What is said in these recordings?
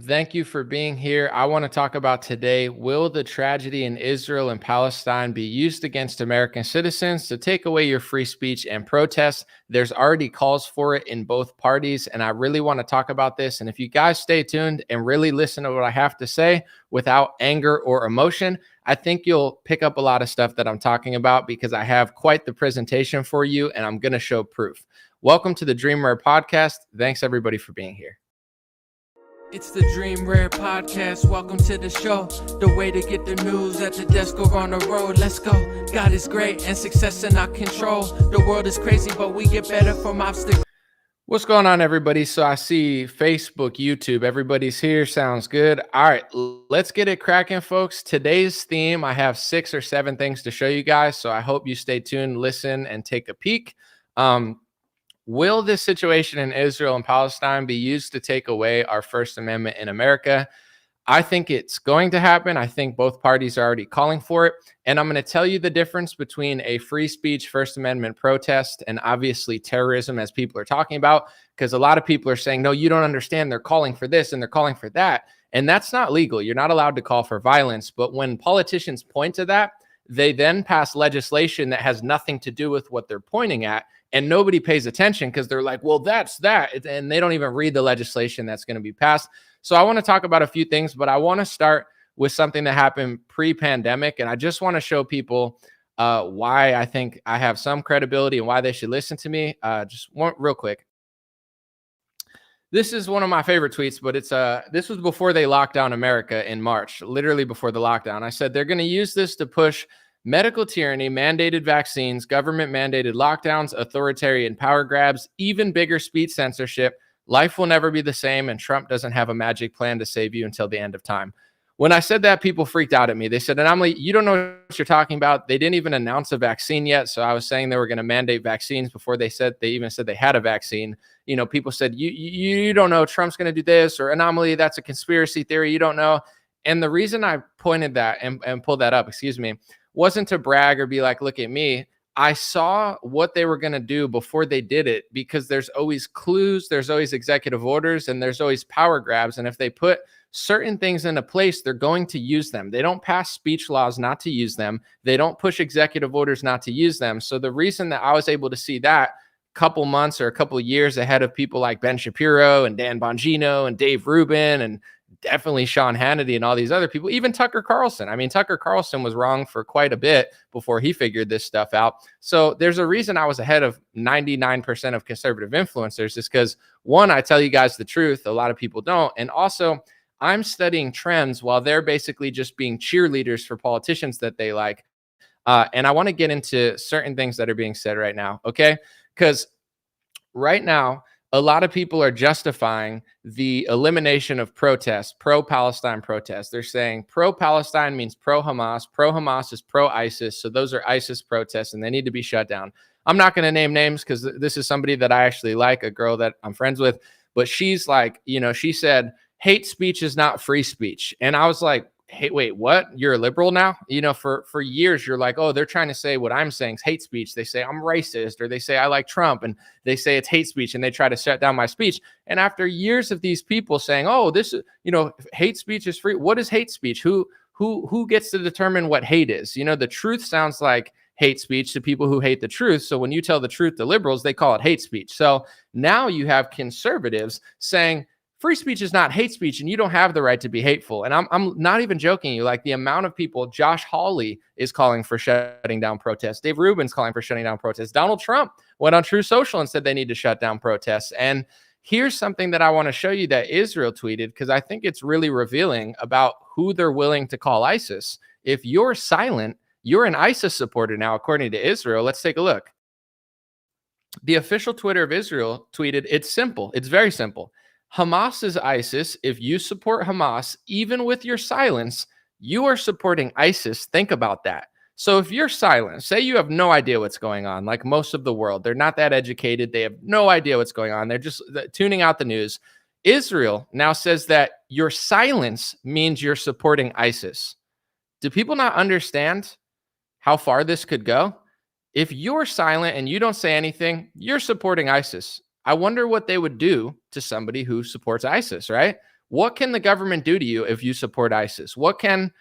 Thank you for being here. I want to talk about today, will the tragedy in Israel and Palestine be used against American citizens to take away your free speech and protest? There's already calls for it in both parties, and I really want to talk about this. And if you guys stay tuned and really listen to what I have to say without anger or emotion, I think you'll pick up a lot of stuff that I'm talking about because I have quite the presentation for you, and I'm going to show proof. Welcome to the Dream Rare podcast. Thanks, everybody, for being here. It's the Dream Rare Podcast. Welcome to the show. The way to get the news at the desk or on the road. Let's go. God is great and success in our control. The world is crazy, but we get better from obstacles. What's going on, everybody? So I see Facebook, YouTube, everybody's here. Sounds good. All right, let's get it cracking, folks. Today's theme, I have 6 or 7 things to show you guys. So I hope you stay tuned, listen, and take a peek. Will this situation in Israel and Palestine be used to take away our First Amendment in America? I think it's going to happen. I think both parties are already calling for it. And I'm going to tell you the difference between a free speech First Amendment protest and obviously terrorism, as people are talking about, because a lot of people are saying, no, you don't understand. They're calling for this and they're calling for that. And that's not legal. You're not allowed to call for violence. But when politicians point to that, they then pass legislation that has nothing to do with what they're pointing at. And nobody pays attention because they're like, well, that's that. And they don't even read the legislation that's going to be passed. So I want to talk about a few things, but I want to start with something that happened pre-pandemic. And I just want to show people why I think I have some credibility and why they should listen to me. Just one real quick. This is one of my favorite tweets, but this was before they locked down America in March, literally before the lockdown. I said, they're going to use this to push medical tyranny, mandated vaccines, government mandated lockdowns, authoritarian power grabs, even bigger speech censorship. Life will never be the same, and Trump doesn't have a magic plan to save you until the end of time. When I said that, people freaked out at me. They said, Anomaly, you don't know what you're talking about. They didn't even announce a vaccine yet. So I was saying they were going to mandate vaccines before they even said they had a vaccine. You know, people said, you don't know Trump's going to do this, or Anomaly, that's a conspiracy theory. You don't know. And the reason I pointed that and pulled that up, wasn't to brag or be like, look at me. I saw what they were going to do before they did it, because there's always clues, there's always executive orders, and there's always power grabs. And if they put certain things into place, they're going to use them. They don't pass speech laws not to use them. They don't push executive orders not to use them. So the reason that I was able to see that couple months or a couple of years ahead of people like Ben Shapiro and Dan Bongino and Dave Rubin and definitely Sean Hannity and all these other people, even Tucker Carlson. I mean, Tucker Carlson was wrong for quite a bit before he figured this stuff out. So there's a reason I was ahead of 99% of conservative influencers, is because, one, I tell you guys the truth. A lot of people don't. And also, I'm studying trends while they're basically just being cheerleaders for politicians that they like. And I want to get into certain things that are being said right now, okay? Because right now, a lot of people are justifying the elimination of protests, pro-Palestine protests. They're saying pro-Palestine means pro-Hamas. Pro-Hamas is pro-ISIS. So those are ISIS protests, and they need to be shut down. I'm not going to name names because this is somebody that I actually like, a girl that I'm friends with. But she's like, she said, hate speech is not free speech. And I was like, hey, wait, what? You're a liberal now? For years, you're like, oh, they're trying to say what I'm saying is hate speech. They say I'm racist, or they say I like Trump, and they say it's hate speech, and they try to shut down my speech. And after years of these people saying, oh, this is, hate speech is free. What is hate speech? Who gets to determine what hate is? The truth sounds like hate speech to people who hate the truth. So when you tell the truth to liberals, they call it hate speech. So now you have conservatives saying, free speech is not hate speech, and you don't have the right to be hateful. And I'm not even joking you. Like, the amount of people, Josh Hawley is calling for shutting down protests. Dave Rubin's calling for shutting down protests. Donald Trump went on True Social and said they need to shut down protests. And here's something that I want to show you that Israel tweeted, because I think it's really revealing about who they're willing to call ISIS. If you're silent, you're an ISIS supporter now, according to Israel. Let's take a look. The official Twitter of Israel tweeted, it's simple. It's very simple. Hamas is ISIS. If you support Hamas, even with your silence, you are supporting ISIS. Think about that. So if you're silent, say you have no idea what's going on, like most of the world, they're not that educated. They have no idea what's going on. They're just tuning out the news. Israel now says that your silence means you're supporting ISIS. Do people not understand how far this could go? If you're silent and you don't say anything, you're supporting ISIS. I wonder what they would do to somebody who supports ISIS, right? What can the government do to you if you support ISIS? What can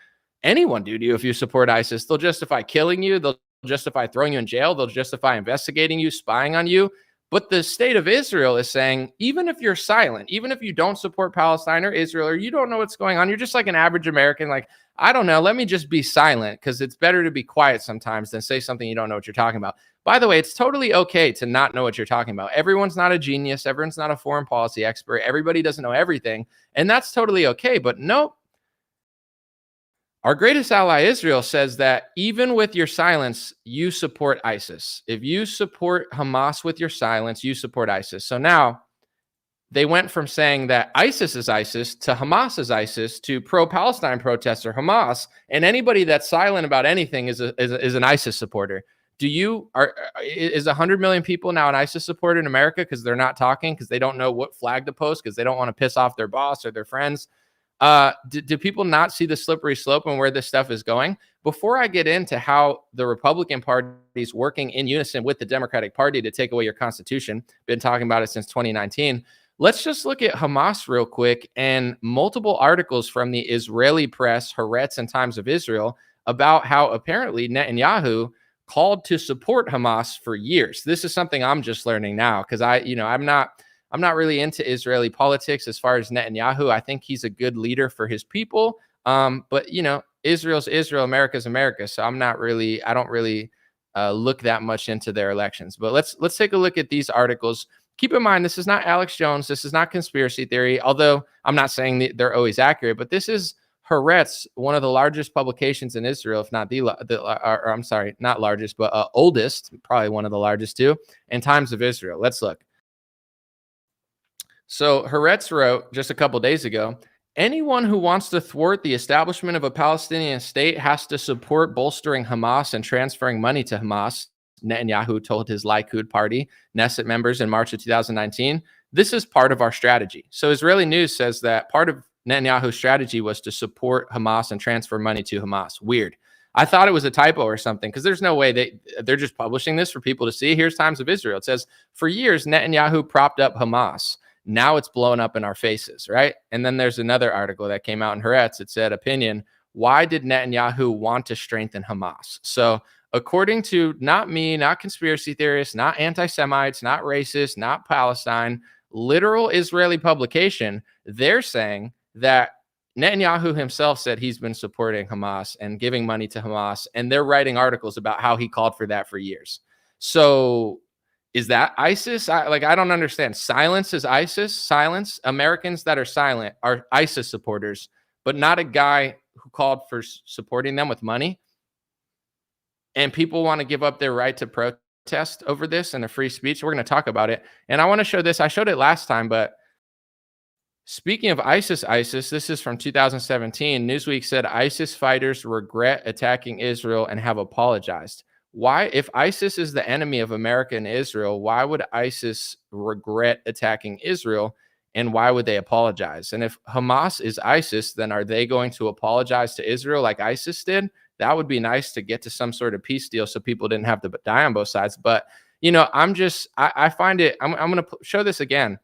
anyone do to you if you support ISIS? They'll justify killing you. They'll justify throwing you in jail. They'll justify investigating you, spying on you. But the state of Israel is saying, even if you're silent, even if you don't support Palestine or Israel, or you don't know what's going on, you're just like an average American, like, I don't know, let me just be silent, because it's better to be quiet sometimes than say something you don't know what you're talking about. By the way, it's totally okay to not know what you're talking about. Everyone's not a genius. Everyone's not a foreign policy expert. Everybody doesn't know everything. And that's totally okay. But nope. Our greatest ally, Israel, says that even with your silence, you support ISIS. If you support Hamas with your silence, you support ISIS. So now they went from saying that ISIS is ISIS to Hamas is ISIS to pro-Palestine protester Hamas. And anybody that's silent about anything is an ISIS supporter. Is 100 million people now an ISIS supporter in America because they're not talking, because they don't know what flag to post, because they don't want to piss off their boss or their friends? Do people not see the slippery slope and where this stuff is going? Before I get into how the Republican Party is working in unison with the Democratic Party to take away your Constitution, been talking about it since 2019, let's just look at Hamas real quick and multiple articles from the Israeli press, Haaretz and Times of Israel, about how apparently Netanyahu called to support Hamas for years. This is something I'm just learning now, because I'm not really into Israeli politics as far as Netanyahu. I think he's a good leader for his people. But Israel's Israel, America's America. So I don't really look that much into their elections. But let's take a look at these articles. Keep in mind, this is not Alex Jones. This is not conspiracy theory, although I'm not saying that they're always accurate, but this is Haaretz, one of the largest publications in Israel, if not I'm sorry, not largest, but oldest, probably one of the largest too, and Times of Israel. Let's look. So Haaretz wrote just a couple days ago, anyone who wants to thwart the establishment of a Palestinian state has to support bolstering Hamas and transferring money to Hamas, Netanyahu told his Likud party Knesset members in March of 2019. This is part of our strategy. So Israeli news says that part of Netanyahu's strategy was to support Hamas and transfer money to Hamas. Weird. I thought it was a typo or something, because there's no way they're just publishing this for people to see. Here's Times of Israel. It says, for years, Netanyahu propped up Hamas. Now it's blown up in our faces, right? And then there's another article that came out in Haaretz. It said, opinion, why did Netanyahu want to strengthen Hamas? So according to not me, not conspiracy theorists, not anti-Semites, not racists, not Palestine, literal Israeli publication, they're saying that Netanyahu himself said he's been supporting Hamas and giving money to Hamas, and they're writing articles about how he called for that for years. So is that ISIS? I don't understand. Silence is ISIS. Silence. Americans that are silent are ISIS supporters, but not a guy who called for supporting them with money. And people want to give up their right to protest over this and a free speech. We're going to talk about it. And I want to show this. I showed it last time, but speaking of ISIS, this is from 2017. Newsweek said ISIS fighters regret attacking Israel and have apologized. Why, if ISIS is the enemy of America and Israel, why would ISIS regret attacking Israel, and why would they apologize? And if Hamas is ISIS, then are they going to apologize to Israel like ISIS did? That would be nice to get to some sort of peace deal so people didn't have to die on both sides. But, I find it, I'm going to show this again.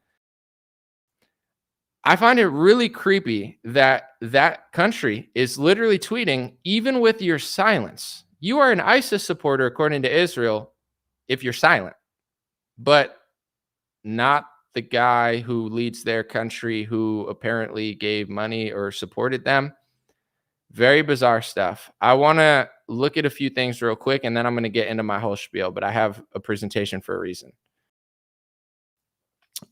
I find it really creepy that that country is literally tweeting, even with your silence, you are an ISIS supporter, according to Israel, if you're silent, but not the guy who leads their country, who apparently gave money or supported them. Very bizarre stuff. I want to look at a few things real quick, and then I'm going to get into my whole spiel, but I have a presentation for a reason.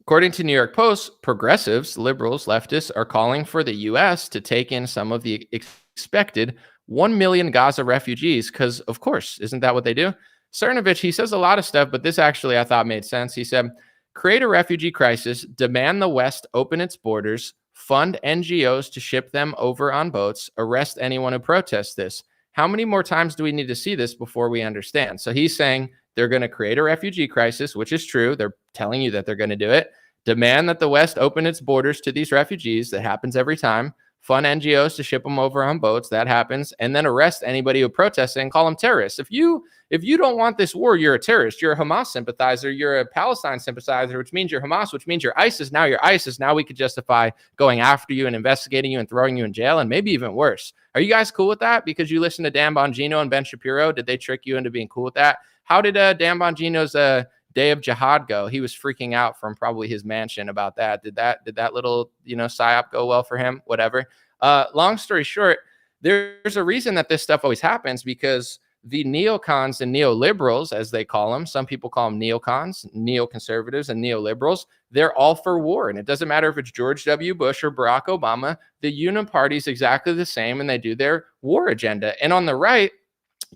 According to New York Post, progressives, liberals, leftists are calling for the U.S. to take in some of the expected 1 million Gaza refugees, because, of course, isn't that what they do? Cernovich, he says a lot of stuff, but this actually I thought made sense. He said, create a refugee crisis, demand the West open its borders, fund NGOs to ship them over on boats, arrest anyone who protests this. How many more times do we need to see this before we understand? So he's saying they're going to create a refugee crisis, which is true. They're telling you that they're going to do it. Demand that the West open its borders to these refugees. That happens every time. fund NGOs to ship them over on boats. That happens. And then arrest anybody who protests and call them terrorists. If you don't want this war, you're a terrorist. You're a Hamas sympathizer. You're a Palestine sympathizer, which means you're Hamas, which means you're ISIS. Now you're ISIS. Now we could justify going after you and investigating you and throwing you in jail, and maybe even worse. Are you guys cool with that? Because you listen to Dan Bongino and Ben Shapiro. Did they trick you into being cool with that? How did Dan Bongino's Day of Jihad go? He was freaking out from probably his mansion about that. Did that little, psyop go well for him? Whatever. Long story short, there's a reason that this stuff always happens, because the neocons and neoliberals, as they call them, some people call them neocons, neoconservatives, and neoliberals, they're all for war. And it doesn't matter if it's George W. Bush or Barack Obama, the Uniparty is exactly the same, and they do their war agenda. And on the right,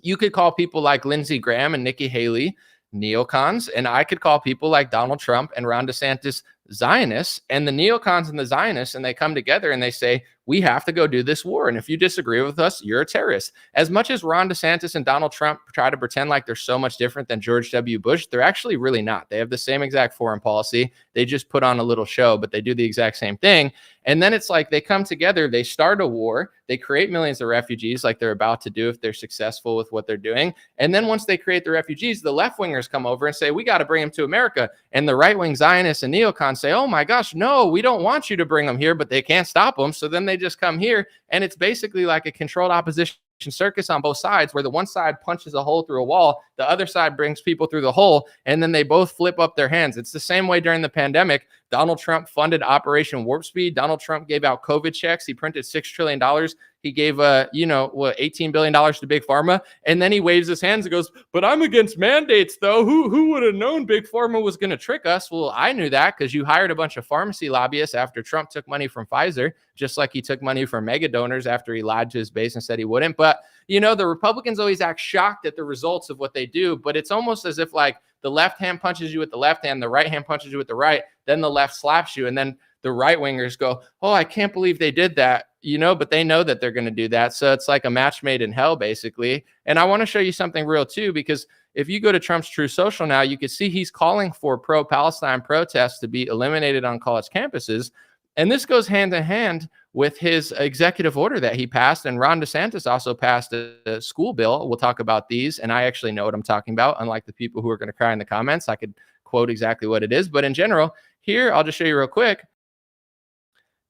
you could call people like Lindsey Graham and Nikki Haley neocons, and I could call people like Donald Trump and Ron DeSantis Zionists. And the neocons and the Zionists, and they come together and they say, we have to go do this war. And if you disagree with us, you're a terrorist. As much as Ron DeSantis and Donald Trump try to pretend like they're so much different than George W. Bush, they're actually really not. They have the same exact foreign policy. They just put on a little show, but they do the exact same thing. And then it's like they come together, they start a war, they create millions of refugees like they're about to do if they're successful with what they're doing. And then once they create the refugees, the left-wingers come over and say, we got to bring them to America. And the right-wing Zionists and neocons say, oh my gosh, no, we don't want you to bring them here, but they can't stop them. So then they just come here, and it's basically like a controlled opposition circus on both sides, where the one side punches a hole through a wall, the other side brings people through the hole, and then they both flip up their hands. It's the same way during the pandemic. Donald Trump funded Operation Warp Speed. Donald Trump gave out COVID checks. He printed $6 trillion. He gave, $18 billion to Big Pharma. And then he waves his hands and goes, but I'm against mandates, though. Who would have known Big Pharma was going to trick us? Well, I knew that because you hired a bunch of pharmacy lobbyists after Trump took money from Pfizer, just like he took money from mega donors after he lied to his base and said he wouldn't. But, the Republicans always act shocked at the results of what they do. But it's almost as if like the left hand punches you with the left hand, the right hand punches you with the right, then the left slaps you. And then the right wingers go, oh, I can't believe they did that, but they know that they're going to do that. So it's like a match made in hell, basically. And I want to show you something real too, because if you go to Trump's True Social now, you can see he's calling for pro-Palestine protests to be eliminated on college campuses. And this goes hand in hand with his executive order that he passed. And Ron DeSantis also passed a school bill. We'll talk about these. And I actually know what I'm talking about, unlike the people who are going to cry in the comments. I could quote exactly what it is. But in general, here, I'll just show you real quick.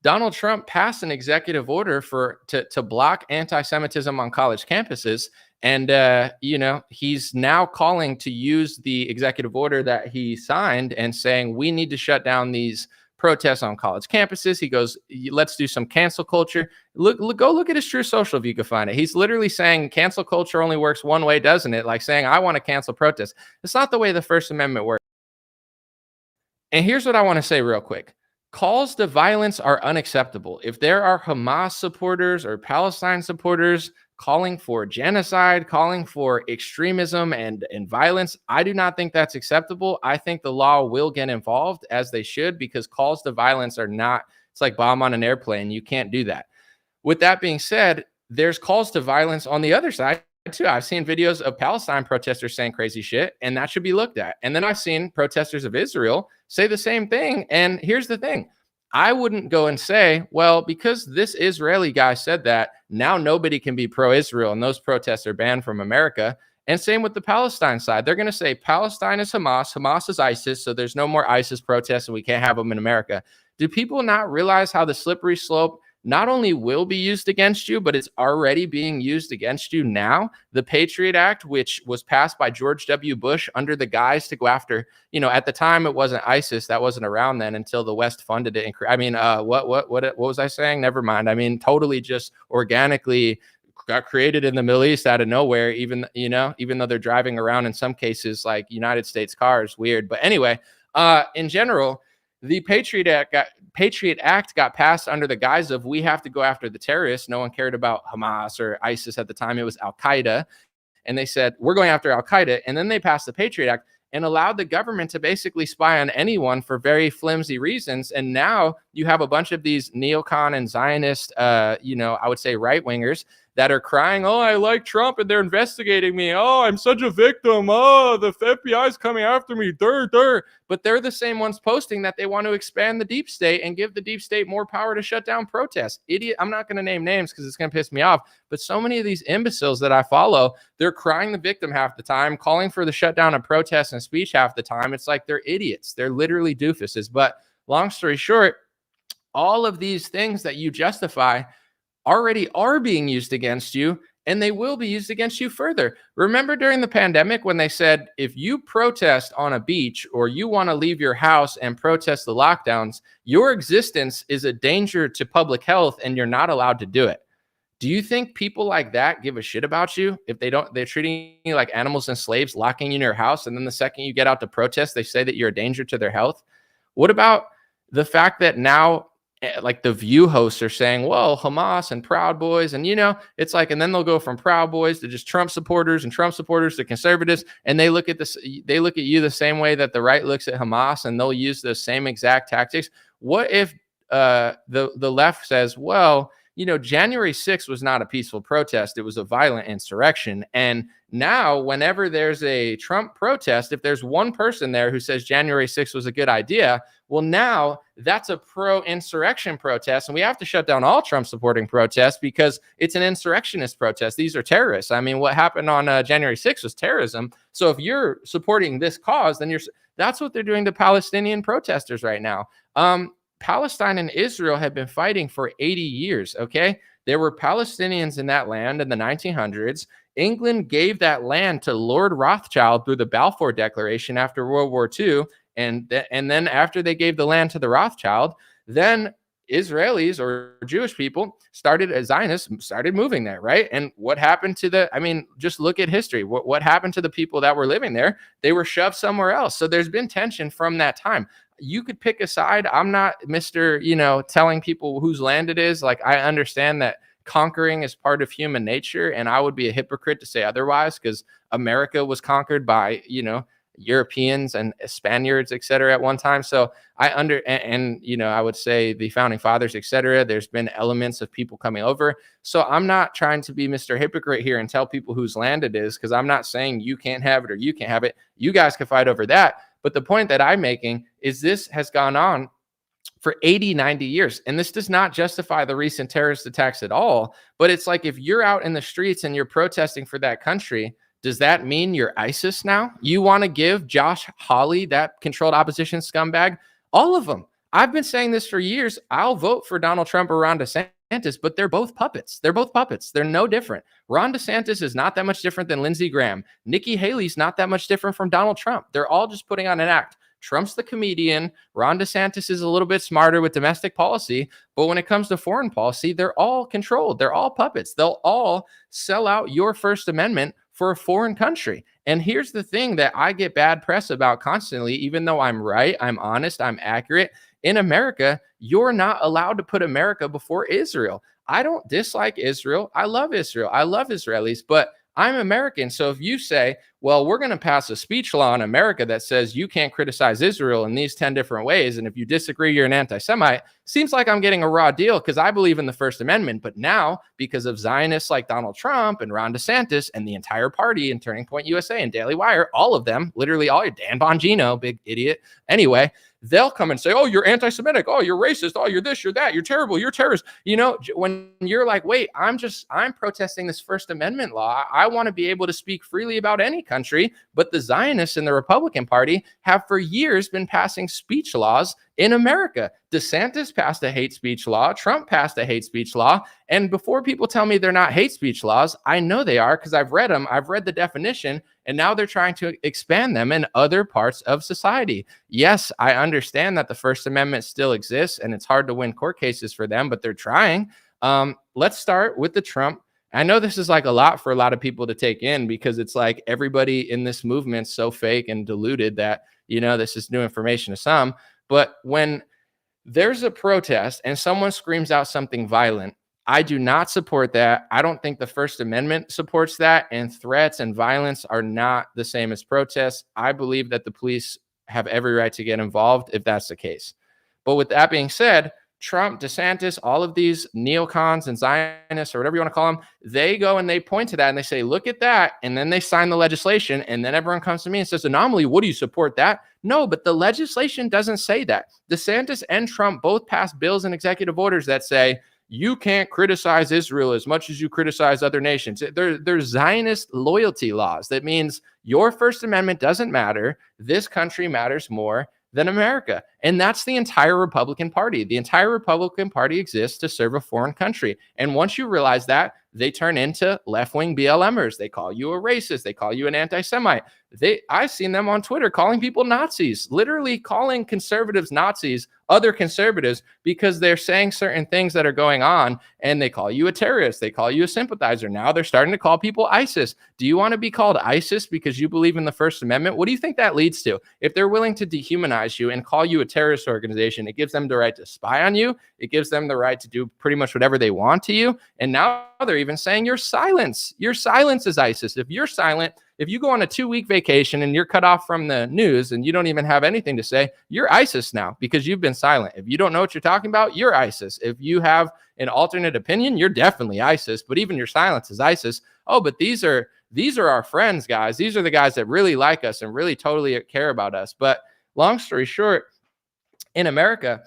Donald Trump passed an executive order to block anti-Semitism on college campuses. And, he's now calling to use the executive order that he signed and saying, we need to shut down these protests on college campuses. He goes, let's do some cancel culture. Go look at his True Social if you can find it. He's literally saying cancel culture only works one way, doesn't it? Like saying, I want to cancel protests. It's not the way the First Amendment works. And here's what I want to say real quick. Calls to violence are unacceptable. If there are Hamas supporters or Palestine supporters calling for genocide, calling for extremism and violence, I do not think that's acceptable. I think the law will get involved, as they should, because calls to violence are not, it's like bomb on an airplane. You can't do that. With that being said, there's calls to violence on the other side too. I've seen videos of Palestine protesters saying crazy shit, and that should be looked at. And then I've seen protesters of Israel say the same thing. And here's the thing. I wouldn't go and say, well, because this Israeli guy said that, now nobody can be pro-Israel and those protests are banned from America. And same with the Palestine side. They're going to say Palestine is Hamas, Hamas is ISIS, so there's no more ISIS protests and we can't have them in America. Do people not realize how the slippery slope not only will be used against you, but it's already being used against you now? The Patriot Act, which was passed by George W. Bush under the guise to go after, at the time it wasn't ISIS, that wasn't around then until the West funded it. What was I saying? Never mind. Totally just organically got created in the Middle East out of nowhere, even though they're driving around in some cases like United States cars. Weird. But anyway, in general, the Patriot Act got passed under the guise of we have to go after the terrorists. No one cared about Hamas or ISIS at the time. It was Al-Qaeda. And they said, we're going after Al-Qaeda. And then they passed the Patriot Act and allowed the government to basically spy on anyone for very flimsy reasons. And now you have a bunch of these neocon and Zionist, I would say right-wingers that are crying, oh, I like Trump and they're investigating me. Oh, I'm such a victim. Oh, the FBI is coming after me. But they're the same ones posting that they want to expand the deep state and give the deep state more power to shut down protests. Idiot. I'm not going to name names because it's going to piss me off. But so many of these imbeciles that I follow, they're crying the victim half the time, calling for the shutdown of protests and speech half the time. It's like they're idiots. They're literally doofuses. But long story short, all of these things that you justify already are being used against you, and they will be used against you further. Remember during the pandemic when they said, if you protest on a beach or you want to leave your house and protest the lockdowns, your existence is a danger to public health and you're not allowed to do it. Do you think people like that give a shit about you? If they don't, they're treating you like animals and slaves, locking you in your house, and then the second you get out to protest, they say that you're a danger to their health? What about the fact that now, like the View hosts are saying, well, Hamas and Proud Boys, and it's like, and then they'll go from Proud Boys to just Trump supporters and Trump supporters to conservatives, and they look at this, they look at you the same way that the right looks at Hamas, and they'll use the same exact tactics. What if the left says, well, January 6th was not a peaceful protest. It was a violent insurrection. And now whenever there's a Trump protest, if there's one person there who says January 6th was a good idea, well, now that's a pro-insurrection protest. And we have to shut down all Trump supporting protests because it's an insurrectionist protest. These are terrorists. I mean, what happened on January 6th was terrorism. So if you're supporting this cause, then that's what they're doing to Palestinian protesters right now. Palestine and Israel have been fighting for 80 years, okay? There were Palestinians in that land in the 1900s. England gave that land to Lord Rothschild through the Balfour Declaration after World War II. And then after they gave the land to the Rothschild, then Israelis or Jewish people Zionists started moving there, right? And what happened to just look at history. What happened to the people that were living there? They were shoved somewhere else. So there's been tension from that time. You could pick a side. I'm not Mr. Telling people whose land it is. Like, I understand that conquering is part of human nature, and I would be a hypocrite to say otherwise, because America was conquered by, Europeans and Spaniards, etc. at one time. So I would say the founding fathers, etc. There's been elements of people coming over. So I'm not trying to be Mr. Hypocrite here and tell people whose land it is, because I'm not saying you can't have it or you can't have it. You guys can fight over that. But the point that I'm making is this has gone on for 80, 90 years. And this does not justify the recent terrorist attacks at all. But it's like, if you're out in the streets and you're protesting for that country, does that mean you're ISIS now? You want to give Josh Hawley, that controlled opposition scumbag, all of them? I've been saying this for years. I'll vote for Donald Trump or Ron DeSantis, but they're both puppets. They're both puppets. They're no different. Ron DeSantis is not that much different than Lindsey Graham. Nikki Haley's not that much different from Donald Trump. They're all just putting on an act. Trump's the comedian. Ron DeSantis is a little bit smarter with domestic policy. But when it comes to foreign policy, they're all controlled. They're all puppets. They'll all sell out your First Amendment for a foreign country. And here's the thing that I get bad press about constantly, even though I'm right, I'm honest, I'm accurate. In America, you're not allowed to put America before Israel. I don't dislike Israel. I love Israel. I love Israelis, but I'm American. So if you say, well, we're going to pass a speech law in America that says you can't criticize Israel in these 10 different ways, and if you disagree, you're an anti-Semite, seems like I'm getting a raw deal because I believe in the First Amendment. But now, because of Zionists like Donald Trump and Ron DeSantis and the entire party and Turning Point USA and Daily Wire, all of them, literally all, Dan Bongino, big idiot. Anyway, they'll come and say, oh, you're anti-Semitic. Oh, you're racist. Oh, you're this, you're that. You're terrible. You're terrorist. When you're like, wait, I'm protesting this First Amendment law. I want to be able to speak freely about any country. But the Zionists and the Republican Party have for years been passing speech laws in America. DeSantis passed a hate speech law. Trump passed a hate speech law. And before people tell me they're not hate speech laws, I know they are because I've read them. I've read the definition. And now they're trying to expand them in other parts of society. Yes, I understand that the First Amendment still exists and it's hard to win court cases for them, but they're trying. Let's start with the Trump. I know this is like a lot for a lot of people to take in because it's like everybody in this movement's so fake and deluded that, this is new information to some. But when there's a protest and someone screams out something violent, I do not support that. I don't think the First Amendment supports that. And threats and violence are not the same as protests. I believe that the police have every right to get involved if that's the case. But with that being said, Trump, DeSantis, all of these neocons and Zionists or whatever you want to call them, they go and they point to that and they say, look at that. And then they sign the legislation. And then everyone comes to me and says, Anomaly, what do you support that? No, but the legislation doesn't say that. DeSantis and Trump both passed bills and executive orders that say, you can't criticize Israel as much as you criticize other nations. There's Zionist loyalty laws. That means your First Amendment doesn't matter. This country matters more than America. And that's the entire Republican Party. The entire Republican Party exists to serve a foreign country. And once you realize that, they turn into left-wing BLMers. They call you a racist. They call you an anti-Semite. I've seen them on Twitter calling people Nazis, literally calling conservatives Nazis, other conservatives, because they're saying certain things that are going on, and they call you a terrorist. They call you a sympathizer. Now they're starting to call people ISIS. Do you want to be called ISIS because you believe in the First Amendment? What do you think that leads to? If they're willing to dehumanize you and call you a terrorist organization, it gives them the right to spy on you. It gives them the right to do pretty much whatever they want to you. And now they're even saying your silence is ISIS. If you're silent, if you go on a 2-week vacation and you're cut off from the news and you don't even have anything to say, you're ISIS now because you've been silent. If you don't know what you're talking about, you're ISIS. If you have an alternate opinion, you're definitely ISIS, but even your silence is ISIS. Oh, but these are our friends, guys. These are the guys that really like us and really totally care about us. But long story short, in America,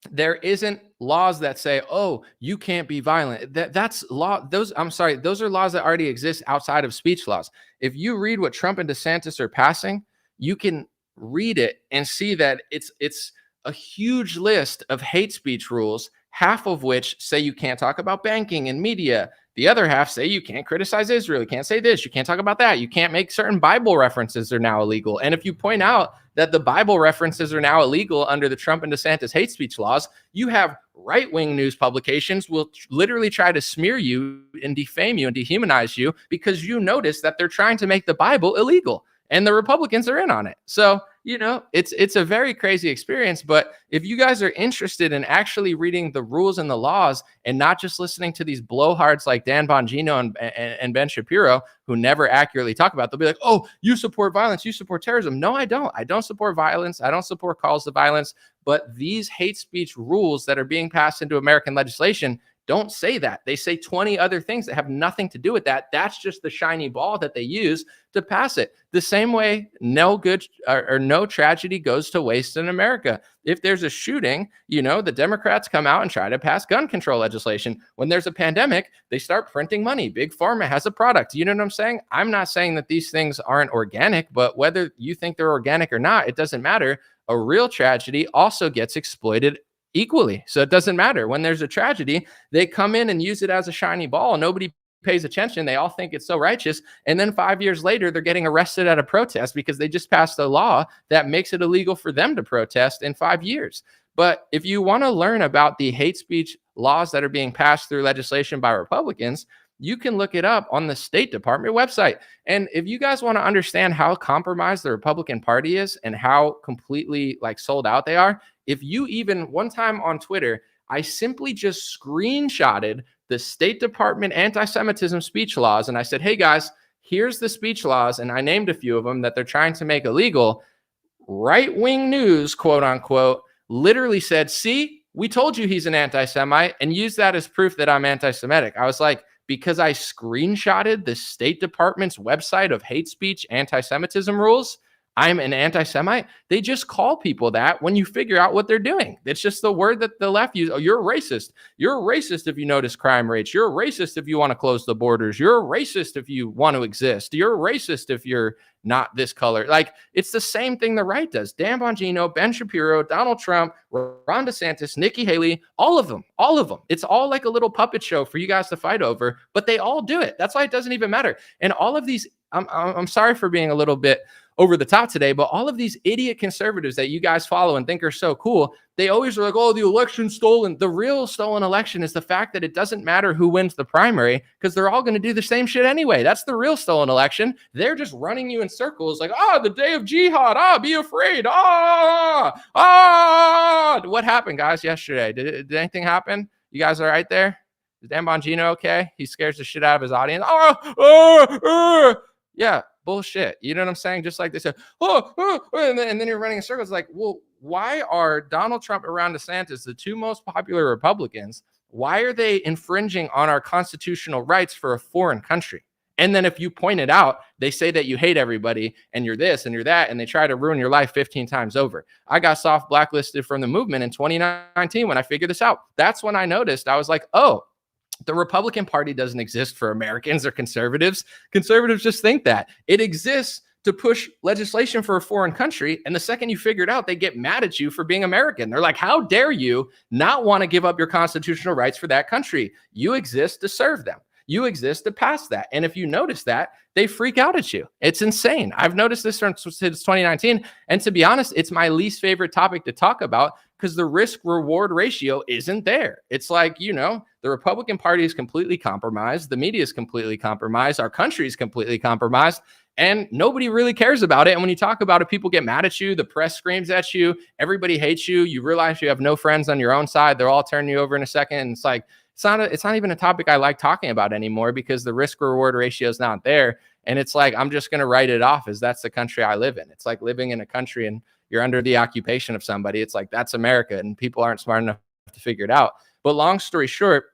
there isn't laws that say, oh, you can't be violent. That's law. Those are laws that already exist outside of speech laws. If you read what Trump and DeSantis are passing, you can read it and see that it's a huge list of hate speech rules, half of which say you can't talk about banking and media. The other half say you can't criticize Israel. You can't say this. You can't talk about that. You can't make certain Bible references are now illegal. And if you point out that the Bible references are now illegal under the Trump and DeSantis hate speech laws, you have right-wing news publications will literally try to smear you and defame you and dehumanize you because you notice that they're trying to make the Bible illegal. And the Republicans are in on it. So, it's a very crazy experience. But if you guys are interested in actually reading the rules and the laws and not just listening to these blowhards like Dan Bongino and Ben Shapiro, who never accurately talk about it, they'll be like, oh, you support violence, you support terrorism. No, I don't. I don't support violence. I don't support calls to violence. But these hate speech rules that are being passed into American legislation don't say that. They say 20 other things that have nothing to do with that. That's just the shiny ball that they use to pass it. The same way no good or no tragedy goes to waste in America. If there's a shooting, the Democrats come out and try to pass gun control legislation. When there's a pandemic, they start printing money. Big Pharma has a product. You know what I'm saying? I'm not saying that these things aren't organic, but whether you think they're organic or not, it doesn't matter. A real tragedy also gets exploited equally. So it doesn't matter. When there's a tragedy, they come in and use it as a shiny ball. Nobody pays attention. They all think it's so righteous. And then 5 years later, they're getting arrested at a protest because they just passed a law that makes it illegal for them to protest in 5 years. But if you want to learn about the hate speech laws that are being passed through legislation by Republicans, you can look it up on the State Department website. And if you guys want to understand how compromised the Republican Party is and how completely sold out they are, if you even one time on Twitter, I simply just screenshotted the State Department anti-Semitism speech laws. And I said, hey guys, here's the speech laws. And I named a few of them that they're trying to make illegal. Right-wing news, quote unquote, literally said, see, we told you he's an anti-Semite, and used that as proof that I'm anti-Semitic. I was like, because I screenshotted the State Department's website of hate speech anti-Semitism rules, I'm an anti-Semite. They just call people that when you figure out what they're doing. It's just the word that the left use. Oh, you're a racist. You're a racist if you notice crime rates. You're a racist if you want to close the borders. You're a racist if you want to exist. You're a racist if you're not this color. It's the same thing the right does. Dan Bongino, Ben Shapiro, Donald Trump, Ron DeSantis, Nikki Haley, all of them. It's all like a little puppet show for you guys to fight over, but they all do it. That's why it doesn't even matter. And all of these, I'm sorry for being a little bit over the top today, but all of these idiot conservatives that you guys follow and think are so cool, they always are like, oh, the election's stolen. The real stolen election is the fact that it doesn't matter who wins the primary because they're all going to do the same shit anyway. That's the real stolen election. They're just running you in circles like, the day of jihad, be afraid, What happened, guys, yesterday? Did anything happen? You guys all right there? Is Dan Bongino okay? He scares the shit out of his audience. Yeah, bullshit. You know what I'm saying? Just like they said, and then you're running in circles. Like, well, why are Donald Trump and Ron DeSantis, the two most popular Republicans, why are they infringing on our constitutional rights for a foreign country? And then if you point it out, they say that you hate everybody and you're this and you're that, and they try to ruin your life 15 times over. I got soft blacklisted from the movement in 2019 when I figured this out. That's when I noticed, I was like, oh, the Republican Party doesn't exist for Americans or conservatives. Conservatives just think that. It exists to push legislation for a foreign country. And the second you figure it out, they get mad at you for being American. They're like, how dare you not want to give up your constitutional rights for that country? You exist to serve them. You exist to pass that. And if you notice that, they freak out at you. It's insane. I've noticed this since 2019. And to be honest, it's my least favorite topic to talk about because the risk reward ratio isn't there. It's like, the Republican Party is completely compromised. The media is completely compromised. Our country is completely compromised. And nobody really cares about it. And when you talk about it, people get mad at you. The press screams at you. Everybody hates you. You realize you have no friends on your own side. They'll all turn you over in a second. And it's like, it's not even a topic I like talking about anymore because the risk reward ratio is not there. And it's like, I'm just going to write it off as that's the country I live in. It's like living in a country and you're under the occupation of somebody. It's like, that's America, and people aren't smart enough to figure it out. But long story short,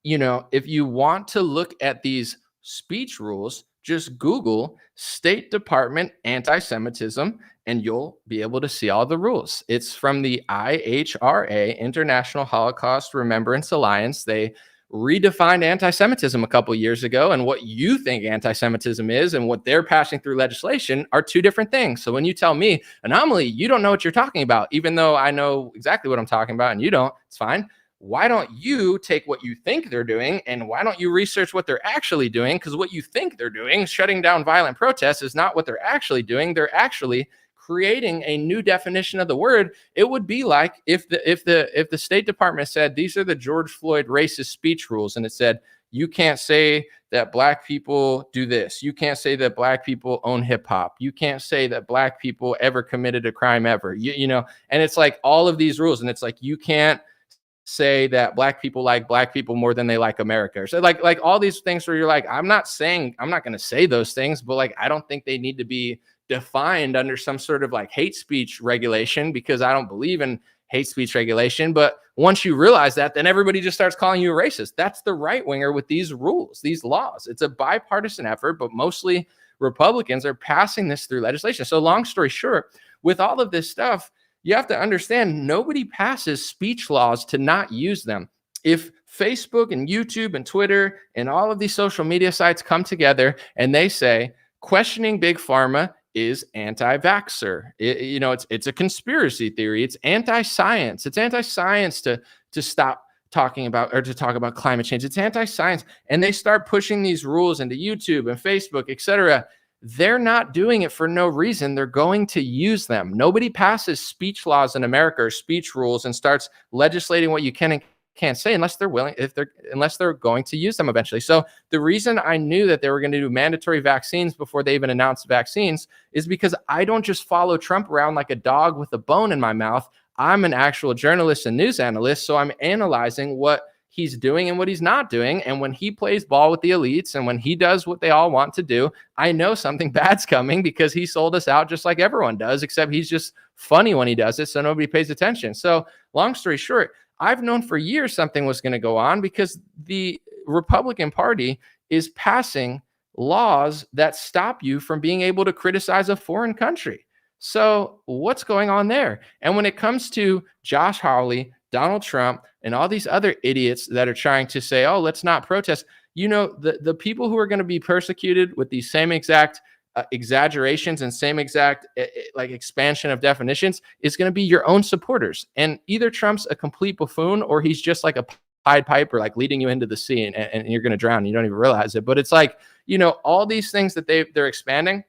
if you want to look at these speech rules, just Google State Department anti-Semitism, and you'll be able to see all the rules. It's from the IHRA, International Holocaust Remembrance Alliance. They redefined anti-Semitism a couple years ago, and what you think anti-Semitism is and what they're passing through legislation are two different things. So when you tell me, Anomaly, you don't know what you're talking about, even though I know exactly what I'm talking about and you don't, it's fine. Why don't you take what you think they're doing and why don't you research what they're actually doing? Because what you think they're doing, shutting down violent protests, is not what they're actually doing. They're actually creating a new definition of the word. It would be like if the State Department said these are the George Floyd racist speech rules, and it said you can't say that black people do this. You can't say that black people own hip hop. You can't say that black people ever committed a crime ever. And it's like all of these rules, and it's like you can't say that black people like black people more than they like America. So like all these things where you're like, I'm not going to say those things, but like, I don't think they need to be defined under some sort of like hate speech regulation because I don't believe in hate speech regulation. But once you realize that, then everybody just starts calling you a racist. That's the right winger with these rules, these laws. It's a bipartisan effort, but mostly Republicans are passing this through legislation. So long story short, with all of this stuff, you have to understand nobody passes speech laws to not use them. If Facebook and YouTube and Twitter and all of these social media sites come together and they say questioning big pharma is anti-vaxxer, it's a conspiracy theory. It's anti-science. It's anti-science to stop talking about or to talk about climate change. It's anti-science. And they start pushing these rules into YouTube and Facebook, etc. They're not doing it for no reason. They're going to use them. Nobody passes speech laws in America or speech rules and starts legislating what you can and can't say unless they're going to use them eventually. So the reason I knew that they were going to do mandatory vaccines before they even announced vaccines is because I don't just follow Trump around like a dog with a bone in my mouth. I'm an actual journalist and news analyst. So I'm analyzing what he's doing and what he's not doing. And when he plays ball with the elites and when he does what they all want to do, I know something bad's coming because he sold us out just like everyone does, except he's just funny when he does it. So nobody pays attention. So long story short, I've known for years something was going to go on because the Republican Party is passing laws that stop you from being able to criticize a foreign country. So what's going on there? And when it comes to Josh Hawley, Donald Trump, and all these other idiots that are trying to say, oh, let's not protest. The people who are going to be persecuted with these same exact exaggerations and same exact like expansion of definitions is going to be your own supporters. And either Trump's a complete buffoon or he's just like a Pied Piper, like leading you into the sea and you're going to drown. You don't even realize it. But it's like, all these things that they're expanding,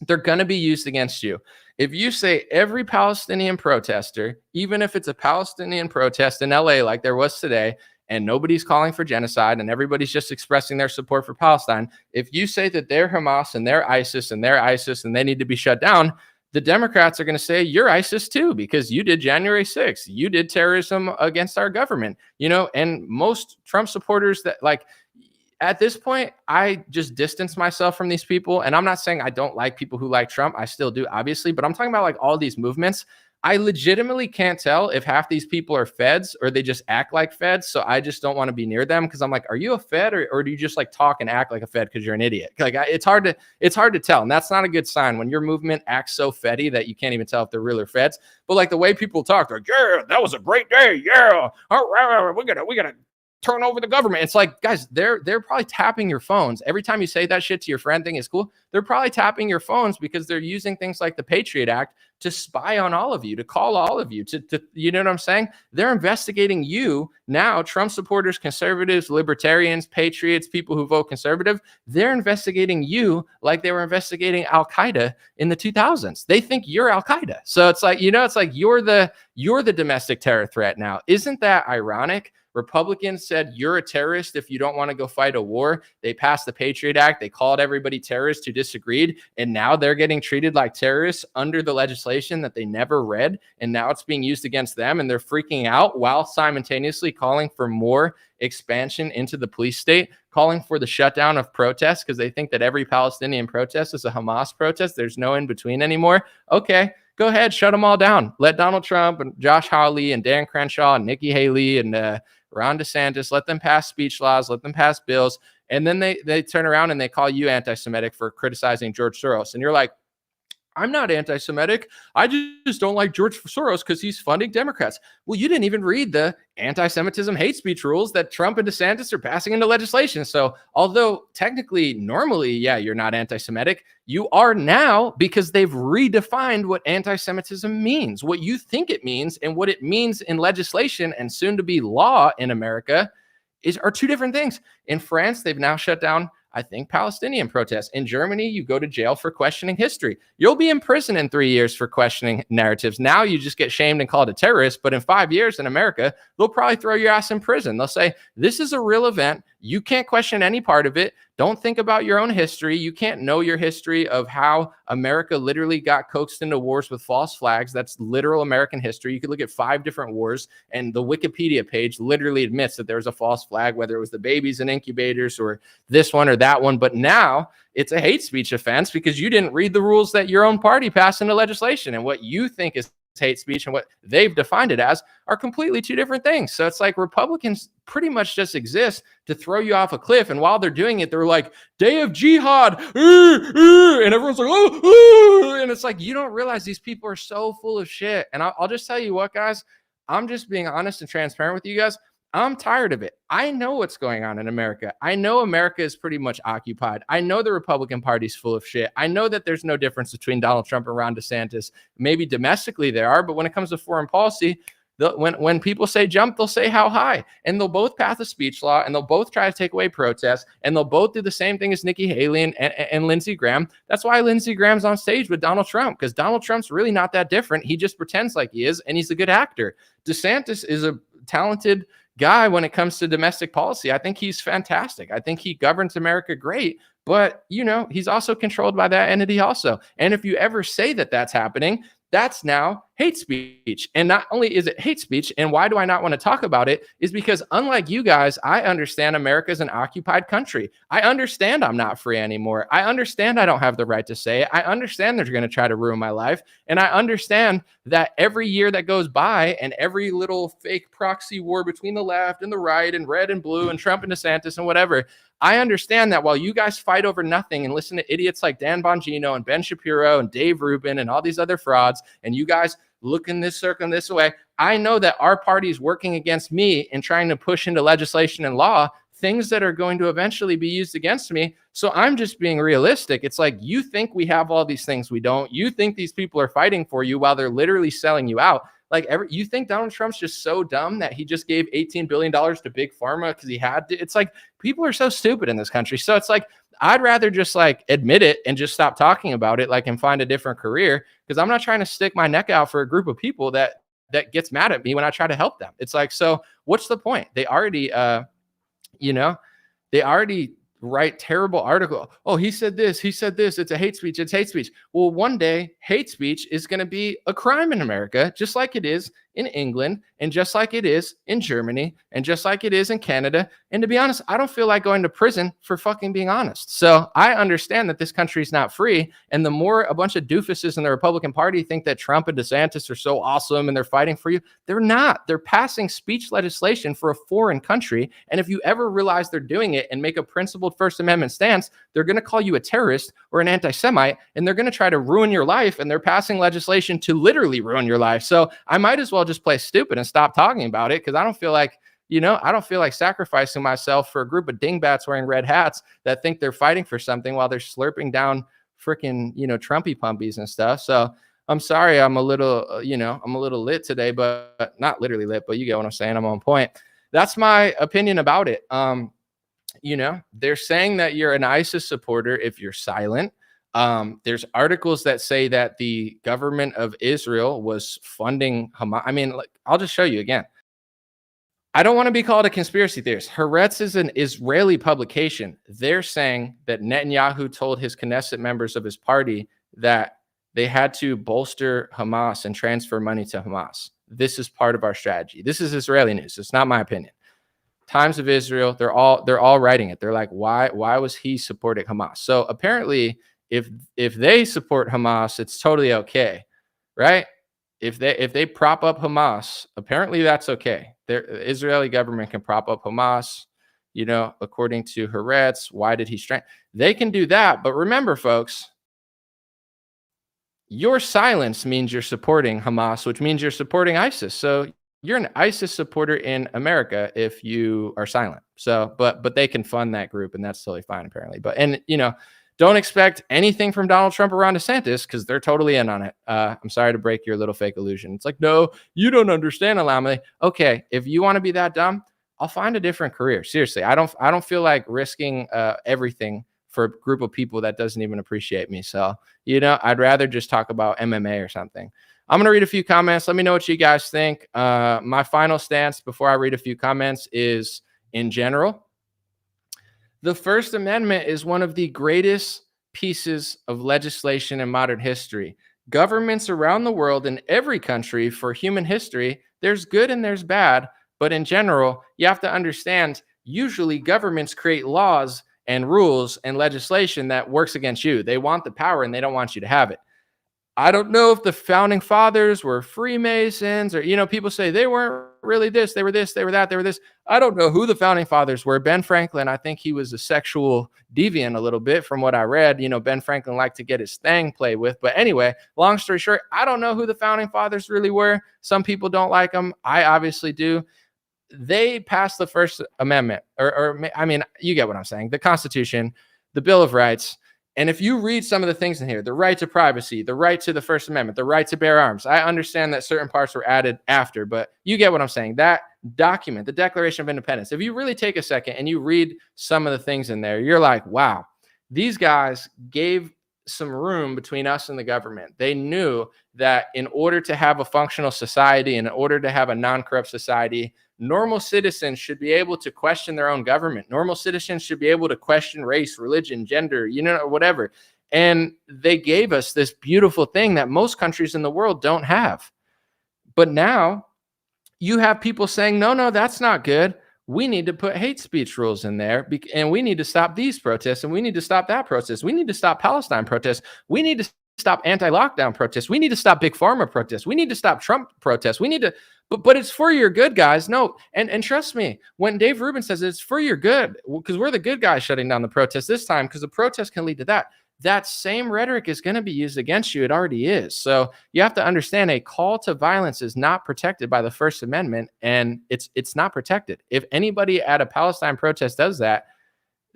they're going to be used against you. If you say every Palestinian protester, even if it's a Palestinian protest in LA like there was today, and nobody's calling for genocide and everybody's just expressing their support for Palestine, if you say that they're Hamas and they're ISIS and they need to be shut down, the Democrats are going to say you're ISIS too because you did January 6th. You did terrorism against our government, and most Trump supporters that at this point, I just distance myself from these people. And I'm not saying I don't like people who like Trump. I still do, obviously. But I'm talking about like all these movements. I legitimately can't tell if half these people are feds or they just act like feds. So I just don't want to be near them because I'm like, are you a fed or do you just like talk and act like a fed because you're an idiot? Like it's hard to tell, and that's not a good sign when your movement acts so feddy that you can't even tell if they're real or feds. But like the way people talk, like, yeah, that was a great day, yeah, all right, we gotta turn over the government. It's like, guys, they're probably tapping your phones every time you say that shit to your friend. Thing is cool. They're probably tapping your phones because they're using things like the Patriot Act to spy on all of you, to call all of you, to you know what I'm saying? They're investigating you now. Trump supporters, conservatives, libertarians, patriots, people who vote conservative, they're investigating you like they were investigating Al Qaeda in the 2000s. They think you're Al Qaeda. So it's like, it's like you're the domestic terror threat now. Isn't that ironic? Republicans said you're a terrorist if you don't want to go fight a war. They passed the Patriot Act. They called everybody terrorists who disagreed. And now they're getting treated like terrorists under the legislation that they never read. And now it's being used against them. And they're freaking out while simultaneously calling for more expansion into the police state, calling for the shutdown of protests because they think that every Palestinian protest is a Hamas protest. There's no in between anymore. Okay. Go ahead, shut them all down. Let Donald Trump and Josh Hawley and Dan Crenshaw and Nikki Haley and Ron DeSantis, let them pass speech laws, let them pass bills. And then they turn around and they call you anti-Semitic for criticizing George Soros. And you're like, I'm not anti-Semitic. I just don't like George Soros because he's funding Democrats. Well, you didn't even read the anti-Semitism hate speech rules that Trump and DeSantis are passing into legislation. So although technically, normally, yeah, you're not anti-Semitic, you are now because they've redefined what anti-Semitism means, what you think it means, and what it means in legislation and soon to be law in America are two different things. In France, they've now shut down, I think, Palestinian protests. In Germany, you go to jail for questioning history. You'll be in prison in 3 years for questioning narratives. Now you just get shamed and called a terrorist. But in 5 years in America, they'll probably throw your ass in prison. They'll say, this is a real event. You can't question any part of it. Don't think about your own history. You can't know your history of how America literally got coaxed into wars with false flags. That's literal American history. You could look at 5 different wars, and the Wikipedia page literally admits that there's a false flag, whether it was the babies in incubators or this one or that one. But now it's a hate speech offense because you didn't read the rules that your own party passed into legislation, and what you think is hate speech and what they've defined it as are completely two different things. So it's like Republicans pretty much just exist to throw you off a cliff. And while they're doing it, they're like, day of jihad, and everyone's like, oh, and it's like, you don't realize these people are so full of shit. And I'll just tell you what, guys, I'm just being honest and transparent with you guys. I'm tired of it. I know what's going on in America. I know America is pretty much occupied. I know the Republican Party's full of shit. I know that there's no difference between Donald Trump and Ron DeSantis. Maybe domestically there are, but when it comes to foreign policy, when people say jump, they'll say how high. And they'll both pass a speech law, and they'll both try to take away protests, and they'll both do the same thing as Nikki Haley and Lindsey Graham. That's why Lindsey Graham's on stage with Donald Trump, because Donald Trump's really not that different. He just pretends like he is, and he's a good actor. DeSantis is a talented guy when it comes to domestic policy. I think he's fantastic. I think he governs America great, but he's also controlled by that entity also. And if you ever say that that's happening, that's now hate speech. And not only is it hate speech, and why do I not want to talk about it, is because unlike you guys, I understand America is an occupied country. I understand I'm not free anymore. I understand I don't have the right to say it. I understand they're going to try to ruin my life. And I understand that every year that goes by and every little fake proxy war between the left and the right and red and blue and Trump and DeSantis and whatever, I understand that while you guys fight over nothing and listen to idiots like Dan Bongino and Ben Shapiro and Dave Rubin and all these other frauds, and you guys look in this circle and this way, I know that our party is working against me and trying to push into legislation and law things that are going to eventually be used against me. So I'm just being realistic. It's like, you think we have all these things. We don't. You think these people are fighting for you while they're literally selling you out. Like, you think Donald Trump's just so dumb that he just gave $18 billion to Big Pharma because he had to? It's like, people are so stupid in this country. So it's like, I'd rather just like admit it and just stop talking about it, like, and find a different career, because I'm not trying to stick my neck out for a group of people that gets mad at me when I try to help them. It's like, so what's the point? They already, they already write terrible article. Oh, he said this. It's a hate speech. It's hate speech. Well, one day hate speech is going to be a crime in America, just like it is in England, and just like it is in Germany, and just like it is in Canada. And to be honest, I don't feel like going to prison for fucking being honest. So I understand that this country is not free. And the more a bunch of doofuses in the Republican Party think that Trump and DeSantis are so awesome and they're fighting for you, they're not. They're passing speech legislation for a foreign country. And if you ever realize they're doing it and make a principled First Amendment stance, they're going to call you a terrorist or an anti-Semite, and they're going to try to ruin your life. And they're passing legislation to literally ruin your life. So I might as well just play stupid and stop talking about it, because I don't feel like, I don't feel like sacrificing myself for a group of dingbats wearing red hats that think they're fighting for something while they're slurping down freaking, Trumpy pumpies and stuff. So I'm sorry, I'm a little, I'm a little lit today, but not literally lit, but you get what I'm saying. I'm on point. That's my opinion about it. They're saying that you're an ISIS supporter if you're silent. There's articles that say that the government of Israel was funding Hamas. I mean, I'll just show you again. I don't want to be called a conspiracy theorist. Haaretz is an Israeli publication. They're saying that Netanyahu told his Knesset members of his party that they had to bolster Hamas and transfer money to Hamas. This is part of our strategy. This is Israeli news. It's not my opinion. Times of Israel, they're all writing it. They're like, why was he supporting Hamas? So apparently, if they support Hamas, it's totally okay, right? If they prop up Hamas, apparently that's okay. The Israeli government can prop up Hamas, according to Haaretz. Why did he strengthen? They can do that, but remember, folks, your silence means you're supporting Hamas, which means you're supporting ISIS. So you're an ISIS supporter in America if you are silent. So, but they can fund that group, and that's totally fine, apparently. Don't expect anything from Donald Trump or Ron DeSantis, because they're totally in on it. I'm sorry to break your little fake illusion. It's like, no, you don't understand, Alameda. Okay, if you want to be that dumb, I'll find a different career. Seriously, I don't feel like risking everything for a group of people that doesn't even appreciate me. So, I'd rather just talk about MMA or something. I'm going to read a few comments. Let me know what you guys think. My final stance before I read a few comments is, in general, the First Amendment is one of the greatest pieces of legislation in modern history. Governments around the world, in every country for human history, there's good and there's bad. But in general, you have to understand, usually governments create laws and rules and legislation that works against you. They want the power and they don't want you to have it. I don't know if the founding fathers were Freemasons, or, people say they weren't really this, they were this, they were that, they were this. I don't know who the founding fathers were. Ben Franklin, I think he was a sexual deviant a little bit from what I read. Ben Franklin liked to get his thing played with. But anyway, long story short, I don't know who the founding fathers really were. Some people don't like them. I obviously do. They passed the First Amendment, you get what I'm saying. The Constitution, the Bill of Rights. And if you read some of the things in here, the right to privacy, the right to the First Amendment, the right to bear arms, I understand that certain parts were added after, but you get what I'm saying. That document, the Declaration of Independence, if you really take a second and you read some of the things in there, you're like, wow, these guys gave some room between us and the government. They knew that in order to have a functional society, and in order to have a non-corrupt society, normal citizens should be able to question their own government. Normal citizens should be able to question race, religion, gender, whatever. And they gave us this beautiful thing that most countries in the world don't have. But now you have people saying, no, that's not good. We need to put hate speech rules in there, and we need to stop these protests, and we need to stop that protest. We need to stop Palestine protests. We need to stop anti-lockdown protests. We need to stop big pharma protests. We need to stop Trump protests. We need to, but it's for your good, guys. No, and trust me, when Dave Rubin says it's for your good, because we're the good guys shutting down the protest this time, because the protest can lead to that. That same rhetoric is going to be used against you. It already is. So you have to understand, a call to violence is not protected by the First Amendment, and it's not protected. If anybody at a Palestine protest does that,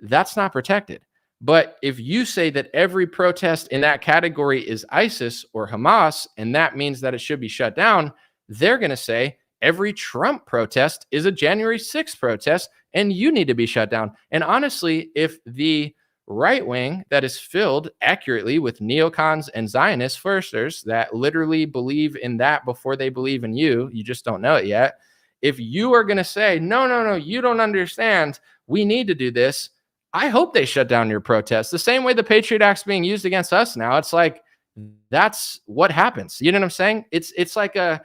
that's not protected. But if you say that every protest in that category is ISIS or Hamas, and that means that it should be shut down, they're going to say every Trump protest is a January 6th protest, and you need to be shut down. And honestly, if the right wing that is filled accurately with neocons and Zionist firsters that literally believe in that before they believe in you just don't know it yet. If you are going to say, no, you don't understand, we need to do this, I hope they shut down your protest. The same way the Patriot Act's being used against us now. It's like, That's what happens. You know what I'm saying? It's like a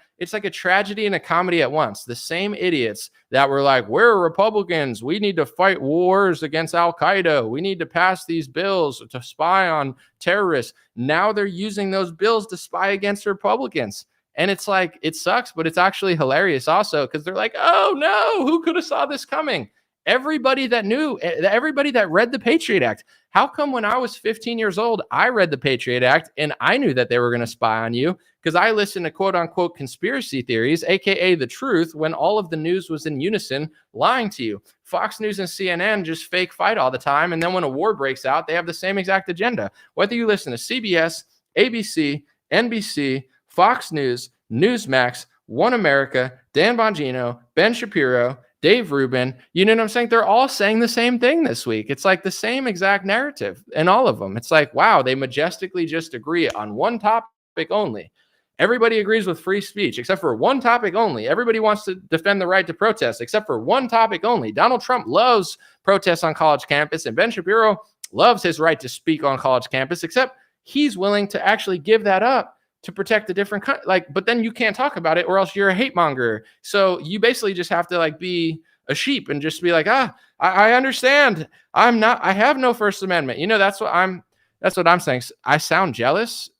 tragedy and a comedy at once. The same idiots that were like, we're Republicans, we need to fight wars against Al Qaeda, we need to pass these bills to spy on terrorists. Now they're using those bills to spy against Republicans. And it's like, it sucks, but it's actually hilarious also, because they're like, oh no, who could have saw this coming? Everybody that knew, everybody that read the Patriot Act. How come when I was 15 years old, I read the Patriot Act and I knew that they were going to spy on you? Because I listened to quote unquote conspiracy theories, AKA the truth, when all of the news was in unison lying to you. Fox News and CNN just fake fight all the time. And then when a war breaks out, they have the same exact agenda. Whether you listen to CBS, ABC, NBC, Fox News, Newsmax, One America, Dan Bongino, Ben Shapiro, Dave Rubin, you know what I'm saying? They're all saying the same thing this week. It's like the same exact narrative in all of them. It's like, wow, they majestically just agree on one topic only. Everybody agrees with free speech, except for one topic only. Everybody wants to defend the right to protest, except for one topic only. Donald Trump loves protests on college campus, and Ben Shapiro loves his right to speak on college campus, except he's willing to actually give that up to protect the different, but then you can't talk about it or else you're a hate monger. So you basically just have to like be a sheep and just be like, I understand. I have no First Amendment. You know, that's what I'm saying. I sound jealous.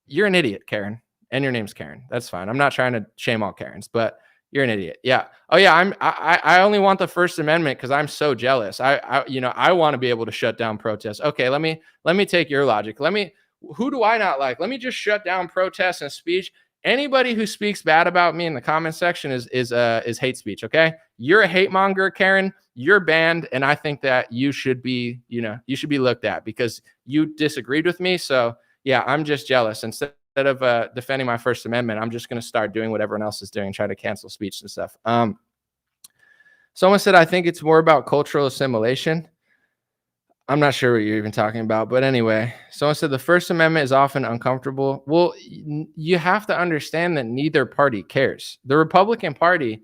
You're an idiot, Karen. And your name's Karen. That's fine. I'm not trying to shame all Karens, but you're an idiot. Yeah. Oh yeah. I only want the First Amendment because I'm so jealous. I want to be able to shut down protests. Okay. Let me take your logic. Who do I not like? Let me just shut down protests and speech. Anybody who speaks bad about me in the comment section is hate speech. Okay. You're a hate monger, Karen. You're banned. And I think that you should be looked at because you disagreed with me. So yeah, I'm just jealous. Instead of defending my First Amendment, I'm just going to start doing what everyone else is doing, try to cancel speech and stuff. Someone said, I think it's more about cultural assimilation. I'm not sure what you're even talking about, but anyway, someone said the First Amendment is often uncomfortable. Well, you have to understand that neither party cares. The Republican Party,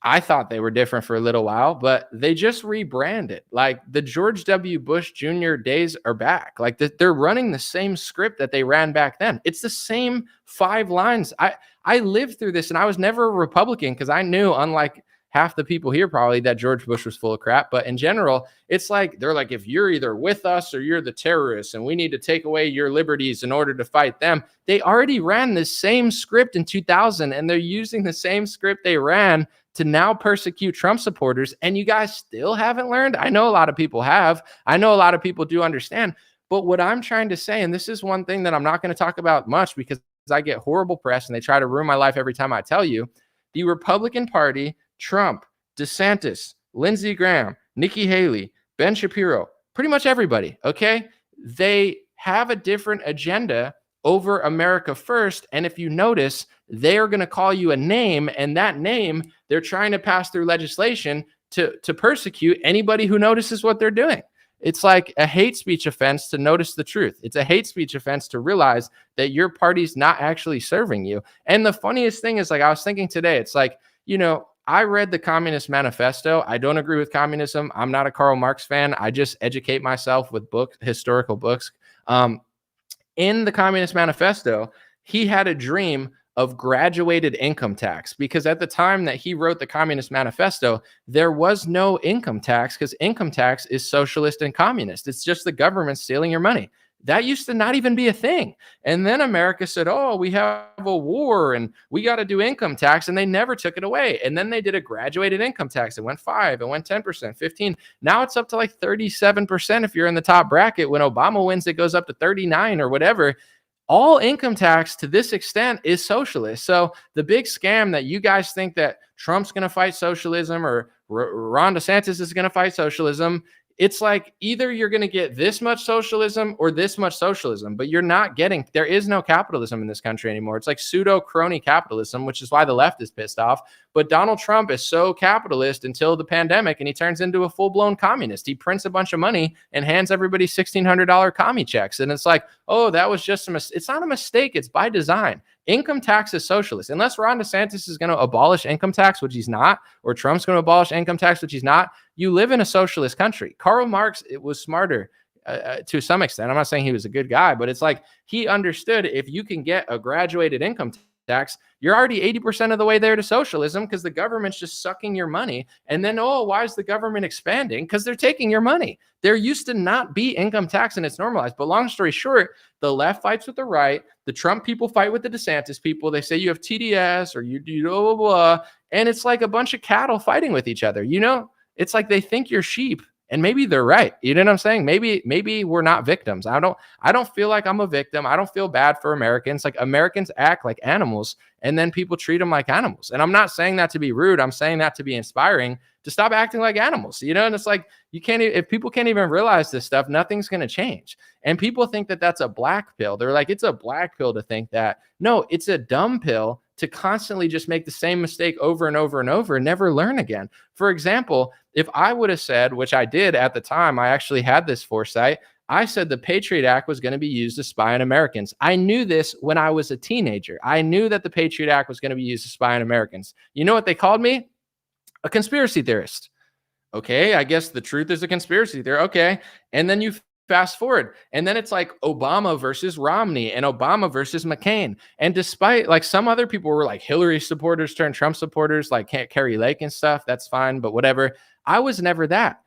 I thought they were different for a little while, but they just rebranded. Like the George W. Bush Jr. days are back. Like they're running the same script that they ran back then. It's the same 5 lines. I lived through this and I was never a Republican because I knew, unlike half the people here probably, that George Bush was full of crap. But in general, it's like, they're like, if you're either with us or you're the terrorists and we need to take away your liberties in order to fight them. They already ran the same script in 2000 and they're using the same script they ran to now persecute Trump supporters. And you guys still haven't learned. I know a lot of people have. I know a lot of people do understand. But what I'm trying to say, and this is one thing that I'm not going to talk about much because I get horrible press and they try to ruin my life every time I tell you, the Republican Party, Trump, DeSantis, Lindsey Graham, Nikki Haley, Ben Shapiro, pretty much everybody, okay? They have a different agenda over America first. And if you notice, they are going to call you a name, and that name, they're trying to pass through legislation to persecute anybody who notices what they're doing. It's like a hate speech offense to notice the truth. It's a hate speech offense to realize that your party's not actually serving you. And the funniest thing is, like, I was thinking today, it's like, you know, I read the Communist Manifesto. I don't agree with communism. I'm not a Karl Marx fan. I just educate myself with historical books. In the Communist Manifesto, he had a dream of graduated income tax because at the time that he wrote the Communist Manifesto, there was no income tax because income tax is socialist and communist. It's just the government stealing your money. That used to not even be a thing. And then America said, oh, we have a war and we got to do income tax. And they never took it away. And then they did a graduated income tax. It went 5, it went 10%, 15. Now it's up to like 37% if you're in the top bracket. When Obama wins, it goes up to 39 or whatever. All income tax to this extent is socialist. So the big scam that you guys think that Trump's going to fight socialism or Ron DeSantis is going to fight socialism, it's like either you're going to get this much socialism or this much socialism, but you're not getting, there is no capitalism in this country anymore. It's like pseudo crony capitalism, which is why the left is pissed off. But Donald Trump is so capitalist until the pandemic, and he turns into a full-blown communist. He prints a bunch of money and hands everybody $1,600 commie checks. And it's like, oh, that was just a mistake. It's not a mistake. It's by design. Income tax is socialist. Unless Ron DeSantis is going to abolish income tax, which he's not, or Trump's going to abolish income tax, which he's not, you live in a socialist country. Karl Marx, it was smarter. to some extent. I'm not saying he was a good guy, but it's like he understood if you can get a graduated income tax, you're already 80% of the way there to socialism because the government's just sucking your money. And then, oh, why is the government expanding? Because they're taking your money. There used to not be income tax and it's normalized. But long story short, the left fights with the right. The Trump people fight with the DeSantis people. They say you have TDS or you do blah, blah, blah. And it's like a bunch of cattle fighting with each other. It's like they think you're sheep. And maybe they're right. You know what I'm saying? Maybe we're not victims. I don't feel like I'm a victim. I don't feel bad for Americans. Like Americans act like animals and then people treat them like animals. And I'm not saying that to be rude. I'm saying that to be inspiring to stop acting like animals. And it's like if people can't even realize this stuff, nothing's going to change. And people think that that's a black pill. They're like, it's a black pill to think that. No, it's a dumb pill to constantly just make the same mistake over and over and over and never learn again. For example, if I would have said, which I did at the time, I actually had this foresight. I said the Patriot Act was going to be used to spy on Americans. I knew this when I was a teenager. I knew that the Patriot Act was going to be used to spy on Americans. You know what they called me? A conspiracy theorist. Okay, I guess the truth is a conspiracy theory. Okay. And then you fast forward, and then it's like Obama versus Romney and Obama versus McCain. And despite like some other people were like Hillary supporters turned Trump supporters, like Carrie Lake and stuff, that's fine, but whatever. I was never that.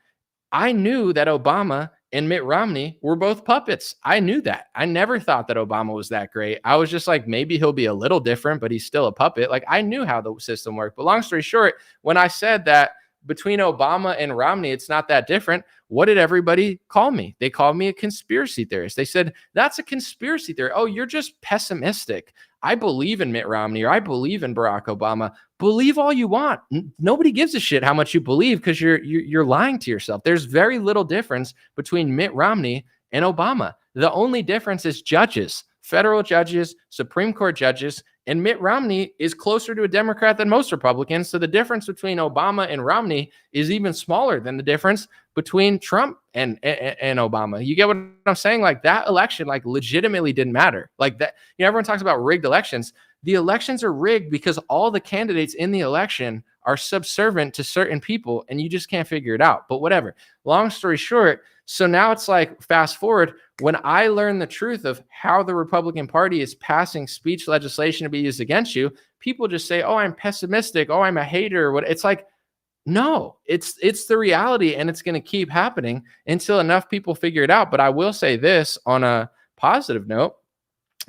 I knew that Obama and Mitt Romney were both puppets. I knew that. I never thought that Obama was that great. I was just like, maybe he'll be a little different, but he's still a puppet. Like I knew how the system worked. But long story short, when I said that between Obama and Romney, it's not that different, what did everybody call me? They called me a conspiracy theorist. They said, that's a conspiracy theory. Oh, you're just pessimistic. I believe in Mitt Romney or I believe in Barack Obama. Believe all you want. Nobody gives a shit how much you believe because you're lying to yourself. There's very little difference between Mitt Romney and Obama. The only difference is judges, federal judges, Supreme Court judges, and Mitt Romney is closer to a Democrat than most Republicans. So the difference between Obama and Romney is even smaller than the difference between Trump and Obama. You get what I'm saying? Like that election, like legitimately didn't matter. Like that, everyone talks about rigged elections. The elections are rigged because all the candidates in the election are subservient to certain people and you just can't figure it out. But whatever. Long story short, so now it's like fast forward, when I learned the truth of how the Republican Party is passing speech legislation to be used against you, people just say, oh, I'm pessimistic. Oh, I'm a hater. What? It's like, no, it's the reality and it's going to keep happening until enough people figure it out. But I will say this on a positive note.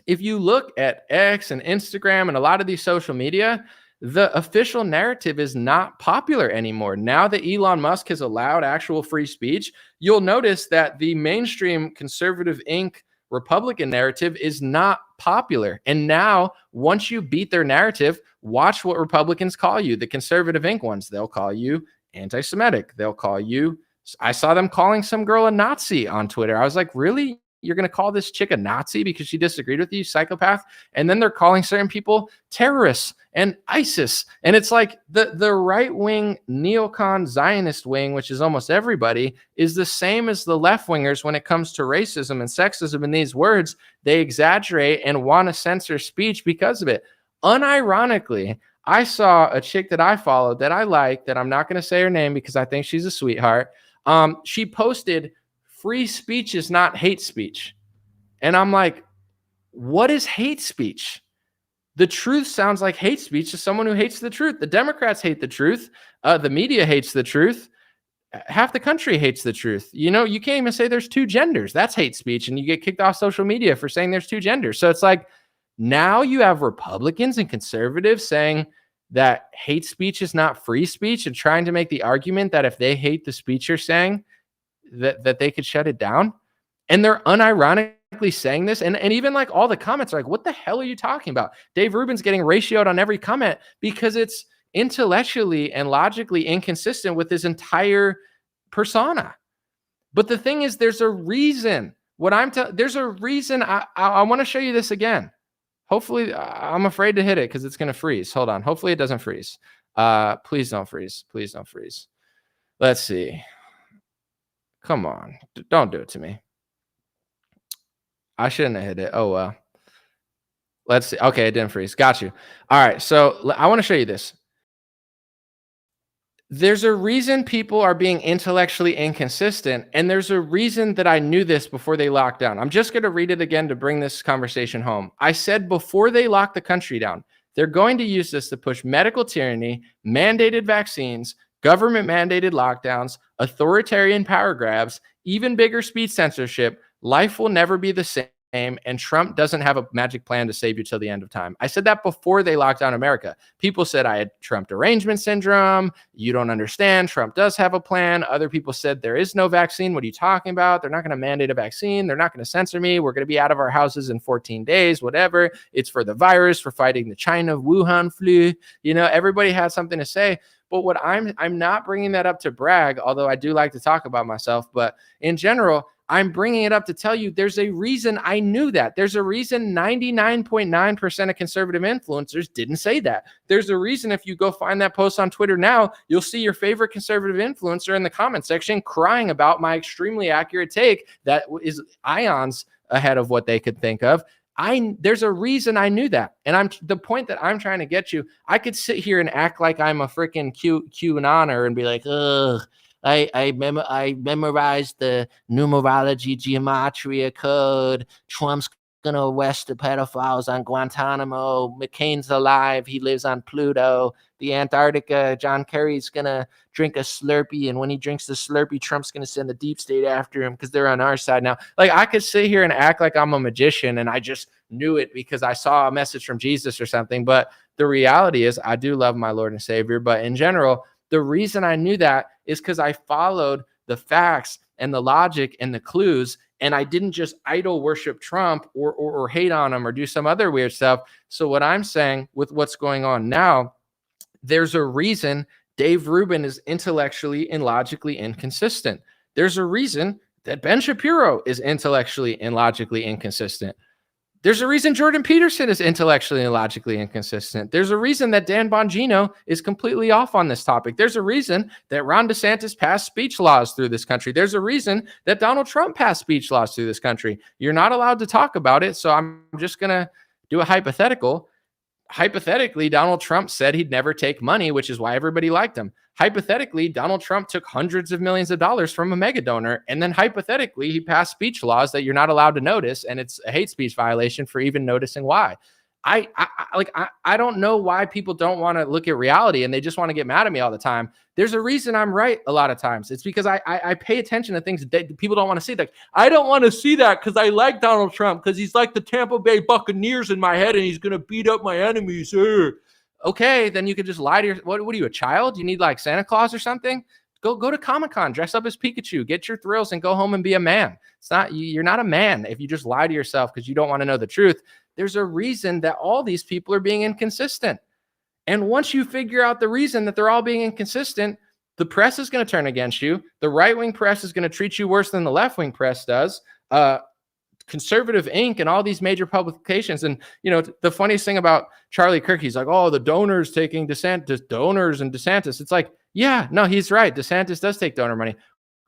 If you look at X and Instagram and a lot of these social media, the official narrative is not popular anymore. Now that Elon Musk has allowed actual free speech, you'll notice that the mainstream conservative Inc. Republican narrative is not popular. And now, once you beat their narrative, watch what Republicans call you, the conservative Inc. ones. They'll call you anti-Semitic. They'll call you, I saw them calling some girl a Nazi on Twitter. I was like, really? You're going to call this chick a Nazi because she disagreed with you, psychopath? And then they're calling certain people terrorists and ISIS. And it's like the right-wing neocon Zionist wing, which is almost everybody, is the same as the left-wingers when it comes to racism and sexism. And these words, they exaggerate and want to censor speech because of it. Unironically, I saw a chick that I followed that I like, that I'm not going to say her name because I think she's a sweetheart. She posted, free speech is not hate speech. And I'm like, what is hate speech? The truth sounds like hate speech to someone who hates the truth. The Democrats hate the truth. The media hates the truth. Half the country hates the truth. You can't even say there's two genders. That's hate speech. And you get kicked off social media for saying there's two genders. So it's like, now you have Republicans and conservatives saying that hate speech is not free speech and trying to make the argument that if they hate the speech you're saying, that they could shut it down. And they're unironically saying this. And even like all the comments are like, what the hell are you talking about? Dave Rubin's getting ratioed on every comment because it's intellectually and logically inconsistent with his entire persona. But the thing is, there's a reason. There's a reason. I want to show you this again. Hopefully, I'm afraid to hit it because it's going to freeze. Hold on. Hopefully it doesn't freeze. Please don't freeze. Please don't freeze. Let's see. Come on. Don't do it to me. I shouldn't have hit it. Oh, well. Let's see. Okay, it didn't freeze. Got you. All right. So I want to show you this. There's a reason people are being intellectually inconsistent, and there's a reason that I knew this before they locked down. I'm just going to read it again to bring this conversation home. I said before they lock the country down, they're going to use this to push medical tyranny, mandated vaccines, government mandated lockdowns, authoritarian power grabs, even bigger speech censorship. Life will never be the same. And Trump doesn't have a magic plan to save you till the end of time. I said that before they locked down America. People said I had Trump derangement syndrome. You don't understand. Trump does have a plan. Other people said there is no vaccine. What are you talking about? They're not going to mandate a vaccine. They're not going to censor me. We're going to be out of our houses in 14 days, whatever. It's for the virus, for fighting the China Wuhan flu. You know, everybody had something to say. But what I'm not bringing that up to brag, although I do like to talk about myself. But in general, I'm bringing it up to tell you there's a reason I knew that. There's a reason 99.9% of conservative influencers didn't say that. There's a reason if you go find that post on Twitter now, you'll see your favorite conservative influencer in the comment section crying about my extremely accurate take that is ions ahead of what they could think of. There's a reason I knew that. And the point that I'm trying to get you, I could sit here and act like I'm a freaking QAnoner and be like, ugh, I memorized the numerology gematria code. Trump's gonna arrest the pedophiles on Guantanamo. McCain's alive. He lives on Pluto. The Antarctica. John Kerry's gonna drink a Slurpee, and when he drinks the Slurpee, Trump's gonna send the deep state after him because they're on our side now. Like, I could sit here and act like I'm a magician and I just knew it because I saw a message from Jesus or something. But the reality is I do love my Lord and Savior. But in general, the reason I knew that is because I followed the facts and the logic and the clues, and I didn't just idol worship Trump or hate on him or do some other weird stuff. So what I'm saying with what's going on now, there's a reason Dave Rubin is intellectually and logically inconsistent. There's a reason that Ben Shapiro is intellectually and logically inconsistent. There's a reason Jordan Peterson is intellectually and logically inconsistent. There's a reason that Dan Bongino is completely off on this topic. There's a reason that Ron DeSantis passed speech laws through this country. There's a reason that Donald Trump passed speech laws through this country. You're not allowed to talk about it, so I'm just going to do a hypothetical. Hypothetically, Donald Trump said he'd never take money, which is why everybody liked him. Hypothetically, Donald Trump took hundreds of millions of dollars from a mega donor. And then hypothetically, he passed speech laws that you're not allowed to notice. And it's a hate speech violation for even noticing why. I don't know why people don't want to look at reality and they just want to get mad at me all the time. There's a reason I'm right a lot of times. It's because I pay attention to things that people don't want to see. Like, I don't want to see that because I like Donald Trump because he's like the Tampa Bay Buccaneers in my head and he's going to beat up my enemies. Okay, then you could just lie to your, what are you, a child? You need like Santa Claus or something? Go to Comic-Con, dress up as Pikachu, get your thrills and go home and be a man. You're not a man if you just lie to yourself because you don't want to know the truth. There's a reason that all these people are being inconsistent. And once you figure out the reason that they're all being inconsistent, the press is going to turn against you. The right-wing press is going to treat you worse than the left-wing press does. Conservative Inc. and all these major publications. And, you know, the funniest thing about Charlie Kirk, he's like, oh, the donors taking donors and DeSantis. It's like, yeah, no, he's right. DeSantis does take donor money.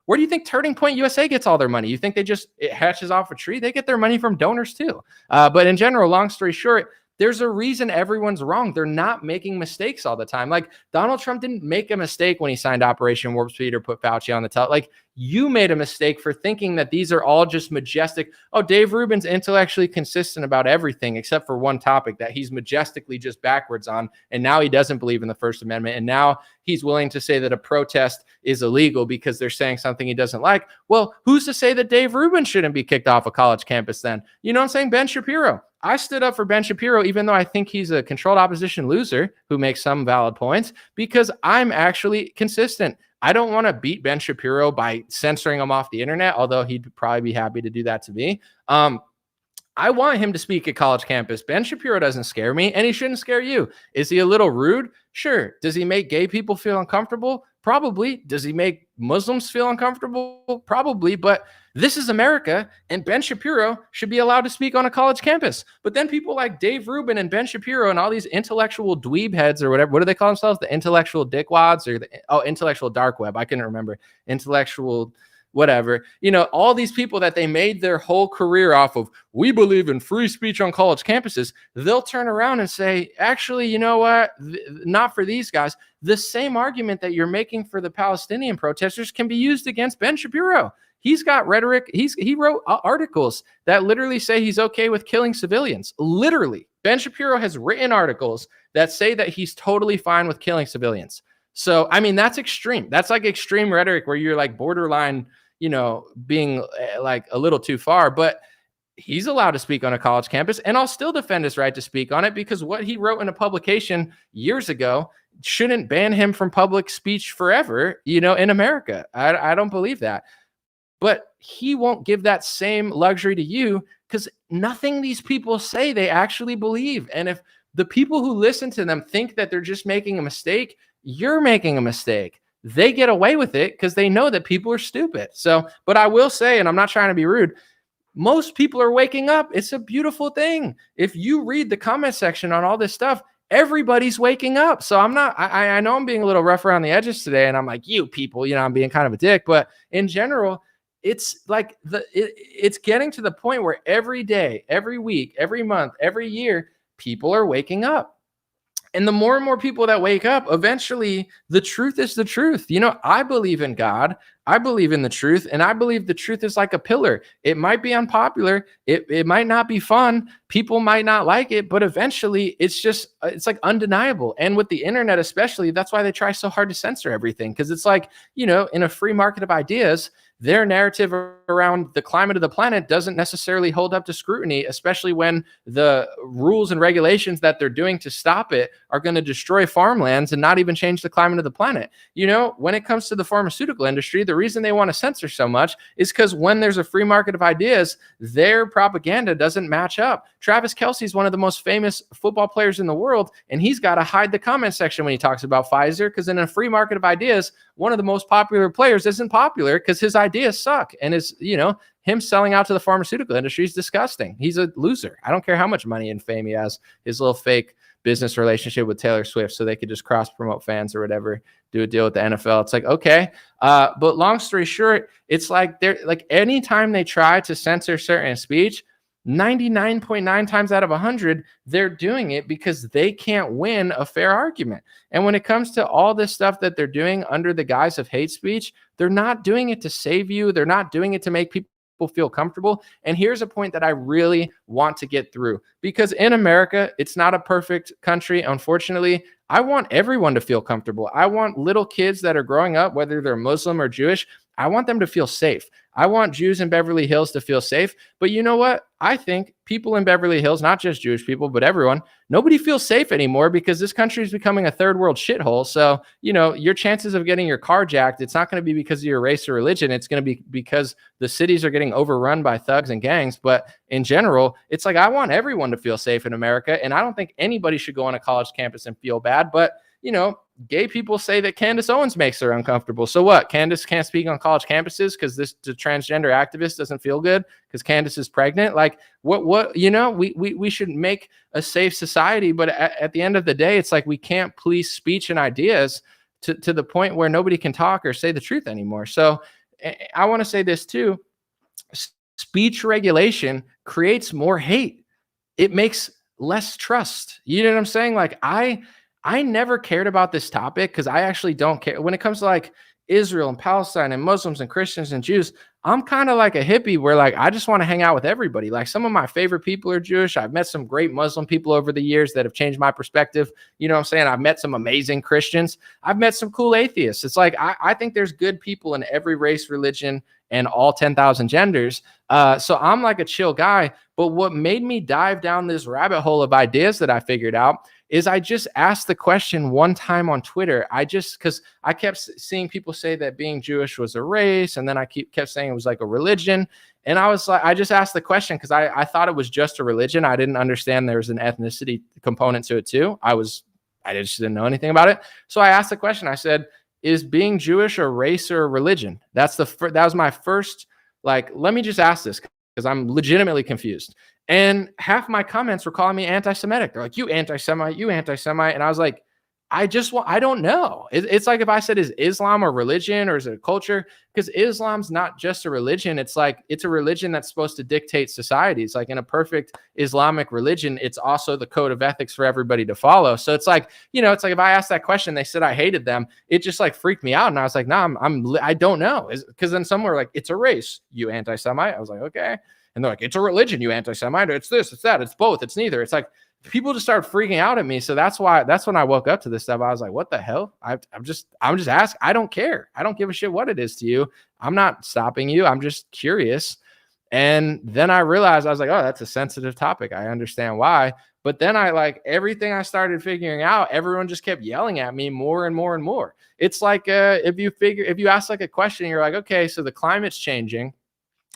Where do you think Turning Point USA gets all their money? You think it hatches off a tree? They get their money from donors too. But in general, long story short, there's a reason everyone's wrong. They're not making mistakes all the time. Like, Donald Trump didn't make a mistake when he signed Operation Warp Speed or put Fauci on the top. Like, you made a mistake for thinking that these are all just majestic. Oh, Dave Rubin's intellectually consistent about everything except for one topic that he's majestically just backwards on. And now he doesn't believe in the First Amendment. And now he's willing to say that a protest is illegal because they're saying something he doesn't like. Well, who's to say that Dave Rubin shouldn't be kicked off a college campus then? You know what I'm saying? Ben Shapiro. I stood up for Ben Shapiro, even though I think he's a controlled opposition loser who makes some valid points, because I'm actually consistent. I don't want to beat Ben Shapiro by censoring him off the internet, although he'd probably be happy to do that to me. I want him to speak at college campus. Ben Shapiro doesn't scare me, and he shouldn't scare you. Is he a little rude? Sure. Does he make gay people feel uncomfortable? Probably. Does he make Muslims feel uncomfortable? Probably. But this is America, and Ben Shapiro should be allowed to speak on a college campus. But then people like Dave Rubin and Ben Shapiro and all these intellectual dweeb heads or whatever, what do they call themselves? The intellectual dickwads or intellectual dark web. I couldn't remember. Intellectual whatever. All these people that they made their whole career off of, we believe in free speech on college campuses, they'll turn around and say, actually, you know what? Not for these guys. The same argument that you're making for the Palestinian protesters can be used against Ben Shapiro. He's got rhetoric. He wrote articles that literally say he's okay with killing civilians. Literally, Ben Shapiro has written articles that say that he's totally fine with killing civilians. So, I mean, that's extreme. That's like extreme rhetoric where you're like borderline, being like a little too far. But he's allowed to speak on a college campus, and I'll still defend his right to speak on it, because what he wrote in a publication years ago shouldn't ban him from public speech forever, in America. I don't believe that. But he won't give that same luxury to you, because nothing these people say they actually believe. And if the people who listen to them think that they're just making a mistake, you're making a mistake. They get away with it because they know that people are stupid. So, but I will say, and I'm not trying to be rude, most people are waking up. It's a beautiful thing. If you read the comment section on all this stuff, everybody's waking up. So I know I'm being a little rough around the edges today, and I'm like, you people, I'm being kind of a dick, but in general, it's like it's getting to the point where every day, every week, every month, every year, people are waking up. And the more and more people that wake up, eventually the truth is the truth. I believe in God. I believe in the truth. And I believe the truth is like a pillar. It might be unpopular. It might not be fun. People might not like it, but eventually it's like undeniable. And with the internet, especially, that's why they try so hard to censor everything. Because it's like, in a free market of ideas, their narrative around the climate of the planet doesn't necessarily hold up to scrutiny, especially when the rules and regulations that they're doing to stop it are going to destroy farmlands and not even change the climate of the planet. When it comes to the pharmaceutical industry, the reason they want to censor so much is because when there's a free market of ideas, their propaganda doesn't match up. Travis Kelce is one of the most famous football players in the world, and he's got to hide the comment section when he talks about Pfizer, because in a free market of ideas, one of the most popular players isn't popular because his ideas suck. And him selling out to the pharmaceutical industry is disgusting. He's a loser. I don't care how much money and fame he has. His little fake business relationship with Taylor Swift, so they could just cross promote fans or whatever, do a deal with the NFL. It's like, okay. But long story short, it's like they're like, anytime they try to censor certain speech, 99.9 times out of 100, they're doing it because they can't win a fair argument. And when it comes to all this stuff that they're doing under the guise of hate speech, they're not doing it to save you. They're not doing it to make people feel comfortable. And here's a point that I really want to get through, because in America, it's not a perfect country. Unfortunately, I want everyone to feel comfortable. I want little kids that are growing up, whether they're Muslim or Jewish, I want them to feel safe. I want Jews in Beverly Hills to feel safe. But you know what? I think people in Beverly Hills, not just Jewish people, but everyone, nobody feels safe anymore because this country is becoming a third world shithole. So, your chances of getting your car jacked, it's not going to be because of your race or religion. It's going to be because the cities are getting overrun by thugs and gangs. But in general, it's like, I want everyone to feel safe in America. And I don't think anybody should go on a college campus and feel bad. But, gay people say that Candace Owens makes her uncomfortable. So what? Candace can't speak on college campuses because the transgender activist doesn't feel good because Candace is pregnant. Like what, we should make a safe society. But at the end of the day, it's like, we can't police speech and ideas to the point where nobody can talk or say the truth anymore. So I want to say this too. Speech regulation creates more hate. It makes less trust. You know what I'm saying? Like I never cared about this topic because I actually don't care. When it comes to like Israel and Palestine and Muslims and Christians and Jews, I'm kind of like a hippie where like I just want to hang out with everybody. Like some of my favorite people are Jewish. I've met some great Muslim people over the years that have changed my perspective. You know what I'm saying? I've met some amazing Christians. I've met some cool atheists. It's like I think there's good people in every race, religion, and all 10,000 genders. So I'm like a chill guy. But what made me dive down this rabbit hole of ideas that I figured out is I just asked the question one time on Twitter. Because I kept seeing people say that being Jewish was a race, and then I kept saying it was like a religion. And I was like, I just asked the question because I thought it was just a religion. I didn't understand there was an ethnicity component to it too. I just didn't know anything about it. So I asked the question. I said, is being Jewish a race or a religion? That was my first, like, let me just ask this because I'm legitimately confused. And half my comments were calling me anti-Semitic. They're like, you anti-Semite, you anti-Semite. And I was like, I don't know. It's like if I said, is Islam a religion or is it a culture? Because Islam's not just a religion. It's like, it's a religion that's supposed to dictate society. It's like in a perfect Islamic religion, it's also the code of ethics for everybody to follow. So it's like, it's like if I asked that question, they said I hated them. It just like freaked me out. And I was like, no, I don't know. Because then some were like, it's a race, you anti-Semite. I was like, okay. And they're like, it's a religion, you anti-Semite. It's this, it's that, it's both, it's neither. It's like, people just started freaking out at me. So that's when I woke up to this stuff. I was like, what the hell? I'm just asking. I don't care. I don't give a shit what it is to you. I'm not stopping you. I'm just curious. And then I realized, I was like, oh, that's a sensitive topic. I understand why. But then everything I started figuring out, everyone just kept yelling at me more and more and more. It's like, if you ask like a question, you're like, okay, so the climate's changing,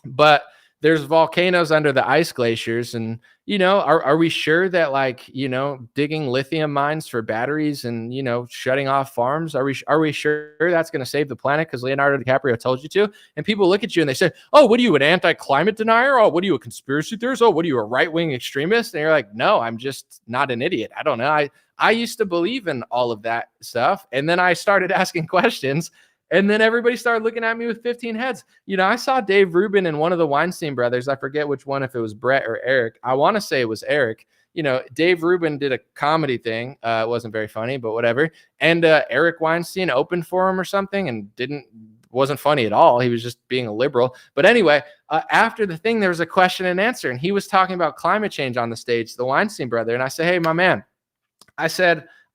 but there's volcanoes under the ice glaciers. And, are we sure that digging lithium mines for batteries and, shutting off farms, are we sure that's going to save the planet because Leonardo DiCaprio told you to? And people look at you and they say, oh, what are you, an anti-climate denier? Oh, what are you, a conspiracy theorist? Oh, what are you, a right-wing extremist? And you're like, no, I'm just not an idiot. I don't know. I used to believe in all of that stuff. And then I started asking questions. And then everybody started looking at me with 15 heads. I saw Dave Rubin and one of the Weinstein brothers. I forget which one, if it was Brett or Eric. I want to say it was Eric. Dave Rubin did a comedy thing. It wasn't very funny, but whatever. And Eric Weinstein opened for him or something and wasn't funny at all. He was just being a liberal. But anyway, after the thing, there was a question and answer. And he was talking about climate change on the stage, the Weinstein brother. And I said, hey, my man,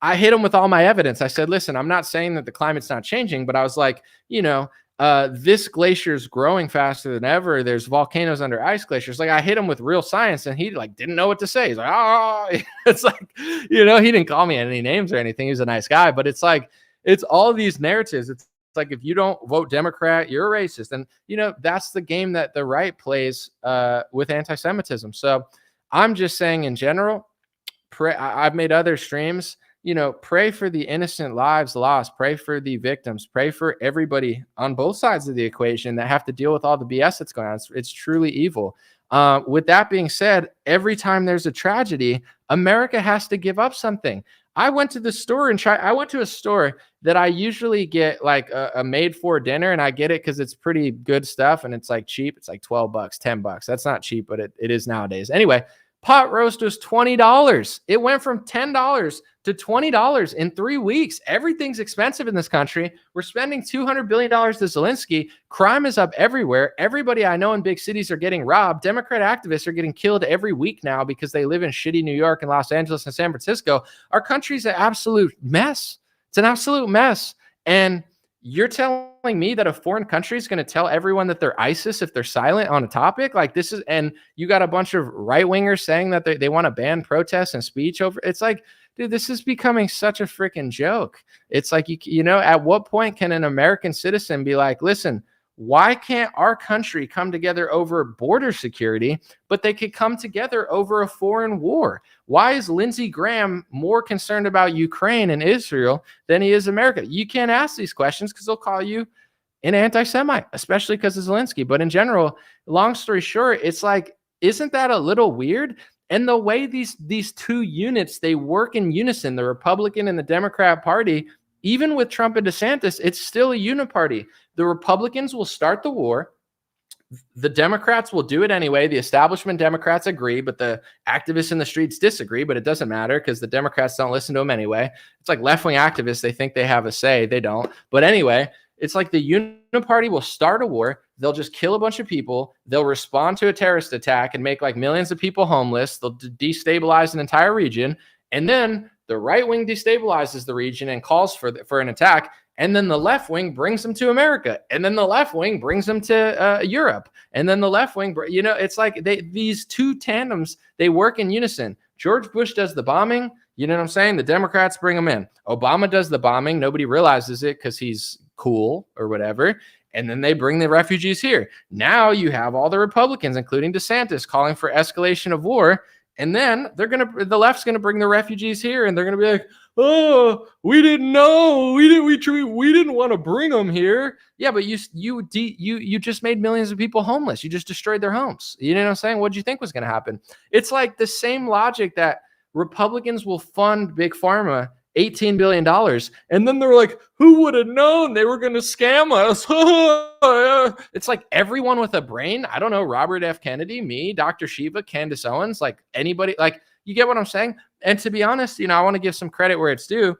I hit him with all my evidence. I said, listen, I'm not saying that the climate's not changing, but I was like, this glacier is growing faster than ever. There's volcanoes under ice glaciers. Like, I hit him with real science and he didn't know what to say. He's like, oh, it's like, he didn't call me any names or anything. He was a nice guy, but it's like, it's all these narratives. It's like, if you don't vote Democrat, you're a racist. And, that's the game that the right plays with anti-Semitism. So I'm just saying in general, I've made other streams, pray for the innocent lives lost, pray for the victims, pray for everybody on both sides of the equation that have to deal with all the BS that's going on. It's truly evil. With that being said, every time there's a tragedy, America has to give up something. I went to the store I went to a store that I usually get like a made for dinner, and I get it because it's pretty good stuff and it's like cheap. It's like $12, $10. That's not cheap, but it is nowadays. Anyway, pot roast was $20. It went from $10 to $20 in 3 weeks. Everything's expensive in this country. We're spending $200 billion to Zelensky. Crime is up everywhere. Everybody I know in big cities are getting robbed. Democrat activists are getting killed every week now because they live in shitty New York and Los Angeles and San Francisco. Our country's an absolute mess. It's an absolute mess. And you're telling me that a foreign country is going to tell everyone that they're ISIS if they're silent on a topic like this is, and you got a bunch of right wingers saying that they want to ban protests and speech over. It's like, dude, this is becoming such a freaking joke. It's like, at what point can an American citizen be like, listen, why can't our country come together over border security, but they could come together over a foreign war? Why is Lindsey Graham more concerned about Ukraine and Israel than he is America? You can't ask these questions because they'll call you an anti-Semite, especially because of Zelensky. But in general, long story short, it's like, isn't that a little weird? And the way these two units, they work in unison, the Republican and the Democrat Party, even with Trump and DeSantis, it's still a uniparty. The Republicans will start the war. The Democrats will do it anyway. The establishment Democrats agree, but the activists in the streets disagree, but it doesn't matter because the Democrats don't listen to them anyway. It's like left-wing activists. They think they have a say. They don't. But anyway, it's like the uniparty will start a war. They'll just kill a bunch of people. They'll respond to a terrorist attack and make like millions of people homeless. They'll destabilize an entire region. And then the right wing destabilizes the region and calls for an attack. And then the left wing brings them to America. And then the left wing brings them to Europe. And then the left wing, it's like these two tandems, they work in unison. George Bush does the bombing. You know what I'm saying? The Democrats bring them in. Obama does the bombing. Nobody realizes it because he's cool or whatever. And then they bring the refugees here. Now you have all the Republicans, including DeSantis, calling for escalation of war. And then the left's gonna bring the refugees here, and they're gonna be like, "Oh, we didn't know, we didn't want to bring them here." Yeah, but you just made millions of people homeless. You just destroyed their homes. You know what I'm saying? What did you think was gonna happen? It's like the same logic that Republicans will fund big pharma $18 billion. And then they're like, who would have known they were going to scam us? It's like everyone with a brain. I don't know, Robert F. Kennedy, me, Dr. Shiva, Candace Owens, like anybody, like, you get what I'm saying? And to be honest, I want to give some credit where it's due.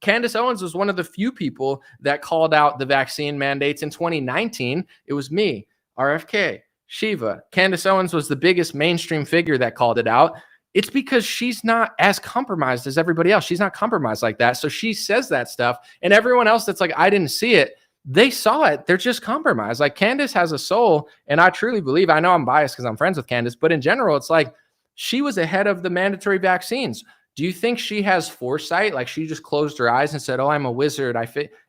Candace Owens was one of the few people that called out the vaccine mandates in 2019. It was me, RFK, Shiva. Candace Owens was the biggest mainstream figure that called it out. It's because she's not as compromised as everybody else. She's not compromised like that. So she says that stuff. And everyone else that's like, I didn't see it, they saw it. They're just compromised. Like Candace has a soul. And I truly believe, I know I'm biased because I'm friends with Candace, but in general, it's like she was ahead of the mandatory vaccines. Do you think she has foresight? Like she just closed her eyes and said, oh, I'm a wizard.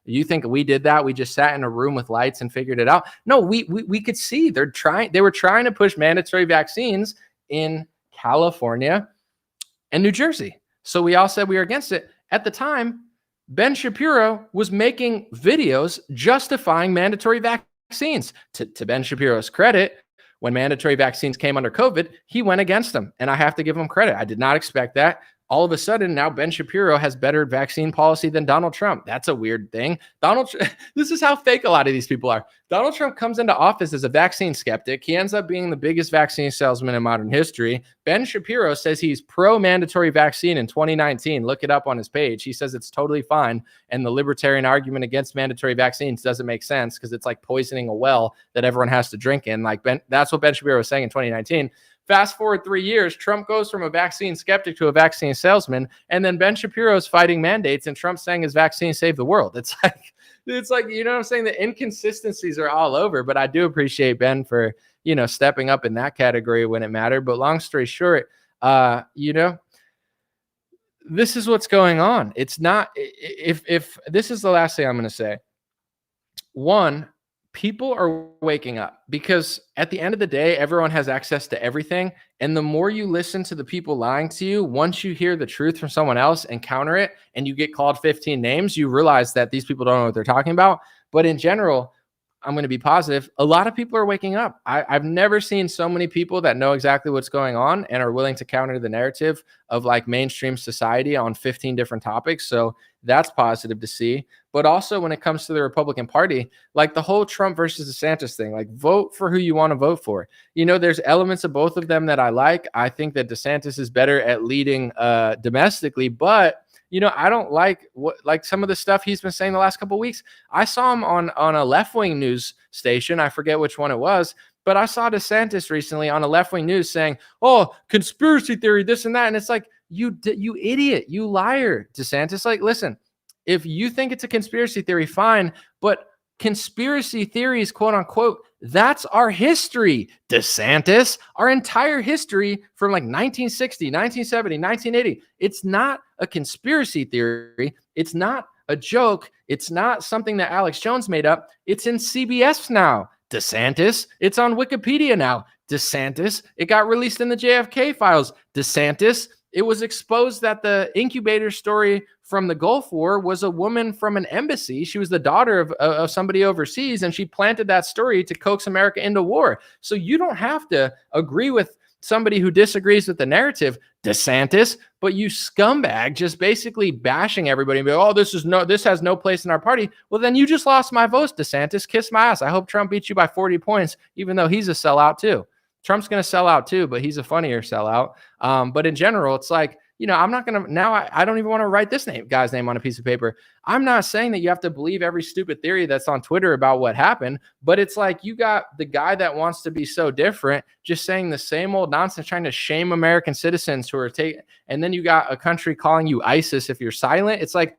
You think we did that? We just sat in a room with lights and figured it out? No, we could see they were trying to push mandatory vaccines in California and New Jersey. So we all said we were against it. At the time, Ben Shapiro was making videos justifying mandatory vaccines. To Ben Shapiro's credit, when mandatory vaccines came under COVID, he went against them. And I have to give him credit. I did not expect that. All of a sudden, now Ben Shapiro has better vaccine policy than Donald Trump. That's a weird thing. This is how fake a lot of these people are. Donald Trump comes into office as a vaccine skeptic. He ends up being the biggest vaccine salesman in modern history. Ben Shapiro says he's pro-mandatory vaccine in 2019. Look it up on his page. He says it's totally fine. And the libertarian argument against mandatory vaccines doesn't make sense because it's like poisoning a well that everyone has to drink in. That's what Ben Shapiro was saying in 2019. Fast forward 3 years, Trump goes from a vaccine skeptic to a vaccine salesman, and then Ben Shapiro's fighting mandates, and Trump's saying his vaccine saved the world. It's like, you know what I'm saying? The inconsistencies are all over, but I do appreciate Ben for, stepping up in that category when it mattered. But long story short, this is what's going on. It's not, if this is the last thing I'm going to say. One, people are waking up because at the end of the day, everyone has access to everything. And the more you listen to the people lying to you, once you hear the truth from someone else and counter it and you get called 15 names, you realize that these people don't know what they're talking about. But in general, I'm going to be positive. A lot of people are waking up. I've never seen so many people that know exactly what's going on and are willing to counter the narrative of like mainstream society on 15 different topics. So that's positive to see. But also when it comes to the Republican Party, like the whole Trump versus DeSantis thing, like vote for who you want to vote for. There's elements of both of them that I like. I think that DeSantis is better at leading domestically, but I don't like some of the stuff he's been saying the last couple of weeks. I saw him on a left-wing news station. I forget which one it was, but I saw DeSantis recently on a left-wing news saying, oh, conspiracy theory, this and that. And it's like, you idiot, you liar, DeSantis. Like, listen, if you think it's a conspiracy theory, fine, but conspiracy theories, quote unquote, that's our history, DeSantis. Our entire history from like 1960, 1970, 1980. It's not a conspiracy theory. It's not a joke. It's not something that Alex Jones made up. It's in CBS now, DeSantis. It's on Wikipedia now, DeSantis. It got released in the JFK files, DeSantis. It was exposed that the incubator story from the Gulf War was a woman from an embassy. She was the daughter of somebody overseas, and she planted that story to coax America into war. So you don't have to agree with somebody who disagrees with the narrative, DeSantis, but you scumbag just basically bashing everybody and be, oh, this has no place in our party. Well, then you just lost my votes, DeSantis. Kiss my ass. I hope Trump beats you by 40 points, even though he's a sellout too. Trump's going to sell out too, but he's a funnier sellout. But in general, it's like, I'm not going to, now I don't even want to write this guy's name on a piece of paper. I'm not saying that you have to believe every stupid theory that's on Twitter about what happened, but it's like you got the guy that wants to be so different, just saying the same old nonsense, trying to shame American citizens who are and then you got a country calling you ISIS if you're silent. It's like,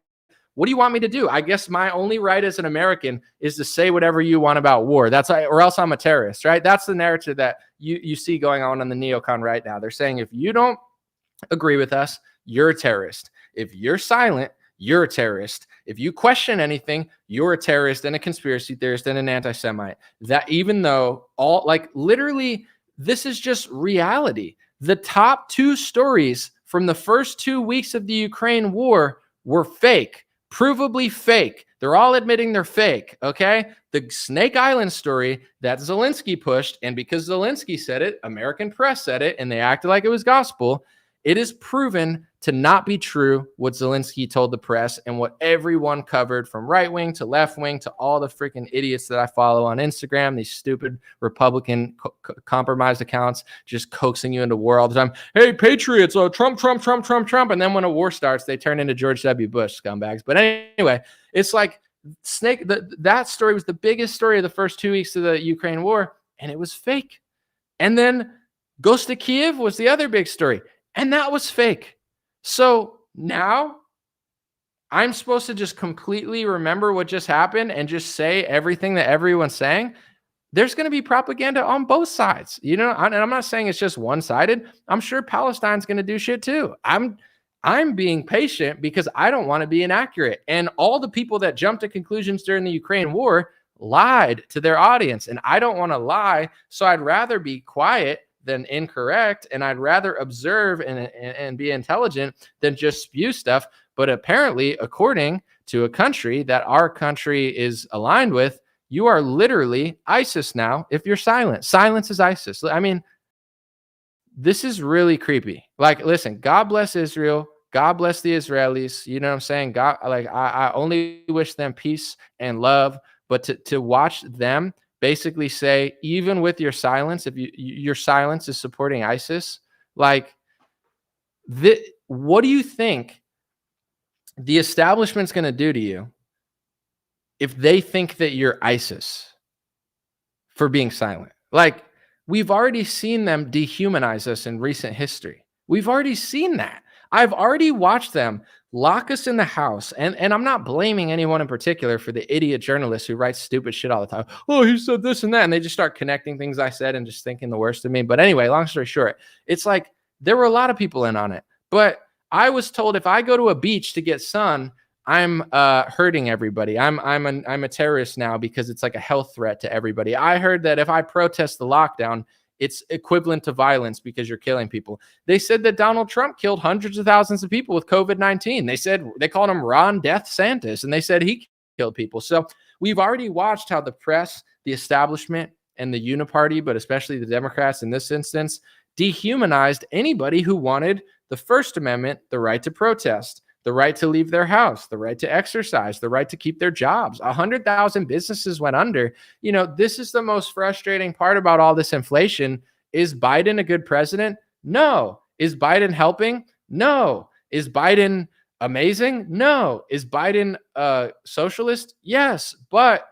what do you want me to do? I guess my only right as an American is to say whatever you want about war. Or else I'm a terrorist, right? That's the narrative that you see going on the neocon right now. They're saying if you don't agree with us, you're a terrorist. If you're silent, you're a terrorist. If you question anything, you're a terrorist and a conspiracy theorist and an anti-Semite. That even though literally, this is just reality. The top 2 stories from the first 2 weeks of the Ukraine war were fake. Provably fake. They're all admitting they're fake, okay? The Snake Island story that Zelensky pushed, and because Zelensky said it, American press said it, and they acted like it was gospel, It is proven to not be true what Zelensky told the press and what everyone covered from right wing to left wing to all the freaking idiots that I follow on Instagram, these stupid Republican compromised accounts just coaxing you into war all the time. Hey, patriots, Trump, Trump, Trump, Trump, Trump. And then when a war starts, they turn into George W. Bush scumbags. But anyway, it's like that story was the biggest story of the first 2 weeks of the Ukraine war, and it was fake. And then Ghost to Kiev was the other big story, and that was fake. So now I'm supposed to just completely remember what just happened and just say everything that everyone's saying. There's going to be propaganda on both sides, and I'm not saying it's just one-sided. I'm sure Palestine's going to do shit too. I'm being patient because I don't want to be inaccurate. And all the people that jumped to conclusions during the Ukraine war lied to their audience, and I don't want to lie. So I'd rather be quiet than incorrect, and I'd rather observe and be intelligent than just spew stuff. But apparently, according to a country that our country is aligned with, you are literally ISIS now if you're silent. Silence is ISIS. I mean, this is really creepy. Like, listen, God bless Israel. God bless the Israelis. You know what I'm saying? God, like, I only wish them peace and love. But to watch them basically say, even with your silence, if your silence is supporting ISIS, like, what do you think the establishment's going to do to you if they think that you're ISIS for being silent? Like, we've already seen them dehumanize us in recent history. We've already seen that. I've already watched them lock us in the house. And I'm not blaming anyone in particular for the idiot journalists who write stupid shit all the time. Oh, he said this and that. And they just start connecting things I said and just thinking the worst of me. But anyway, long story short, it's like there were a lot of people in on it. But I was told if I go to a beach to get sun, I'm hurting everybody. I'm a terrorist now because it's like a health threat to everybody. I heard that if I protest the lockdown, it's equivalent to violence because you're killing people. They said that Donald Trump killed hundreds of thousands of people with COVID-19. They called him Ron Death Santis, and they said he killed people. So we've already watched how the press, the establishment, and the uniparty, but especially the Democrats in this instance, dehumanized anybody who wanted the First Amendment, the right to protest, the right to leave their house, the right to exercise, the right to keep their jobs. 100,000 businesses went under. This is the most frustrating part about all this inflation. Is Biden a good president? No. Is Biden helping? No. Is Biden amazing? No. Is Biden a socialist? Yes. But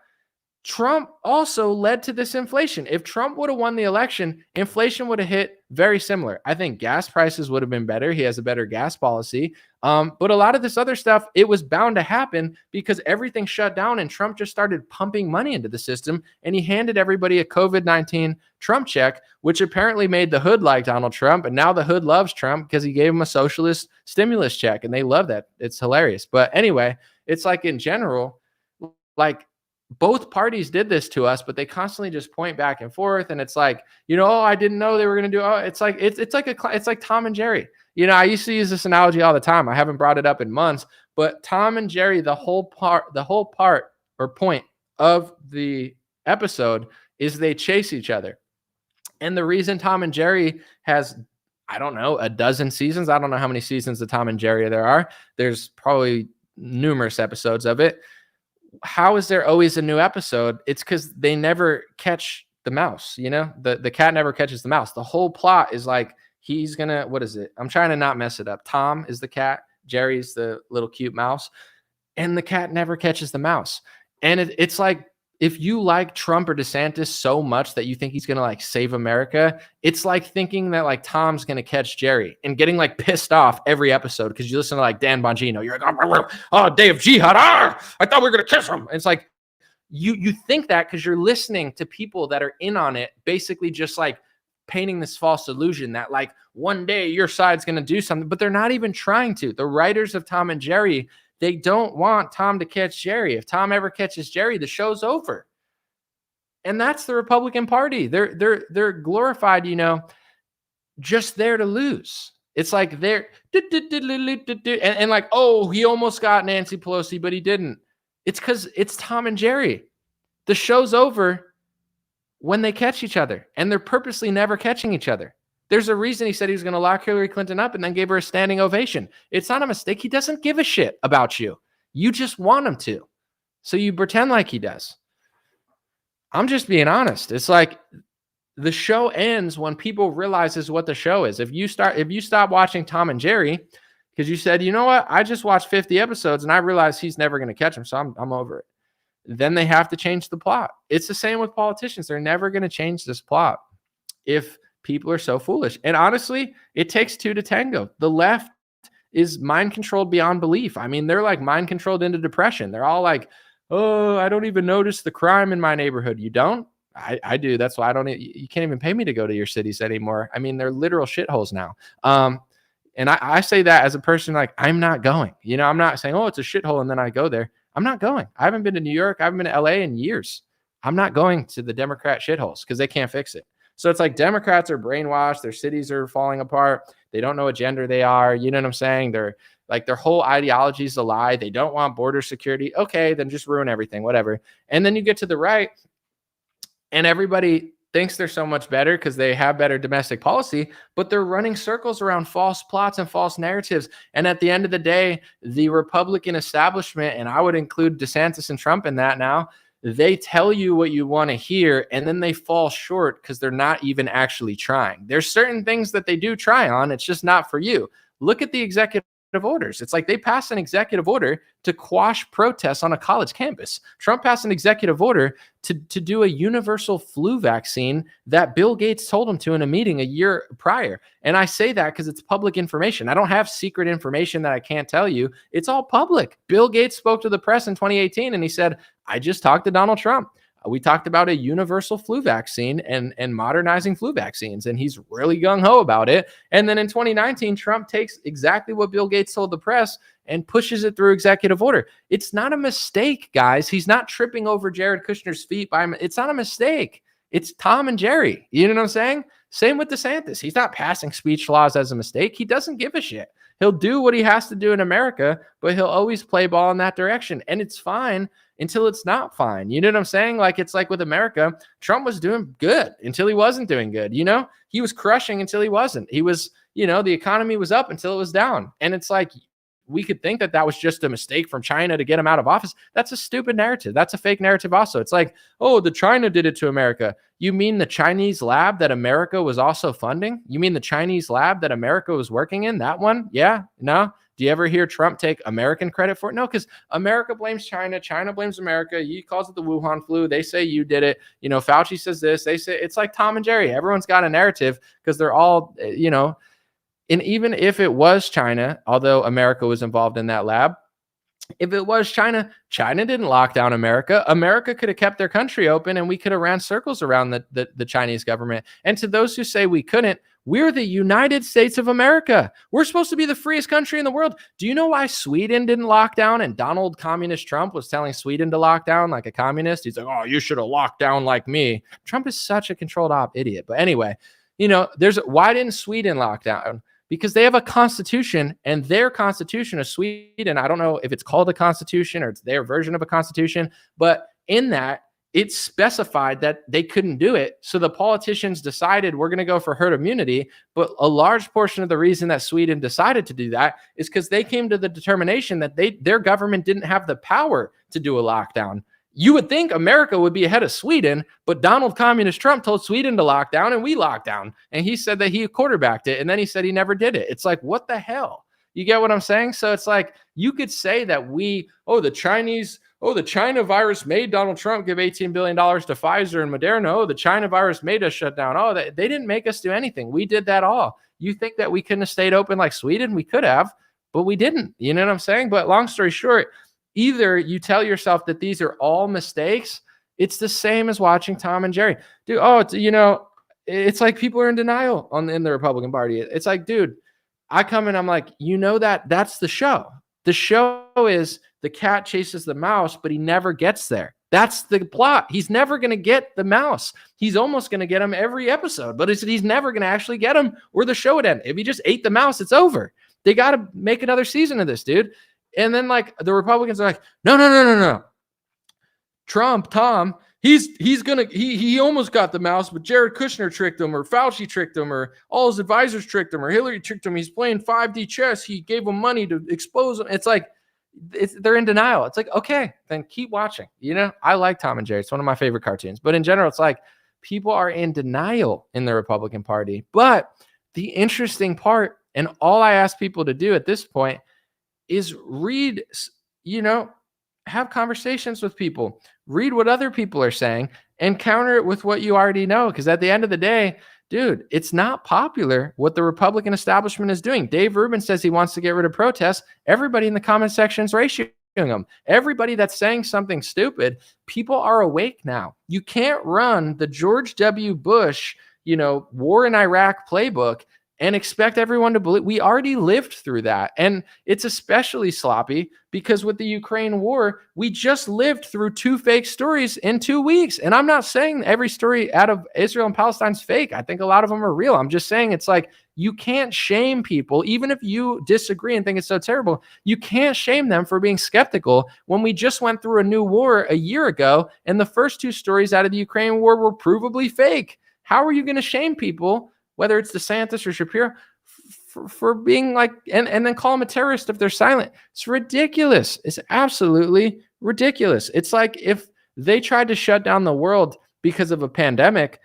Trump also led to this inflation. If Trump would have won the election, inflation would have hit very similar. I think gas prices would have been better. He has a better gas policy. But a lot of this other stuff, it was bound to happen because everything shut down and Trump just started pumping money into the system. And he handed everybody a COVID-19 Trump check, which apparently made the hood like Donald Trump. And now the hood loves Trump because he gave him a socialist stimulus check. And they love that. It's hilarious. But anyway, it's like in general, like, both parties did this to us, but they constantly just point back and forth. And it's like, oh, I didn't know they were going to do. Oh, it's like, it's like Tom and Jerry. I used to use this analogy all the time. I haven't brought it up in months, but Tom and Jerry, the whole part or point of the episode is they chase each other. And the reason Tom and Jerry has, I don't know, a dozen seasons. I don't know how many seasons of Tom and Jerry there are. There's probably numerous episodes of it. How is there always a new episode? It's because they never catch the mouse. The cat never catches the mouse. The whole plot is like, he's gonna, what is it? I'm trying to not mess it up. Tom is the cat, Jerry's the little cute mouse, and the cat never catches the mouse. And it's like, if you like Trump or DeSantis so much that you think he's gonna like save America, it's like thinking that like Tom's gonna catch Jerry and getting like pissed off every episode because you listen to like Dan Bongino. You're like, oh, day of jihad. I thought we were gonna kiss him. And it's like you think that because you're listening to people that are in on it, basically just like painting this false illusion that like one day your side's gonna do something, but they're not even trying to. The writers of Tom and Jerry, they don't want Tom to catch Jerry. If Tom ever catches Jerry, the show's over. And that's the Republican Party. They're glorified, just there to lose. It's like they're and like, oh, he almost got Nancy Pelosi, but he didn't. It's because it's Tom and Jerry. The show's over when they catch each other, and they're purposely never catching each other. There's a reason he said he was going to lock Hillary Clinton up and then gave her a standing ovation. It's not a mistake. He doesn't give a shit about you. You just want him to. So you pretend like he does. I'm just being honest. It's like the show ends when people realizes what the show is. If you stop watching Tom and Jerry because you said, you know what, I just watched 50 episodes and I realized he's never going to catch him, so I'm over it. Then they have to change the plot. It's the same with politicians. They're never going to change this plot if people are so foolish. And honestly, it takes two to tango. The left is mind controlled beyond belief. I mean, they're like mind controlled into depression. They're all like, oh, I don't even notice the crime in my neighborhood. You don't? I do. That's why you can't even pay me to go to your cities anymore. I mean, they're literal shitholes now. And I say that as a person, like, I'm not going. You know, I'm not saying, oh, it's a shithole, and then I go there. I'm not going. I haven't been to New York. I haven't been to LA in years. I'm not going to the Democrat shitholes because they can't fix it. So it's like Democrats are brainwashed. Their cities are falling apart. They don't know what gender they are. You know what I'm saying? They're like, their whole ideology is a lie. They don't want border security. Okay, then just ruin everything, whatever. And then you get to the right, and everybody thinks they're so much better because they have better domestic policy, but they're running circles around false plots and false narratives. And at the end of the day, the Republican establishment, and I would include DeSantis and Trump in that now, they tell you what you want to hear, and then they fall short because they're not even actually trying. There's certain things that they do try on. It's just not for you. Look at the executive orders. It's like they passed an executive order to quash protests on a college campus. Trump passed an executive order to do a universal flu vaccine that Bill Gates told him to in a meeting a year prior. And I say that because it's public information. I don't have secret information that I can't tell you. It's all public. Bill Gates spoke to the press in 2018 and he said, I just talked to Donald Trump. We talked about a universal flu vaccine and modernizing flu vaccines, and he's really gung-ho about it. And then in 2019, Trump takes exactly what Bill Gates told the press and pushes it through executive order. It's not a mistake, guys. He's not tripping over Jared Kushner's feet. It's not a mistake. It's Tom and Jerry. You know what I'm saying? Same with DeSantis. He's not passing speech laws as a mistake. He doesn't give a shit. He'll do what he has to do in America, but he'll always play ball in that direction. And it's fine until it's not fine. You know what I'm saying? Like, it's like with America, Trump was doing good until he wasn't doing good. You know, he was crushing until he wasn't. He was, you know, the economy was up until it was down. And it's like, we could think that was just a mistake from China to get him out of office. That's a stupid narrative. That's a fake narrative also. It's like, oh, the China did it to America. You mean the Chinese lab that America was also funding? You mean the Chinese lab that America was working in? That one? Yeah? No? Do you ever hear Trump take American credit for it? No, because America blames China. China blames America. He calls it the Wuhan flu. They say you did it. You know, Fauci says this. They say it's like Tom and Jerry. Everyone's got a narrative because they're all, you know, and even if it was China, although America was involved in that lab, if it was China, China didn't lock down America. America could have kept their country open and we could have ran circles around the Chinese government. And to those who say we couldn't, we're the United States of America. We're supposed to be the freest country in the world. Do you know why Sweden didn't lock down and Donald Communist Trump was telling Sweden to lock down like a communist? He's like, oh, you should have locked down like me. Trump is such a controlled op idiot. But anyway, you know, why didn't Sweden lock down? Because they have a constitution, and their constitution of Sweden, I don't know if it's called a constitution or it's their version of a constitution, but in that, it specified that they couldn't do it. So the politicians decided we're going to go for herd immunity. But a large portion of the reason that Sweden decided to do that is because they came to the determination that their government didn't have the power to do a lockdown. You would think America would be ahead of Sweden, but Donald Communist Trump told Sweden to lock down and we locked down. And he said that he quarterbacked it. And then he said he never did it. It's like, what the hell? You get what I'm saying? So it's like, you could say that the China virus made Donald Trump give $18 billion to Pfizer and Moderna. Oh, the China virus made us shut down. Oh, they didn't make us do anything. We did that all. You think that we couldn't have stayed open like Sweden? We could have, but we didn't. You know what I'm saying? But long story short, either you tell yourself that these are all mistakes. It's the same as watching Tom and Jerry. Dude, it's like people are in denial in the Republican Party. It's like, dude, I come in, I'm like, that's the show. The show is the cat chases the mouse, but he never gets there. That's the plot. He's never going to get the mouse. He's almost going to get him every episode, but he's never going to actually get him or the show would end. If he just ate the mouse, it's over. They got to make another season of this, dude. And then like the Republicans are like, no. Tom he almost got the mouse, but Jared Kushner tricked him, or Fauci tricked him, or all his advisors tricked him, or Hillary tricked him. He's playing 5D chess. He gave him money to expose him. It's like they're in denial. It's like, okay, then keep watching. I like Tom and Jerry. It's one of my favorite cartoons. But in general, it's like people are in denial in the Republican Party. But the interesting part, and all I ask people to do at this point is read, have conversations with people, read what other people are saying, and counter it with what you already know. Because at the end of the day, dude, it's not popular what the Republican establishment is doing. Dave Rubin says he wants to get rid of protests. Everybody in the comment section is ratioing them. Everybody that's saying something stupid, people are awake now. You can't run the George W. Bush, war in Iraq playbook and expect everyone to believe. We already lived through that. And it's especially sloppy because with the Ukraine war, we just lived through 2 fake stories in 2 weeks. And I'm not saying every story out of Israel and Palestine's fake. I think a lot of them are real. I'm just saying it's like, you can't shame people, even if you disagree and think it's so terrible. You can't shame them for being skeptical when we just went through a new war a year ago, and the first 2 stories out of the Ukraine war were provably fake. How are you going to shame people, whether it's DeSantis or Shapiro, for being like, and then call them a terrorist if they're silent? It's ridiculous. It's absolutely ridiculous. It's like if they tried to shut down the world because of a pandemic,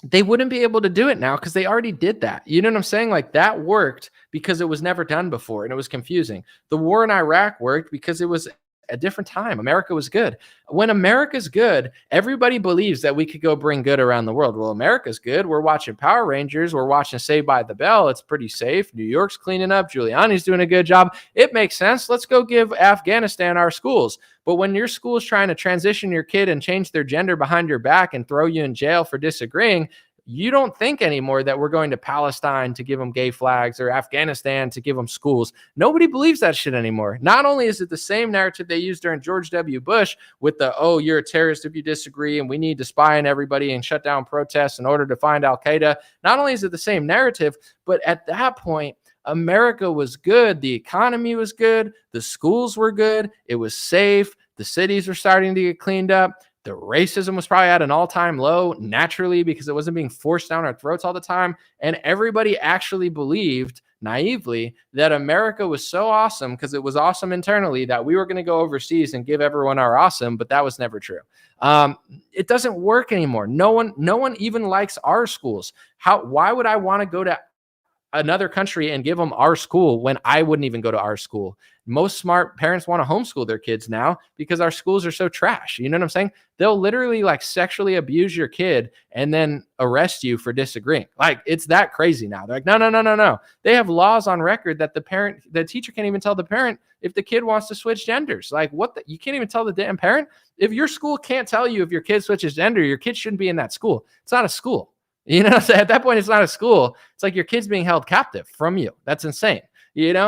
they wouldn't be able to do it now because they already did that. You know what I'm saying? Like that worked because it was never done before and it was confusing. The war in Iraq worked because it was a different time. America was good. When America's good, everybody believes that we could go bring good around the world. Well, America's good. We're watching Power Rangers. We're watching Saved by the Bell. It's pretty safe. New York's cleaning up. Giuliani's doing a good job. It makes sense. Let's go give Afghanistan our schools. But when your school is trying to transition your kid and change their gender behind your back and throw you in jail for disagreeing, you don't think anymore that we're going to Palestine to give them gay flags or Afghanistan to give them schools. Nobody believes that shit anymore. Not only is it the same narrative they used during George W. Bush with the, oh, you're a terrorist if you disagree and we need to spy on everybody and shut down protests in order to find Al-Qaeda. Not only is it the same narrative, but at that point, America was good. The economy was good. The schools were good. It was safe. The cities were starting to get cleaned up. The racism was probably at an all-time low naturally because it wasn't being forced down our throats all the time. And everybody actually believed naively that America was so awesome because it was awesome internally that we were going to go overseas and give everyone our awesome, but that was never true. It doesn't work anymore. No one even likes our schools. Why would I want to go to another country and give them our school when I wouldn't even go to our school? Most smart parents want to homeschool their kids now because our schools are so trash. You know what I'm saying? They'll literally like sexually abuse your kid and then arrest you for disagreeing. Like it's that crazy now. They're like, no. They have laws on record that the teacher can't even tell the parent if the kid wants to switch genders. Like you can't even tell the damn parent. If your school can't tell you if your kid switches gender, your kid shouldn't be in that school. It's not a school. You know, so at that point, it's not a school. It's like your kid's being held captive from you. That's insane.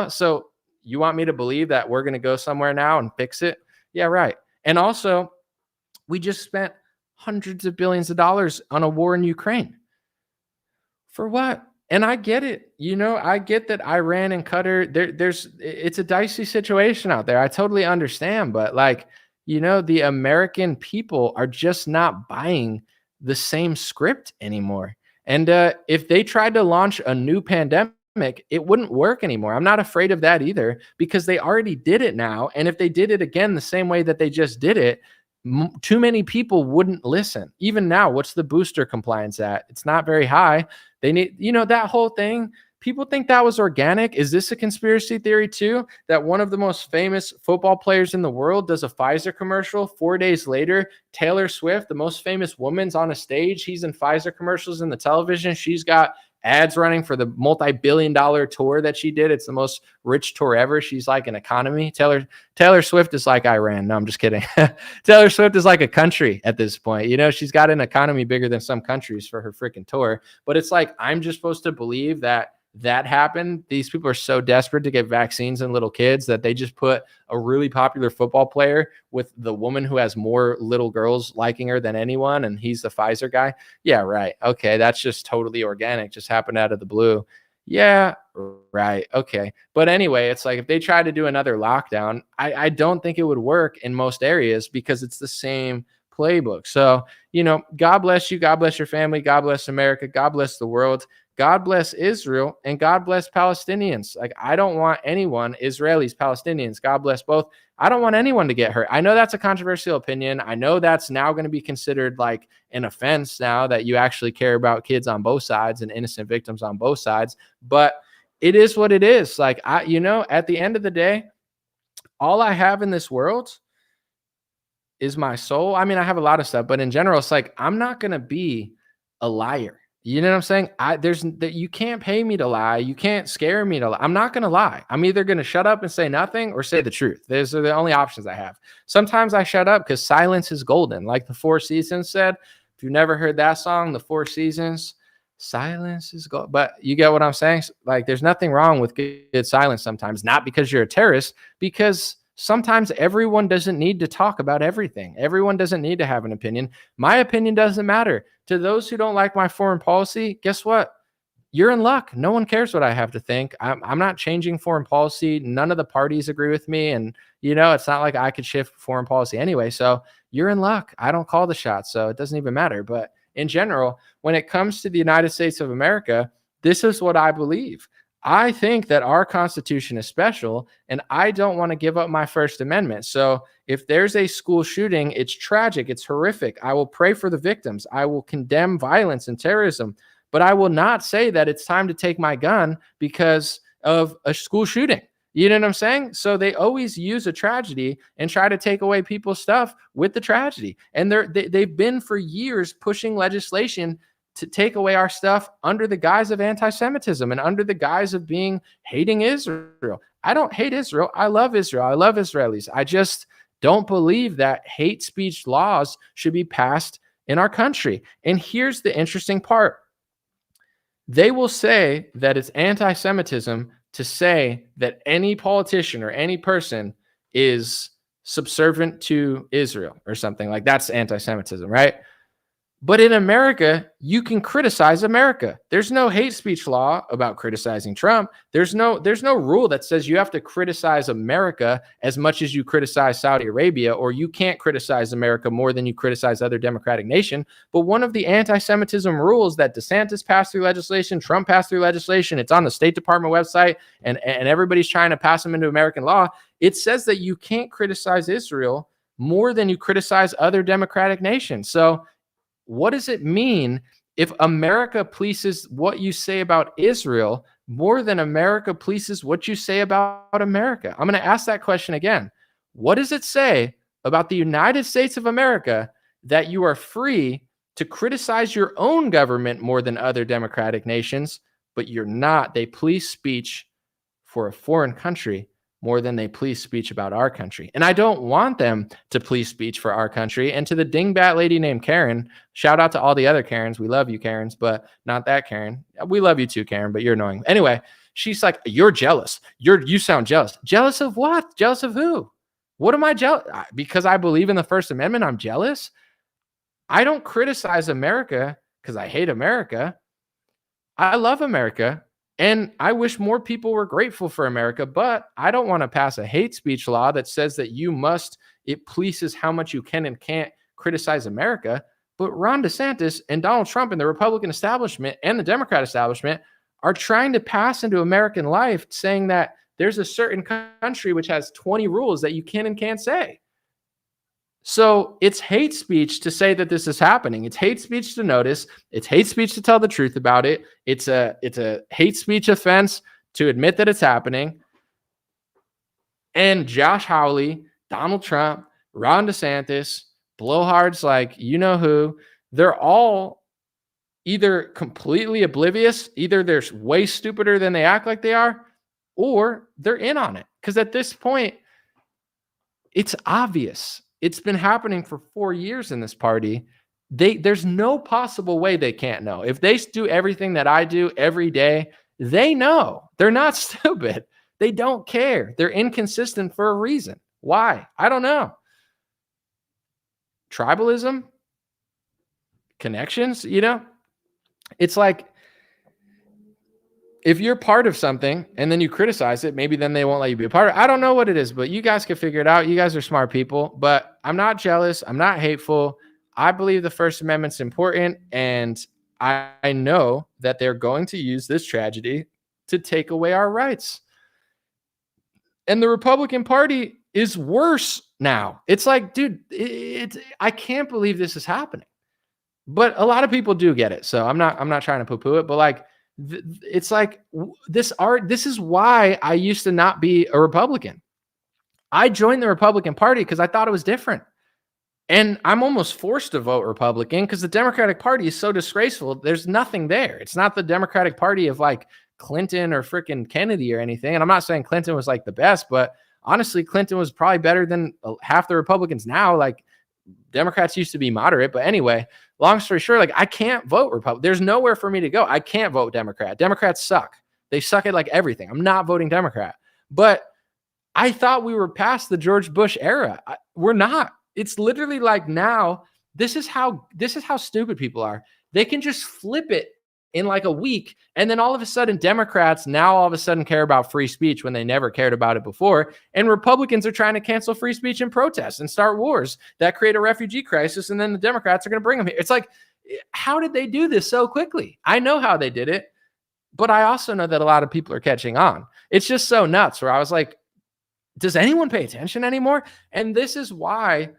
So you want me to believe that we're going to go somewhere now and fix it? Yeah, right. And also, we just spent hundreds of billions of dollars on a war in Ukraine. For what? And I get it. I get that Iran and Qatar, it's a dicey situation out there. I totally understand. But the American people are just not buying the same script anymore. And if they tried to launch a new pandemic, it wouldn't work anymore. I'm not afraid of that either because they already did it now. And if they did it again the same way that they just did it, too many people wouldn't listen. Even now, what's the booster compliance at? It's not very high. They need, that whole thing. People think that was organic. Is this a conspiracy theory too? That one of the most famous football players in the world does a Pfizer commercial. 4 days later, Taylor Swift, the most famous woman's on a stage. He's in Pfizer commercials in the television. She's got ads running for the multi-billion-dollar tour that she did. It's the most rich tour ever. She's like an economy. Taylor Swift is like Iran. No, I'm just kidding. Taylor Swift is like a country at this point. She's got an economy bigger than some countries for her freaking tour. But it's like, I'm just supposed to believe that happened. These people are so desperate to get vaccines in little kids that they just put a really popular football player with the woman who has more little girls liking her than anyone, and he's the Pfizer guy. Yeah, right. Okay, that's just totally organic. Just happened out of the blue. Yeah, right. Okay. But anyway, it's like if they try to do another lockdown, I don't think it would work in most areas because it's the same playbook. So, God bless you. God bless your family. God bless America. God bless the world. God bless Israel, and God bless Palestinians. Like, I don't want anyone, Israelis, Palestinians, God bless both. I don't want anyone to get hurt. I know that's a controversial opinion. I know that's now going to be considered like an offense now that you actually care about kids on both sides and innocent victims on both sides. But it is what it is. Like, at the end of the day, all I have in this world is my soul. I mean, I have a lot of stuff, but in general, it's like, I'm not going to be a liar. You know what I'm saying? You can't pay me to lie. You can't scare me to lie. I'm not going to lie. I'm either going to shut up and say nothing or say the truth. Those are the only options I have. Sometimes I shut up because silence is golden. Like the Four Seasons said, if you've never heard that song, the Four Seasons, silence is gold. But you get what I'm saying? Like, there's nothing wrong with good silence sometimes, not because you're a terrorist, because sometimes everyone doesn't need to talk about everything. Everyone doesn't need to have an opinion. My opinion doesn't matter. To those who don't like my foreign policy, guess what? You're in luck. No one cares what I have to think. I'm not changing foreign policy. None of the parties agree with me. And, it's not like I could shift foreign policy anyway. So you're in luck. I don't call the shots. So it doesn't even matter. But in general, when it comes to the United States of America, this is what I believe. I think that our Constitution is special, and I don't want to give up my First Amendment. So if there's a school shooting, it's tragic, it's horrific. I will pray for the victims. I will condemn violence and terrorism, but I will not say that it's time to take my gun because of a school shooting. You know what I'm saying? So they always use a tragedy and try to take away people's stuff with the tragedy. And they've been for years pushing legislation to take away our stuff under the guise of anti-Semitism and under the guise of hating Israel. I don't hate Israel. I love Israel. I love Israelis. I just don't believe that hate speech laws should be passed in our country. And here's the interesting part. They will say that it's anti-Semitism to say that any politician or any person is subservient to Israel or something. Like, that's anti-Semitism, right? But in America, you can criticize America. There's no hate speech law about criticizing Trump. There's no rule that says you have to criticize America as much as you criticize Saudi Arabia, or you can't criticize America more than you criticize other democratic nation. But one of the anti-Semitism rules that DeSantis passed through legislation, Trump passed through legislation, it's on the State Department website, and everybody's trying to pass them into American law. It says that you can't criticize Israel more than you criticize other democratic nations. So what does it mean if America polices what you say about Israel more than America polices what you say about America? I'm going to ask that question again. What does it say about the United States of America that you are free to criticize your own government more than other democratic nations, but you're not? They police speech for a foreign country more than they police speech about our country. And I don't want them to police speech for our country. And to the dingbat lady named Karen, shout out to all the other Karens. We love you, Karens, but not that Karen. We love you too, Karen, but you're annoying. Anyway, she's like, you're jealous. You sound jealous. Jealous of what? Jealous of who? What am I jealous? Because I believe in the First Amendment, I'm jealous? I don't criticize America because I hate America. I love America. And I wish more people were grateful for America, but I don't want to pass a hate speech law that says that it polices how much you can and can't criticize America. But Ron DeSantis and Donald Trump and the Republican establishment and the Democrat establishment are trying to pass into American life saying that there's a certain country which has 20 rules that you can and can't say. So it's hate speech to say that this is happening. It's hate speech to notice. It's hate speech to tell the truth about it. It's a hate speech offense to admit that it's happening. And Josh Hawley, Donald Trump, Ron DeSantis, blowhards like you know who, they're all either completely oblivious, either they're way stupider than they act like they are, or they're in on it. Because at this point, it's obvious. It's been happening for 4 years in this party. There's no possible way they can't know. If they do everything that I do every day, they know. They're not stupid. They don't care. They're inconsistent for a reason. Why? I don't know. Tribalism? Connections? It's like, if you're part of something and then you criticize it, maybe then they won't let you be a part of it. I don't know what it is, but you guys can figure it out. You guys are smart people, but I'm not jealous. I'm not hateful. I believe the First Amendment's important, and I know that they're going to use this tragedy to take away our rights. And the Republican Party is worse now. It's like, dude, I can't believe this is happening. But a lot of people do get it. So I'm not trying to poo-poo it, but like it's like this is why I used to not be a Republican. I joined the Republican Party because I thought it was different. And I'm almost forced to vote Republican because the Democratic Party is so disgraceful. There's nothing there. It's not the Democratic Party of like Clinton or freaking Kennedy or anything. And I'm not saying Clinton was like the best, but honestly, Clinton was probably better than half the Republicans now. Like Democrats used to be moderate. But anyway, long story short, like I can't vote Republican. There's nowhere for me to go. I can't vote Democrat. Democrats suck. They suck at like everything. I'm not voting Democrat. But I thought we were past the George Bush era. We're not. It's literally like now, this is how stupid people are. They can just flip it in like a week. And then all of a sudden, Democrats now all of a sudden care about free speech when they never cared about it before. And Republicans are trying to cancel free speech and protest and start wars that create a refugee crisis. And then the Democrats are going to bring them here. It's like, how did they do this so quickly? I know how they did it, but I also know that a lot of people are catching on. It's just so nuts where I was like, does anyone pay attention anymore? And this is why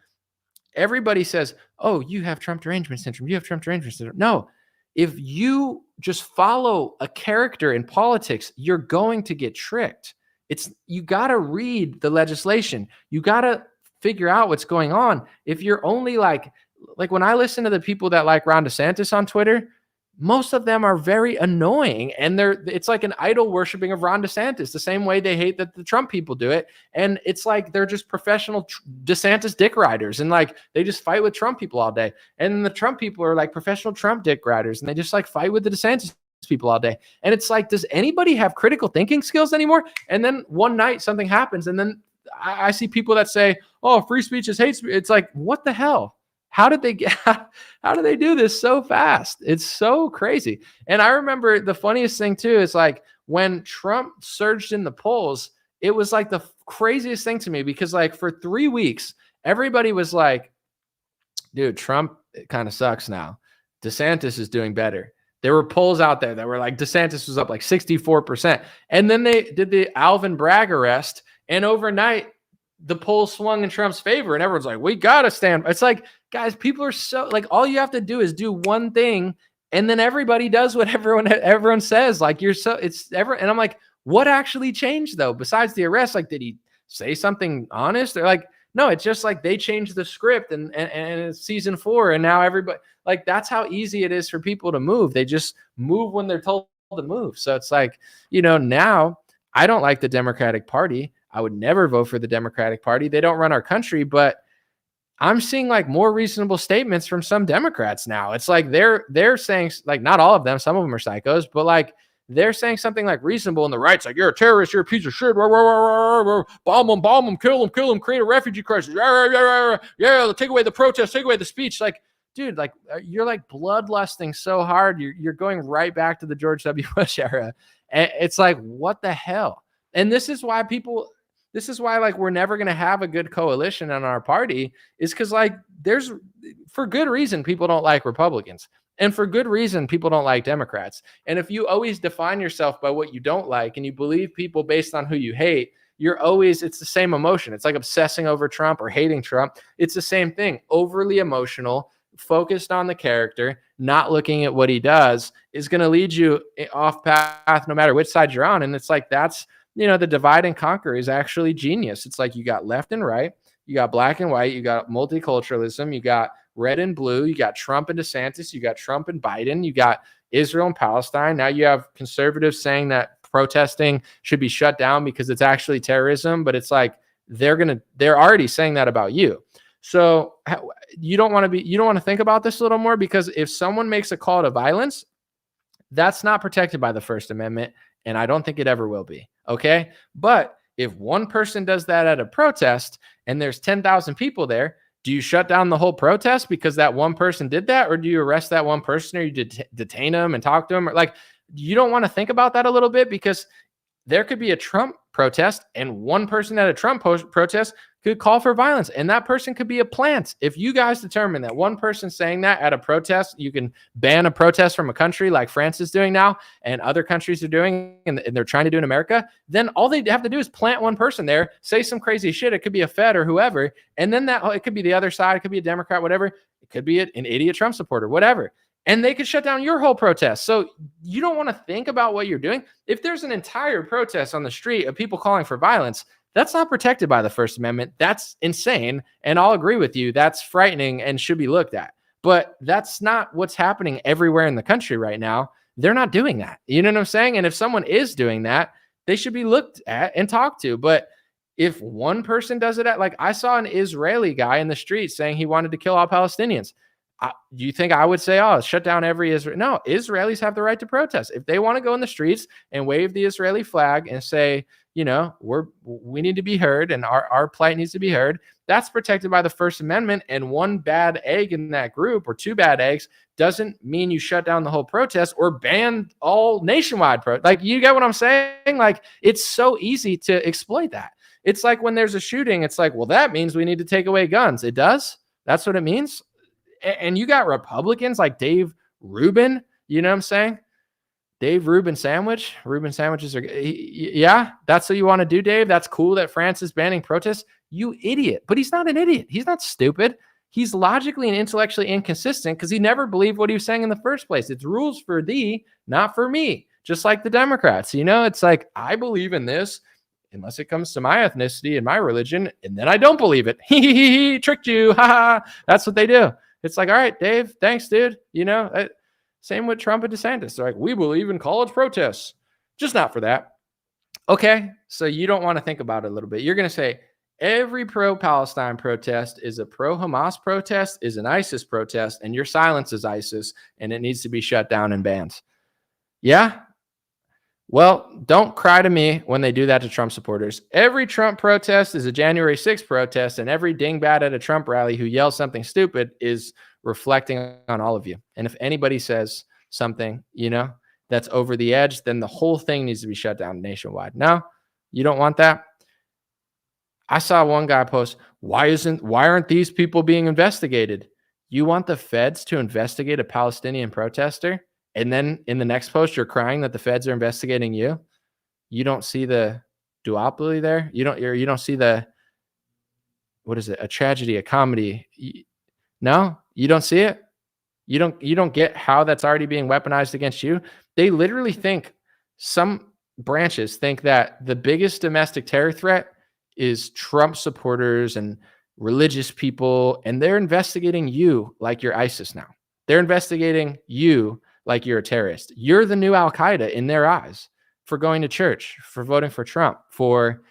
everybody says, oh, you have Trump derangement syndrome. You have Trump derangement syndrome. No, if you just follow a character in politics, you're going to get tricked. You got to read the legislation. You got to figure out what's going on. If you're only like when I listen to the people that like Ron DeSantis on Twitter, most of them are very annoying, and it's like an idol worshiping of Ron DeSantis, the same way they hate that the Trump people do it. And it's like they're just professional DeSantis dick riders, and like they just fight with Trump people all day. And the Trump people are like professional Trump dick riders, and they just like fight with the DeSantis people all day. And it's like, does anybody have critical thinking skills anymore? And then one night something happens, and then I see people that say, oh, free speech is hate speech. It's like, what the hell? How did they do this so fast? It's so crazy. And I remember the funniest thing too is like when Trump surged in the polls, it was like the craziest thing to me because like for 3 weeks, everybody was like, dude, Trump kind of sucks now. DeSantis is doing better. There were polls out there that were like DeSantis was up like 64%. And then they did the Alvin Bragg arrest, and overnight the polls swung in Trump's favor, and everyone's like, we got to stand. It's like, guys, people are so like, all you have to do is do one thing, and then everybody does what everyone says. Like and I'm like, what actually changed though? Besides the arrest, like, did he say something honest? Or like, no, it's just like they changed the script and it's season 4, and now everybody like that's how easy it is for people to move. They just move when they're told to move. So it's like, now I don't like the Democratic Party. I would never vote for the Democratic Party. They don't run our country, but I'm seeing like more reasonable statements from some Democrats now. It's like they're saying, like, not all of them, some of them are psychos, but like they're saying something like reasonable, and the right's like, you're a terrorist, you're a piece of shit, bomb them, kill them, create a refugee crisis. Yeah, take away the protest, take away the speech. Like, dude, like you're like bloodlusting so hard. You're going right back to the George W. Bush era. And it's like, what the hell? And this is why like we're never going to have a good coalition in our party, is because like there's, for good reason, people don't like Republicans, and for good reason people don't like Democrats. And if you always define yourself by what you don't like and you believe people based on who you hate, it's the same emotion. It's like obsessing over Trump or hating Trump. It's the same thing. Overly emotional, focused on the character, not looking at what he does, is going to lead you off path no matter which side you're on. And it's like, that's, the divide and conquer is actually genius. It's like you got left and right, you got black and white, you got multiculturalism, you got red and blue, you got Trump and DeSantis, you got Trump and Biden, you got Israel and Palestine. Now you have conservatives saying that protesting should be shut down because it's actually terrorism, but it's like they're already saying that about you. So you don't want to think about this a little more, because if someone makes a call to violence, that's not protected by the First Amendment, and I don't think it ever will be. Okay. But if one person does that at a protest and there's 10,000 people there, do you shut down the whole protest because that one person did that? Or do you arrest that one person, or you detain them and talk to them? Or like, you don't want to think about that a little bit, because there could be a Trump protest, and one person at a Trump protest could call for violence, and that person could be a plant. If you guys determine that one person saying that at a protest, you can ban a protest from a country like France is doing now, and other countries are doing, and they're trying to do in America, then all they have to do is plant one person there, say some crazy shit. It could be a Fed or whoever, and then it could be the other side, it could be a Democrat, whatever. It could be an idiot Trump supporter, whatever. And they could shut down your whole protest. So you don't want to think about what you're doing. If there's an entire protest on the street of people calling for violence, that's not protected by the First Amendment. That's insane. And I'll agree with you. That's frightening and should be looked at. But that's not what's happening everywhere in the country right now. They're not doing that. You know what I'm saying? And if someone is doing that, they should be looked at and talked to. But if one person does it like I saw an Israeli guy in the street saying he wanted to kill all Palestinians. Do you think I would say, oh, shut down every Israel? No, Israelis have the right to protest. If they want to go in the streets and wave the Israeli flag and say, you know, we need to be heard and our plight needs to be heard, that's protected by the First Amendment. And one bad egg in that group or two bad eggs doesn't mean you shut down the whole protest or ban all nationwide protest. Like, you get what I'm saying? Like, it's so easy to exploit that. It's like when there's a shooting, it's like, well, that means we need to take away guns. It does. That's what it means. And you got Republicans like Dave Rubin, you know what I'm saying? Dave Rubin sandwich. Reuben sandwiches are, yeah, that's what you want to do, Dave. That's cool that France is banning protests. You idiot. But he's not an idiot. He's not stupid. He's logically and intellectually inconsistent because he never believed what he was saying in the first place. It's rules for thee, not for me. Just like the Democrats, you know, it's like, I believe in this unless it comes to my ethnicity and my religion, and then I don't believe it. He tricked you. Ha ha. That's what they do. It's like, all right, Dave, thanks, dude. You know, same with Trump and DeSantis. They're like, we believe in college protests, just not for that. Okay, so you don't want to think about it a little bit. You're going to say every pro-Palestine protest is a pro-Hamas protest, is an ISIS protest, and your silence is ISIS, and it needs to be shut down and banned. Yeah? Well, don't cry to me when they do that to Trump supporters. Every Trump protest is a January 6th protest, and every dingbat at a Trump rally who yells something stupid is reflecting on all of you. And if anybody says something, you know, that's over the edge, then the whole thing needs to be shut down nationwide. No, you don't want that. I saw one guy post, why aren't these people being investigated? You want the feds to investigate a Palestinian protester? And then in the next post, you're crying that the feds are investigating you. You don't see the duopoly there. You don't see the, what is it? A tragedy, a comedy. No, you don't see it. You don't get how that's already being weaponized against you. They literally think, some branches think that the biggest domestic terror threat is Trump supporters and religious people. And they're investigating you like you're ISIS now. They're investigating you like you're a terrorist. You're the new Al-Qaeda in their eyes for going to church, for voting for Trump, for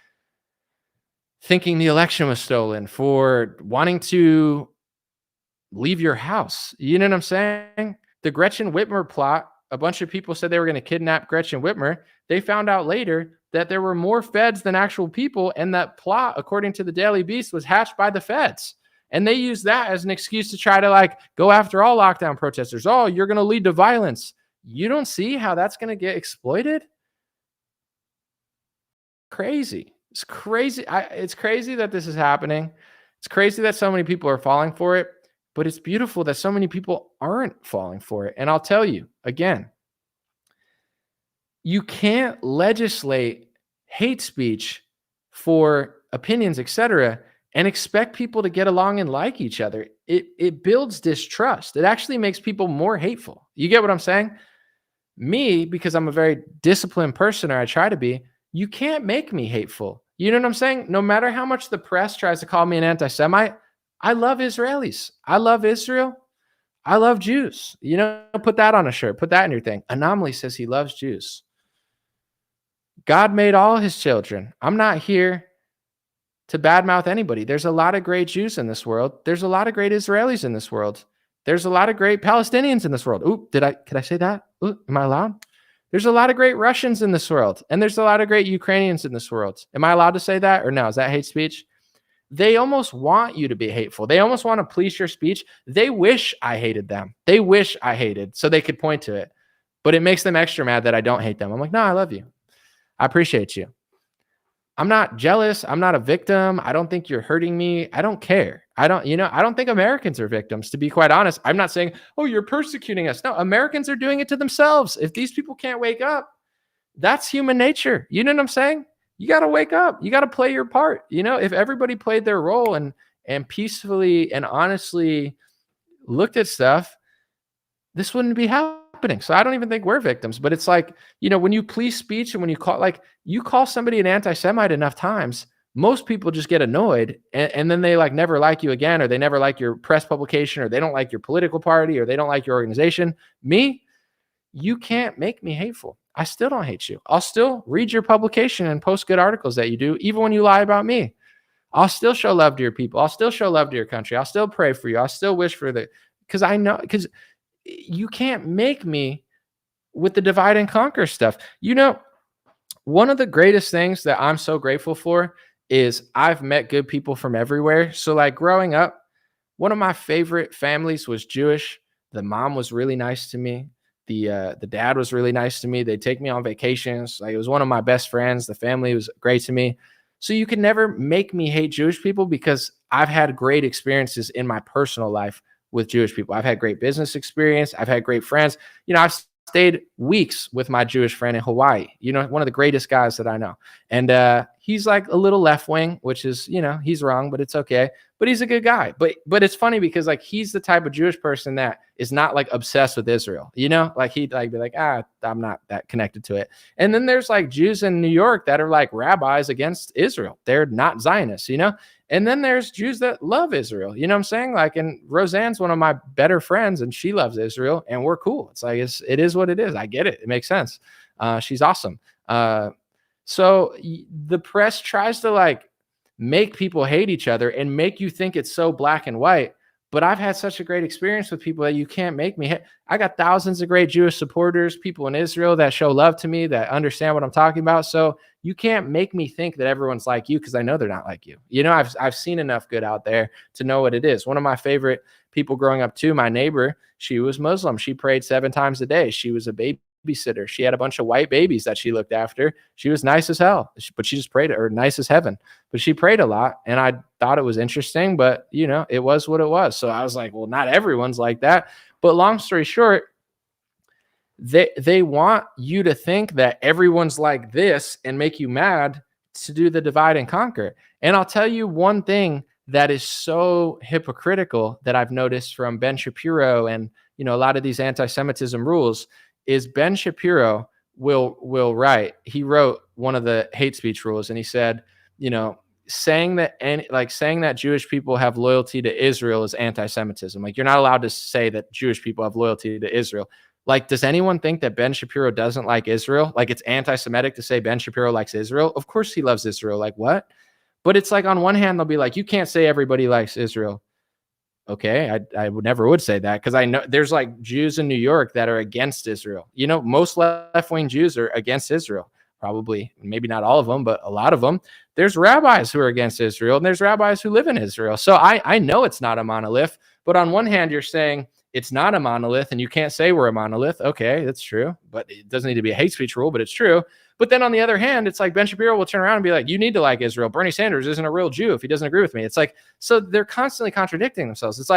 thinking the election was stolen, for wanting to leave your house. You know what I'm saying? The Gretchen Whitmer plot, a bunch of people said they were going to kidnap Gretchen Whitmer. They found out later that there were more feds than actual people, and that plot, according to the Daily Beast, was hatched by the feds. And they use that as an excuse to try to like go after all lockdown protesters. Oh, you're going to lead to violence. You don't see how that's going to get exploited? Crazy. It's crazy. It's crazy that this is happening. It's crazy that so many people are falling for it, but it's beautiful that so many people aren't falling for it. And I'll tell you again, you can't legislate hate speech for opinions, etc., and expect people to get along and like each other. It builds distrust. It actually makes people more hateful. You get what I'm saying? Me, because I'm a very disciplined person, or I try to be, you can't make me hateful. You know what I'm saying? No matter how much the press tries to call me an anti-Semite, I love Israelis. I love Israel. I love Jews. You know, put that on a shirt. Put that in your thing. Anomaly says he loves Jews. God made all his children. I'm not here to badmouth anybody. There's a lot of great Jews in this world. There's a lot of great Israelis in this world. There's a lot of great Palestinians in this world. Ooh, could I say that? Ooh, am I allowed? There's a lot of great Russians in this world. And there's a lot of great Ukrainians in this world. Am I allowed to say that or no? Is that hate speech? They almost want you to be hateful. They almost want to police your speech. They wish I hated them. They wish I hated so they could point to it. But it makes them extra mad that I don't hate them. I'm like, no, I love you. I appreciate you. I'm not jealous. I'm not a victim. I don't think you're hurting me. I don't care. I don't think Americans are victims, to be quite honest. I'm not saying, oh, you're persecuting us. No, Americans are doing it to themselves. If these people can't wake up, that's human nature. You know what I'm saying? You got to wake up. You got to play your part. If everybody played their role and peacefully and honestly looked at stuff, this wouldn't be happening. So I don't even think we're victims, but it's like, when you police speech and when you call somebody an anti-Semite enough times, most people just get annoyed and then they never like you again, or they never like your press publication, or they don't like your political party, or they don't like your organization. Me, you can't make me hateful. I still don't hate you. I'll still read your publication and post good articles that you do, even when you lie about me. I'll still show love to your people. I'll still show love to your country. I'll still pray for you. I'll still wish for because you can't make me with the divide and conquer stuff. One of the greatest things that I'm so grateful for is I've met good people from everywhere. So growing up, one of my favorite families was Jewish. The mom was really nice to me. The dad was really nice to me. They'd take me on vacations. It was one of my best friends. The family was great to me. So you can never make me hate Jewish people because I've had great experiences in my personal life with Jewish people. I've had great business experience. I've had great friends. I've stayed weeks with my Jewish friend in Hawaii, one of the greatest guys that I know. And he's a little left wing, which is, he's wrong, but it's okay. But he's a good guy. But it's funny because he's the type of Jewish person that is not obsessed with Israel, he'd be like, I'm not that connected to it. And then there's Jews in New York that are rabbis against Israel. They're not Zionists, And then there's Jews that love Israel. You know what I'm saying? And Roseanne's one of my better friends and she loves Israel and we're cool. It is what it is. I get it. It makes sense. She's awesome. So the press tries to make people hate each other and make you think it's so black and white. But I've had such a great experience with people that you can't make me hate. I got thousands of great Jewish supporters, people in Israel that show love to me, that understand what I'm talking about. So you can't make me think that everyone's like you because I know they're not like you. I've seen enough good out there to know what it is. One of my favorite people growing up too, my neighbor, she was Muslim. She prayed 7 times a day. She was a babysitter. She had a bunch of white babies that she looked after. She was nice as hell, but she just prayed, or nice as heaven, but she prayed a lot. And I thought it was interesting, but it was what it was. So I was like, well, not everyone's like that. But long story short, they want you to think that everyone's like this and make you mad to do the divide and conquer. And I'll tell you one thing that is so hypocritical that I've noticed from Ben Shapiro and, a lot of these anti-Semitism rules is Ben Shapiro will write. He wrote one of the hate speech rules and he said, saying that Jewish people have loyalty to Israel is anti-Semitism. You're not allowed to say that Jewish people have loyalty to Israel. Does anyone think that Ben Shapiro doesn't like Israel? It's anti-Semitic to say Ben Shapiro likes Israel? Of course he loves Israel. What? But it's on one hand, they'll be like, you can't say everybody likes Israel. Okay, I would say that because I know there's Jews in New York that are against Israel. Most left-wing Jews are against Israel. Probably, maybe not all of them, but a lot of them. There's rabbis who are against Israel, and there's rabbis who live in Israel. So I know it's not a monolith. But on one hand, you're saying it's not a monolith, and you can't say we're a monolith. Okay, that's true, but it doesn't need to be a hate speech rule, but it's true. But then on the other hand, it's Ben Shapiro will turn around and be like, you need to like Israel. Bernie Sanders isn't a real Jew if he doesn't agree with me. It's so they're constantly contradicting themselves. It's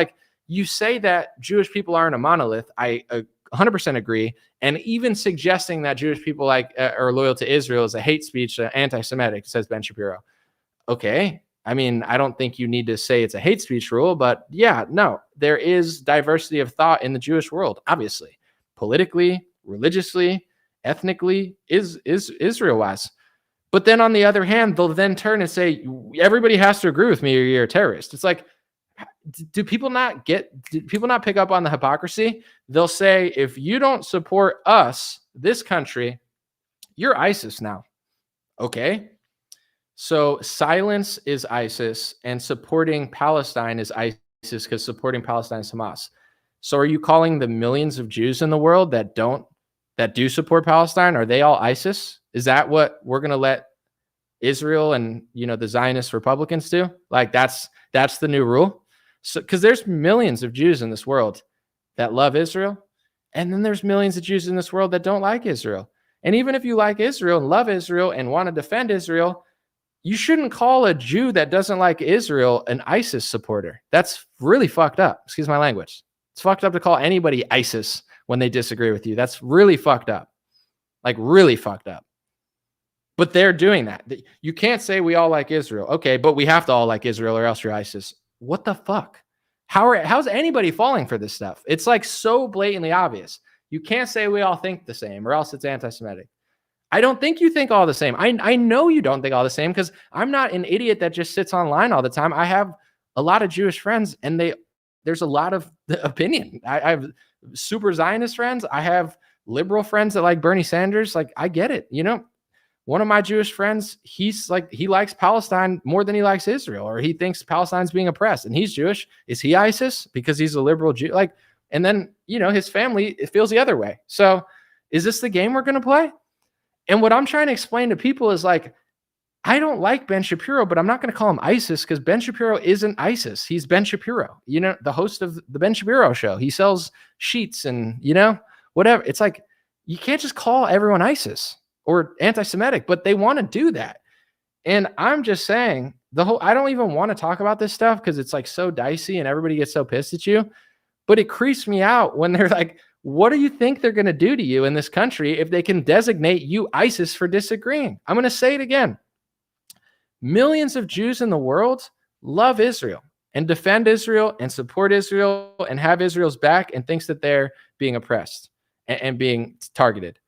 you say that Jewish people aren't a monolith. I 100% agree. And even suggesting that Jewish people are loyal to Israel is a hate speech, anti-Semitic, says Ben Shapiro. Okay. I mean, I don't think you need to say it's a hate speech rule, but yeah, no, there is diversity of thought in the Jewish world, obviously, politically, religiously, ethnically, is Israel-wise. But then on the other hand, they'll then turn and say, everybody has to agree with me or you're a terrorist. It's do people not pick up on the hypocrisy? They'll say, if you don't support us, this country, you're ISIS now. Okay. So silence is ISIS and supporting Palestine is ISIS because supporting Palestine is Hamas. So are you calling the millions of Jews in the world that do support Palestine, are they all ISIS? Is that what we're going to let Israel and, the Zionist Republicans do? That's the new rule. So, because there's millions of Jews in this world that love Israel, and then there's millions of Jews in this world that don't like Israel. And even if you like Israel and love Israel and want to defend Israel, you shouldn't call a Jew that doesn't like Israel an ISIS supporter. That's really fucked up. Excuse my language. It's fucked up to call anybody ISIS when they disagree with you. That's really fucked up. Like really fucked up. But they're doing that. You can't say we all like Israel. Okay, but we have to all like Israel or else you're ISIS. What the fuck? How's anybody falling for this stuff? It's like so blatantly obvious. You can't say we all think the same or else it's anti-Semitic. I don't think you think all the same. I know you don't think all the same because I'm not an idiot that just sits online all the time. I have a lot of Jewish friends and there's a lot of opinion. I have super Zionist friends. I have liberal friends that like Bernie Sanders. Like, I get it. You know, one of my Jewish friends, he likes Palestine more than he likes Israel, or he thinks Palestine's being oppressed, and he's Jewish. Is he ISIS because he's a liberal Jew? Like, and then, you know, his family, it feels the other way. So is this the game we're going to play? And what I'm trying to explain to people is like, I don't like Ben Shapiro, but I'm not going to call him ISIS because Ben Shapiro isn't ISIS. He's Ben Shapiro, you know, the host of the Ben Shapiro show. He sells sheets and, you know, whatever. It's like, you can't just call everyone ISIS or anti-Semitic, but they want to do that. And I'm just saying I don't even want to talk about this stuff because it's like so dicey and everybody gets so pissed at you, but it creeps me out when they're like, what do you think they're going to do to you in this country if they can designate you ISIS for disagreeing? I'm going to say it again. Millions of Jews in the world love Israel and defend Israel and support Israel and have Israel's back and thinks that they're being oppressed and being targeted.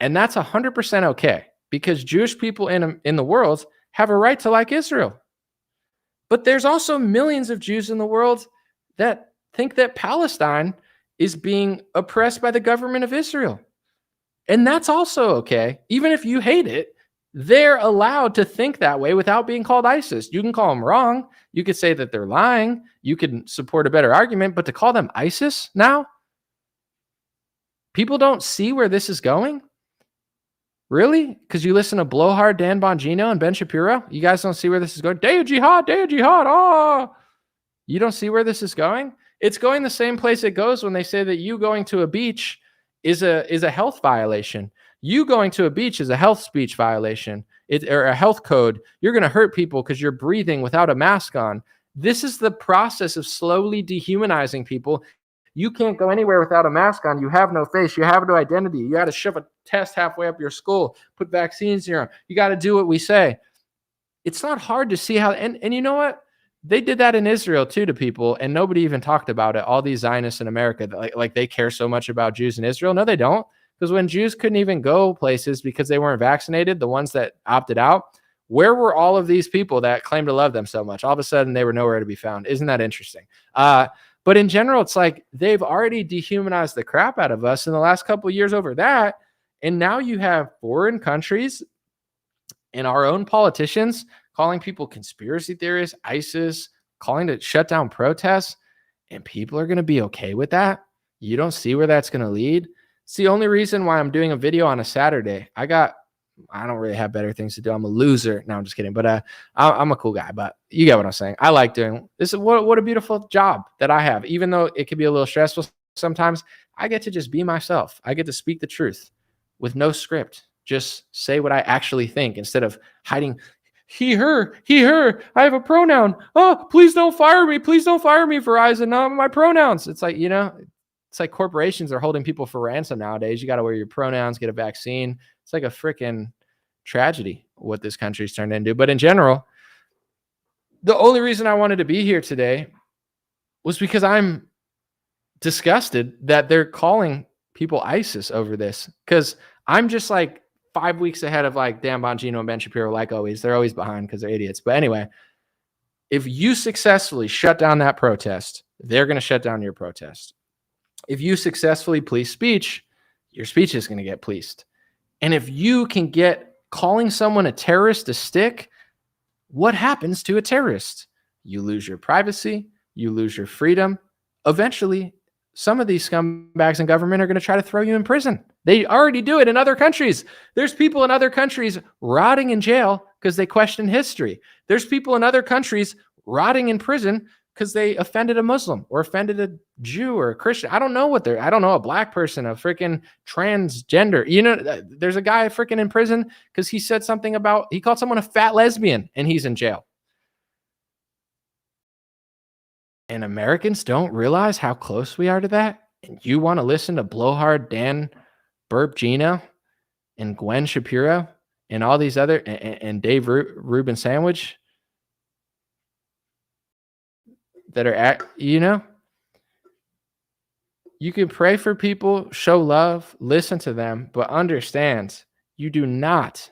And that's 100% okay because Jewish people in the world have a right to like Israel. But there's also millions of Jews in the world that think that Palestine is being oppressed by the government of Israel. And that's also okay. Even if you hate it, they're allowed to think that way without being called ISIS. You can call them wrong. You could say that they're lying. You can support a better argument, but to call them ISIS now? People don't see where this is going? Really? Because you listen to Blowhard, Dan Bongino, and Ben Shapiro? You guys don't see where this is going? Day of Jihad, oh! You don't see where this is going? It's going the same place it goes when they say that you going to a beach is a health violation. You going to a beach is a health speech violation. Or a health code. You're going to hurt people because you're breathing without a mask on. This is the process of slowly dehumanizing people. You can't go anywhere without a mask on. You have no face. You have no identity. You got to shove a test halfway up your skull, put vaccines in your arm. You got to do what we say. It's not hard to see how, and you know what? They did that in Israel too to people, and nobody even talked about it. All these Zionists in America, like they care so much about Jews in Israel. No, they don't. Because when Jews couldn't even go places because they weren't vaccinated, the ones that opted out, where were all of these people that claimed to love them so much? All of a sudden, they were nowhere to be found. Isn't that interesting? But in general, it's like they've already dehumanized the crap out of us in the last couple of years over that. And now you have foreign countries and our own politicians calling people conspiracy theorists, ISIS, calling to shut down protests, and people are going to be okay with that. You don't see where that's going to lead. It's the only reason why I'm doing a video on a Saturday. I don't really have better things to do. I'm a loser. No, I'm just kidding. But I'm a cool guy, but you get what I'm saying. I like doing this. What a beautiful job that I have. Even though it can be a little stressful sometimes, I get to just be myself. I get to speak the truth with no script. Just say what I actually think instead of hiding he, her, I have a pronoun. Oh, please don't fire me. Please don't fire me for I's and not my pronouns. It's like, you know, it's like corporations are holding people for ransom nowadays. You got to wear your pronouns, get a vaccine. It's like a freaking tragedy what this country's turned into. But in general, the only reason I wanted to be here today was because I'm disgusted that they're calling people ISIS over this. Because I'm just like 5 weeks ahead of like Dan Bongino and Ben Shapiro, like always. They're always behind because they're idiots. But anyway, if you successfully shut down that protest, they're going to shut down your protest. If you successfully police speech, your speech is going to get policed. And if you can get calling someone a terrorist a stick, what happens to a terrorist? You lose your privacy, you lose your freedom. Eventually, some of these scumbags in government are going to try to throw you in prison. They already do it in other countries. There's people in other countries rotting in jail because they question history. There's people in other countries rotting in prison because they offended a Muslim or offended a Jew or a Christian. I don't know I don't know, a black person, a freaking transgender. There's a guy freaking in prison because he said something about, he called someone a fat lesbian and he's in jail. And Americans don't realize how close we are to that. And you want to listen to Blowhard Dan Burp Gino and Gwen Shapiro and all these other, and Dave Rubin Sandwich that are you can pray for people, show love, listen to them, but understand you do not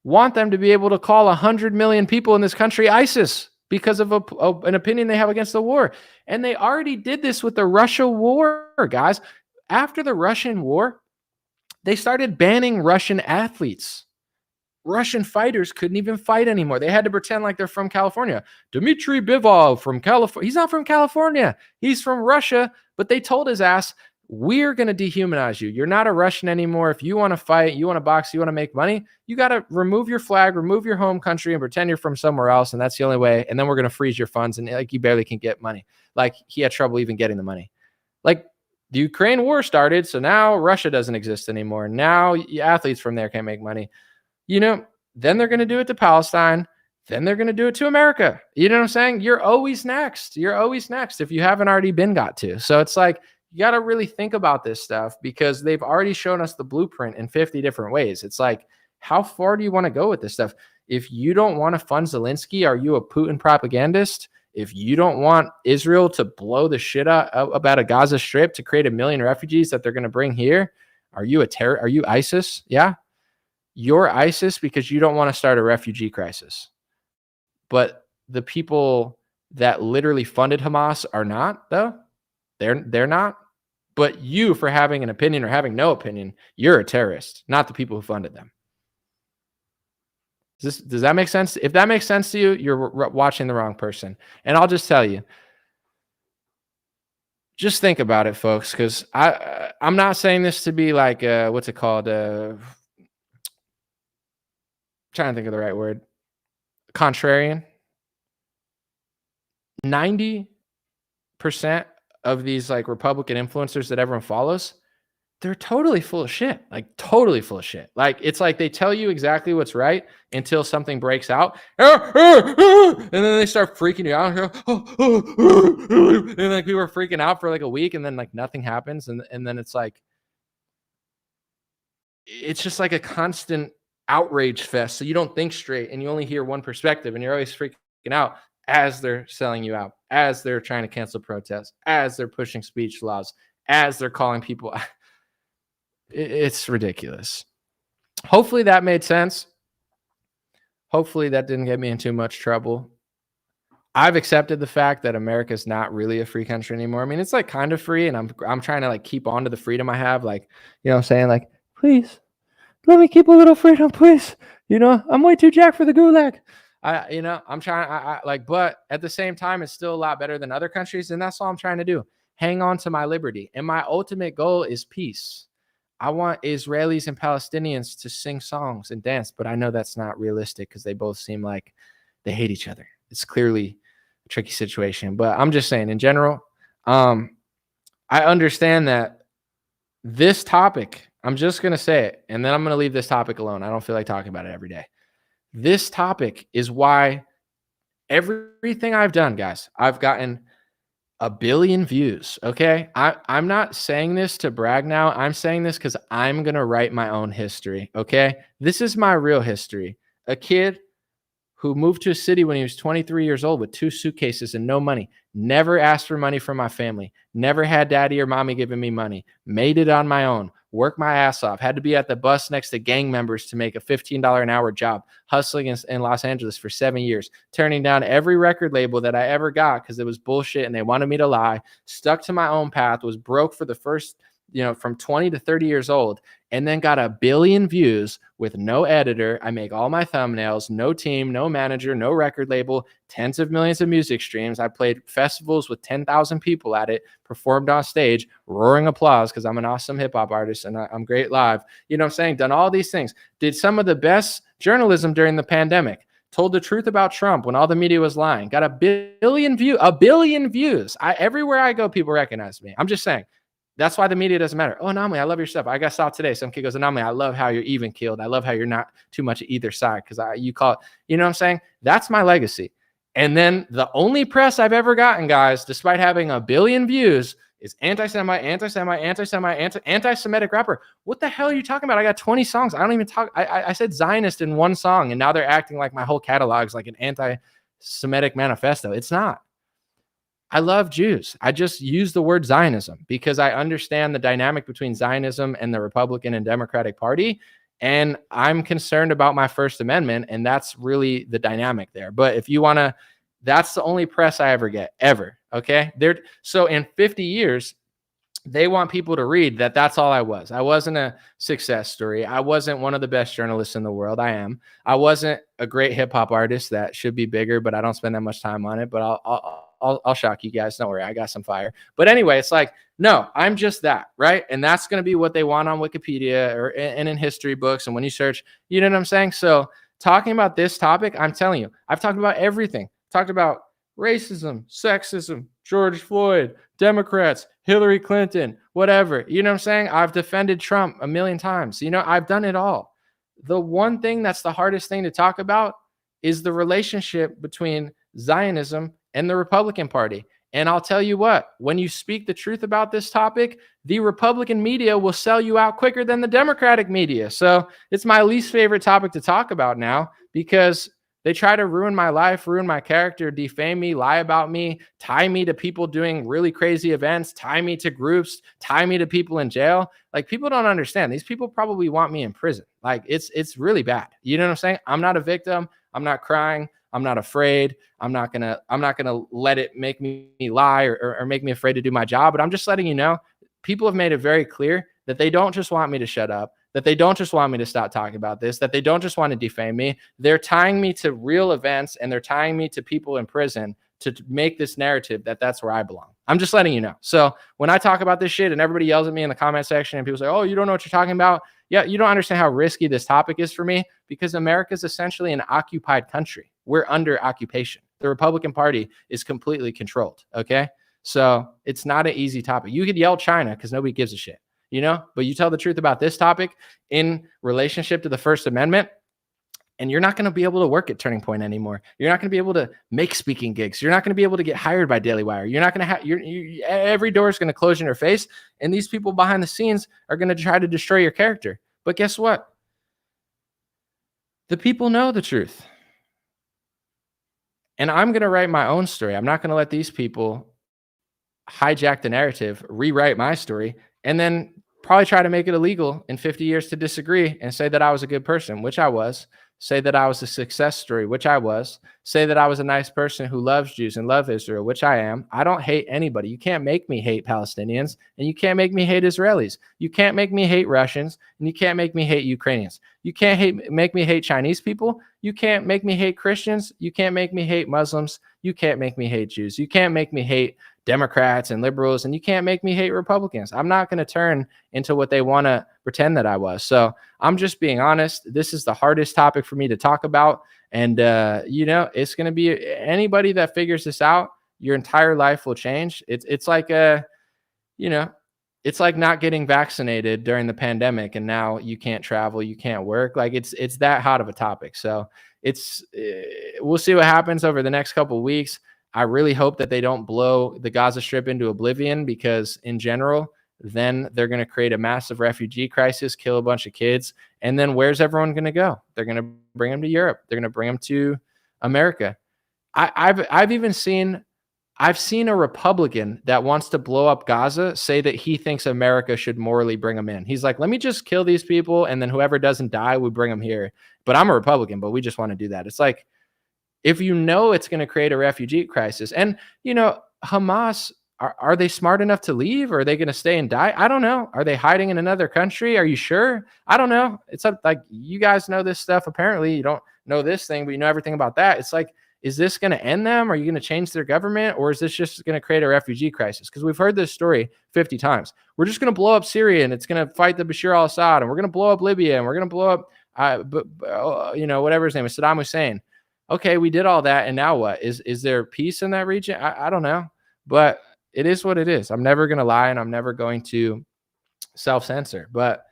want them to be able to call 100 million people in this country ISIS because of an opinion they have against the war. And they already did this with the Russia war, guys. After the Russian war, they started banning Russian athletes. Russian fighters couldn't even fight anymore. They had to pretend like they're from California. Dmitry Bivol from California. He's not from California. He's from Russia. But they told his ass, we're going to dehumanize you. You're not a Russian anymore. If you want to fight, you want to box, you want to make money, you got to remove your flag, remove your home country, and pretend you're from somewhere else. And that's the only way. And then we're going to freeze your funds. And like, you barely can get money. Like, he had trouble even getting the money. Like, the Ukraine war started. So now Russia doesn't exist anymore. Now athletes from there can't make money. Then they're going to do it to Palestine. Then they're going to do it to America. You know what I'm saying? You're always next. You're always next if you haven't already been got to. So it's like, you got to really think about this stuff because they've already shown us the blueprint in 50 different ways. It's like, how far do you want to go with this stuff? If you don't want to fund Zelensky, are you a Putin propagandist? If you don't want Israel to blow the shit out about a Gaza Strip to create 1 million refugees that they're going to bring here, are you Are you ISIS? Yeah. You're ISIS because you don't want to start a refugee crisis. But the people that literally funded Hamas are not, though. They're not. But you, for having an opinion or having no opinion, you're a terrorist, not the people who funded them. Does that make sense? If that makes sense to you, you're watching the wrong person. And I'll just tell you, just think about it, folks, because I'm not saying this to be like, what's it called? Trying to think of the right word. Contrarian. 90% of these like Republican influencers that everyone follows, they're totally full of shit. Like, totally full of shit. Like, it's like they tell you exactly what's right until something breaks out. And then they start freaking you out. And like, we were freaking out for like a week and then like nothing happens. And then it's like, it's just like a constant outrage fest. So you don't think straight and you only hear one perspective and you're always freaking out as they're selling you out, as they're trying to cancel protests, as they're pushing speech laws, as they're calling people. It's ridiculous. Hopefully that made sense. Hopefully that didn't get me in too much trouble. I've accepted the fact that America's not really a free country anymore. I mean, it's like kind of free, and I'm trying to like keep on to the freedom I have. Like, I'm saying like, please let me keep a little freedom, please. I'm way too jacked for the gulag. I'm trying, but at the same time, it's still a lot better than other countries. And that's all I'm trying to do. Hang on to my liberty. And my ultimate goal is peace. I want Israelis and Palestinians to sing songs and dance, but I know that's not realistic because they both seem like they hate each other. It's clearly a tricky situation, but I'm just saying in general, I understand that this topic, I'm just going to say it, and then I'm going to leave this topic alone. I don't feel like talking about it every day. This topic is why everything I've done, guys, I've gotten 1 billion views. Okay. I'm not saying this to brag now. I'm saying this because I'm going to write my own history. Okay. This is my real history. A kid who moved to a city when he was 23 years old with 2 suitcases and no money, never asked for money from my family, never had daddy or mommy giving me money, made it on my own, worked my ass off, had to be at the bus next to gang members to make a $15 an hour job, hustling in Los Angeles for 7 years, turning down every record label that I ever got because it was bullshit and they wanted me to lie, stuck to my own path, was broke for the first, from 20 to 30 years old, and then got 1 billion views with no editor. I make all my thumbnails, no team, no manager, no record label, tens of millions of music streams. I played festivals with 10,000 people at it, performed on stage, roaring applause because I'm an awesome hip hop artist and I'm great live. You know what I'm saying? Done all these things. Did some of the best journalism during the pandemic. told the truth about Trump when all the media was lying, got a billion views. Everywhere I go, people recognize me. I'm just saying. That's why the media doesn't matter. Oh, Anomaly, I love your stuff. I got stopped today. Some kid goes, Anomaly, I love how you're even keeled. I love how you're not too much of either side because you call it, you know what I'm saying? That's my legacy. And then the only press I've ever gotten, guys, despite having a billion views, is anti-Semitic rapper. What the hell are you talking about? I got 20 songs. I don't even talk. I said Zionist in one song, and now they're acting like my whole catalog is like an anti-Semitic manifesto. It's not. I love Jews. I just use the word Zionism because I understand the dynamic between Zionism and the Republican and Democratic Party. And I'm concerned about my First Amendment. And that's really the dynamic there. But if you want to, that's the only press I ever get, ever. Okay. So in 50 years, they want people to read that that's all I was. I wasn't a success story. I wasn't one of the best journalists in the world. I am. I wasn't a great hip hop artist that should be bigger, but I don't spend that much time on it. But I'll shock you guys. Don't worry. I got some fire. But anyway, it's like, no, I'm just that, right? And that's going to be what they want on Wikipedia and in history books. And when you search, you know what I'm saying? So talking about this topic, I'm telling you, I've talked about everything. Talked about racism, sexism, George Floyd, Democrats, Hillary Clinton, whatever. You know what I'm saying? I've defended Trump a million times. You know, I've done it all. The one thing that's the hardest thing to talk about is the relationship between Zionism and the Republican Party. And I'll tell you what, when you speak the truth about this topic, the Republican media will sell you out quicker than the Democratic media. So it's my least favorite topic to talk about now because they try to ruin my life, ruin my character, defame me, lie about me, tie me to people doing really crazy events, tie me to groups, tie me to people in jail. Like, people don't understand. These people probably want me in prison. Like, it's really bad. You know what I'm saying? I'm not a victim. I'm not crying. I'm not afraid. I'm not gonna let it make me lie or make me afraid to do my job. But I'm just letting you know, people have made it very clear that they don't just want me to shut up, that they don't just want me to stop talking about this, that they don't just want to defame me. They're tying me to real events and they're tying me to people in prison to make this narrative that that's where I belong. I'm just letting you know. So when I talk about this shit and everybody yells at me in the comment section and people say, oh, you don't know what you're talking about. Yeah, you don't understand how risky this topic is for me because America is essentially an occupied country. We're under occupation. The Republican Party is completely controlled. Okay. So it's not an easy topic. You could yell China because nobody gives a shit, you know, but you tell the truth about this topic in relationship to the First Amendment, and you're not going to be able to work at Turning Point anymore. You're not going to be able to make speaking gigs. You're not going to be able to get hired by Daily Wire. You're not going to have every door is going to close in your face. And these people behind the scenes are going to try to destroy your character. But guess what? The people know the truth. And I'm going to write my own story. I'm not going to let these people hijack the narrative, rewrite my story, and then probably try to make it illegal in 50 years to disagree and say that I was a good person, which I was. Say that I was a success story, which I was. Say that I was a nice person who loves Jews and loves Israel, which I am. I don't hate anybody. You can't make me hate Palestinians, and you can't make me hate Israelis. You can't make me hate Russians, and you can't make me hate Ukrainians. You can't make me hate Chinese people. You can't make me hate Christians. You can't make me hate Muslims. You can't make me hate Jews. You can't make me hate Democrats and liberals, and you can't make me hate Republicans. I'm not going to turn into what they want to pretend that I was. So I'm just being honest. This is the hardest topic for me to talk about. And, you know, it's going to be anybody that figures this out, your entire life will change. It's like, you know, it's like not getting vaccinated during the pandemic and now you can't travel, you can't work. Like it's that hot of a topic. So we'll see what happens over the next couple of weeks. I really hope that they don't blow the Gaza Strip into oblivion because in general, then they're going to create a massive refugee crisis, kill a bunch of kids. And then where's everyone going to go? They're going to bring them to Europe. They're going to bring them to America. I've seen a Republican that wants to blow up Gaza say that he thinks America should morally bring them in. He's like, let me just kill these people. And then whoever doesn't die, we bring them here. But I'm a Republican, but we just want to do that. It's like, if you know it's going to create a refugee crisis and, you know, Hamas, are they smart enough to leave or are they going to stay and die? I don't know. Are they hiding in another country? Are you sure? I don't know. It's like you guys know this stuff. Apparently you don't know this thing, but you know everything about that. It's like, is this going to end them? Are you going to change their government? Or is this just going to create a refugee crisis? Because we've heard this story 50 times. We're just going to blow up Syria and it's going to fight the Bashar al-Assad and we're going to blow up Libya and we're going to blow up, you know, whatever his name is, Saddam Hussein. Okay, we did all that, and now what? Is there peace in that region? I don't know, but it is what it is. I'm never gonna lie, and I'm never going to self-censor. But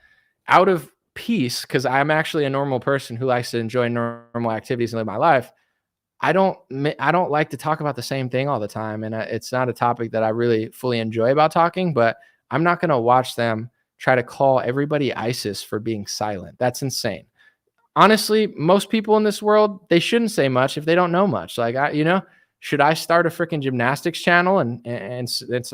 out of peace, because I'm actually a normal person who likes to enjoy normal activities and live my life, I don't like to talk about the same thing all the time, and it's not a topic that I really fully enjoy about talking. But I'm not gonna watch them try to call everybody ISIS for being silent. That's insane. Honestly, most people in this world, they shouldn't say much if they don't know much. Like, should I start a freaking gymnastics channel and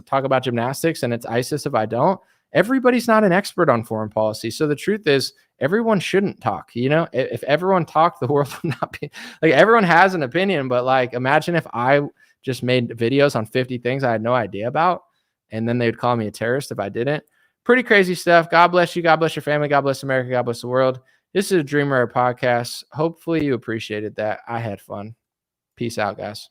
talk about gymnastics and it's ISIS if I don't? Everybody's not an expert on foreign policy. So the truth is, everyone shouldn't talk. If everyone talked, the world would not be like, everyone has an opinion, but like, imagine if I just made videos on 50 things I had no idea about, and then they would call me a terrorist if I didn't. Pretty crazy stuff. God bless you. God bless your family. God bless America. God bless the world. This is a Dream Rare podcast. Hopefully you appreciated that. I had fun. Peace out, guys.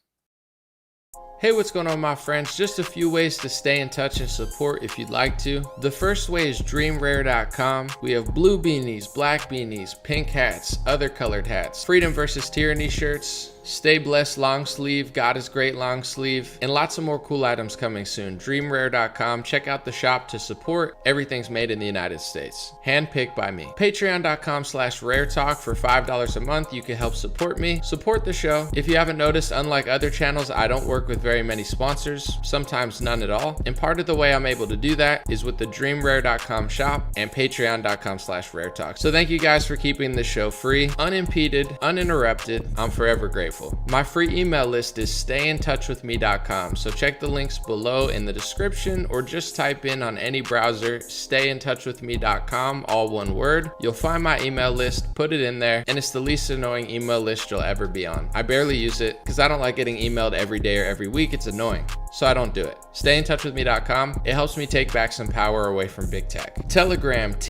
Hey, what's going on, my friends? Just a few ways to stay in touch and support if you'd like to. The first way is dreamrare.com. We have blue beanies, black beanies, pink hats, other colored hats, freedom versus tyranny shirts, stay blessed long sleeve, God is great long sleeve, and lots of more cool items coming soon. Dreamrare.com. Check out the shop to support. Everything's made in the United States. Handpicked by me. Patreon.com/raretalk for $5 a month. You can help support me, support the show. If you haven't noticed, unlike other channels, I don't work with very many sponsors, sometimes none at all. And part of the way I'm able to do that is with the dreamrare.com shop and patreon.com/raretalk. So thank you guys for keeping this show free, unimpeded, uninterrupted. I'm forever grateful. My free email list is stayintouchwithme.com. So check the links below in the description, or just type in on any browser, stayintouchwithme.com, all one word. You'll find my email list, put it in there, and it's the least annoying email list you'll ever be on. I barely use it because I don't like getting emailed every day or every week. It's annoying, so I don't do it. Stayintouchwithme.com. It helps me take back some power away from big tech. Telegram,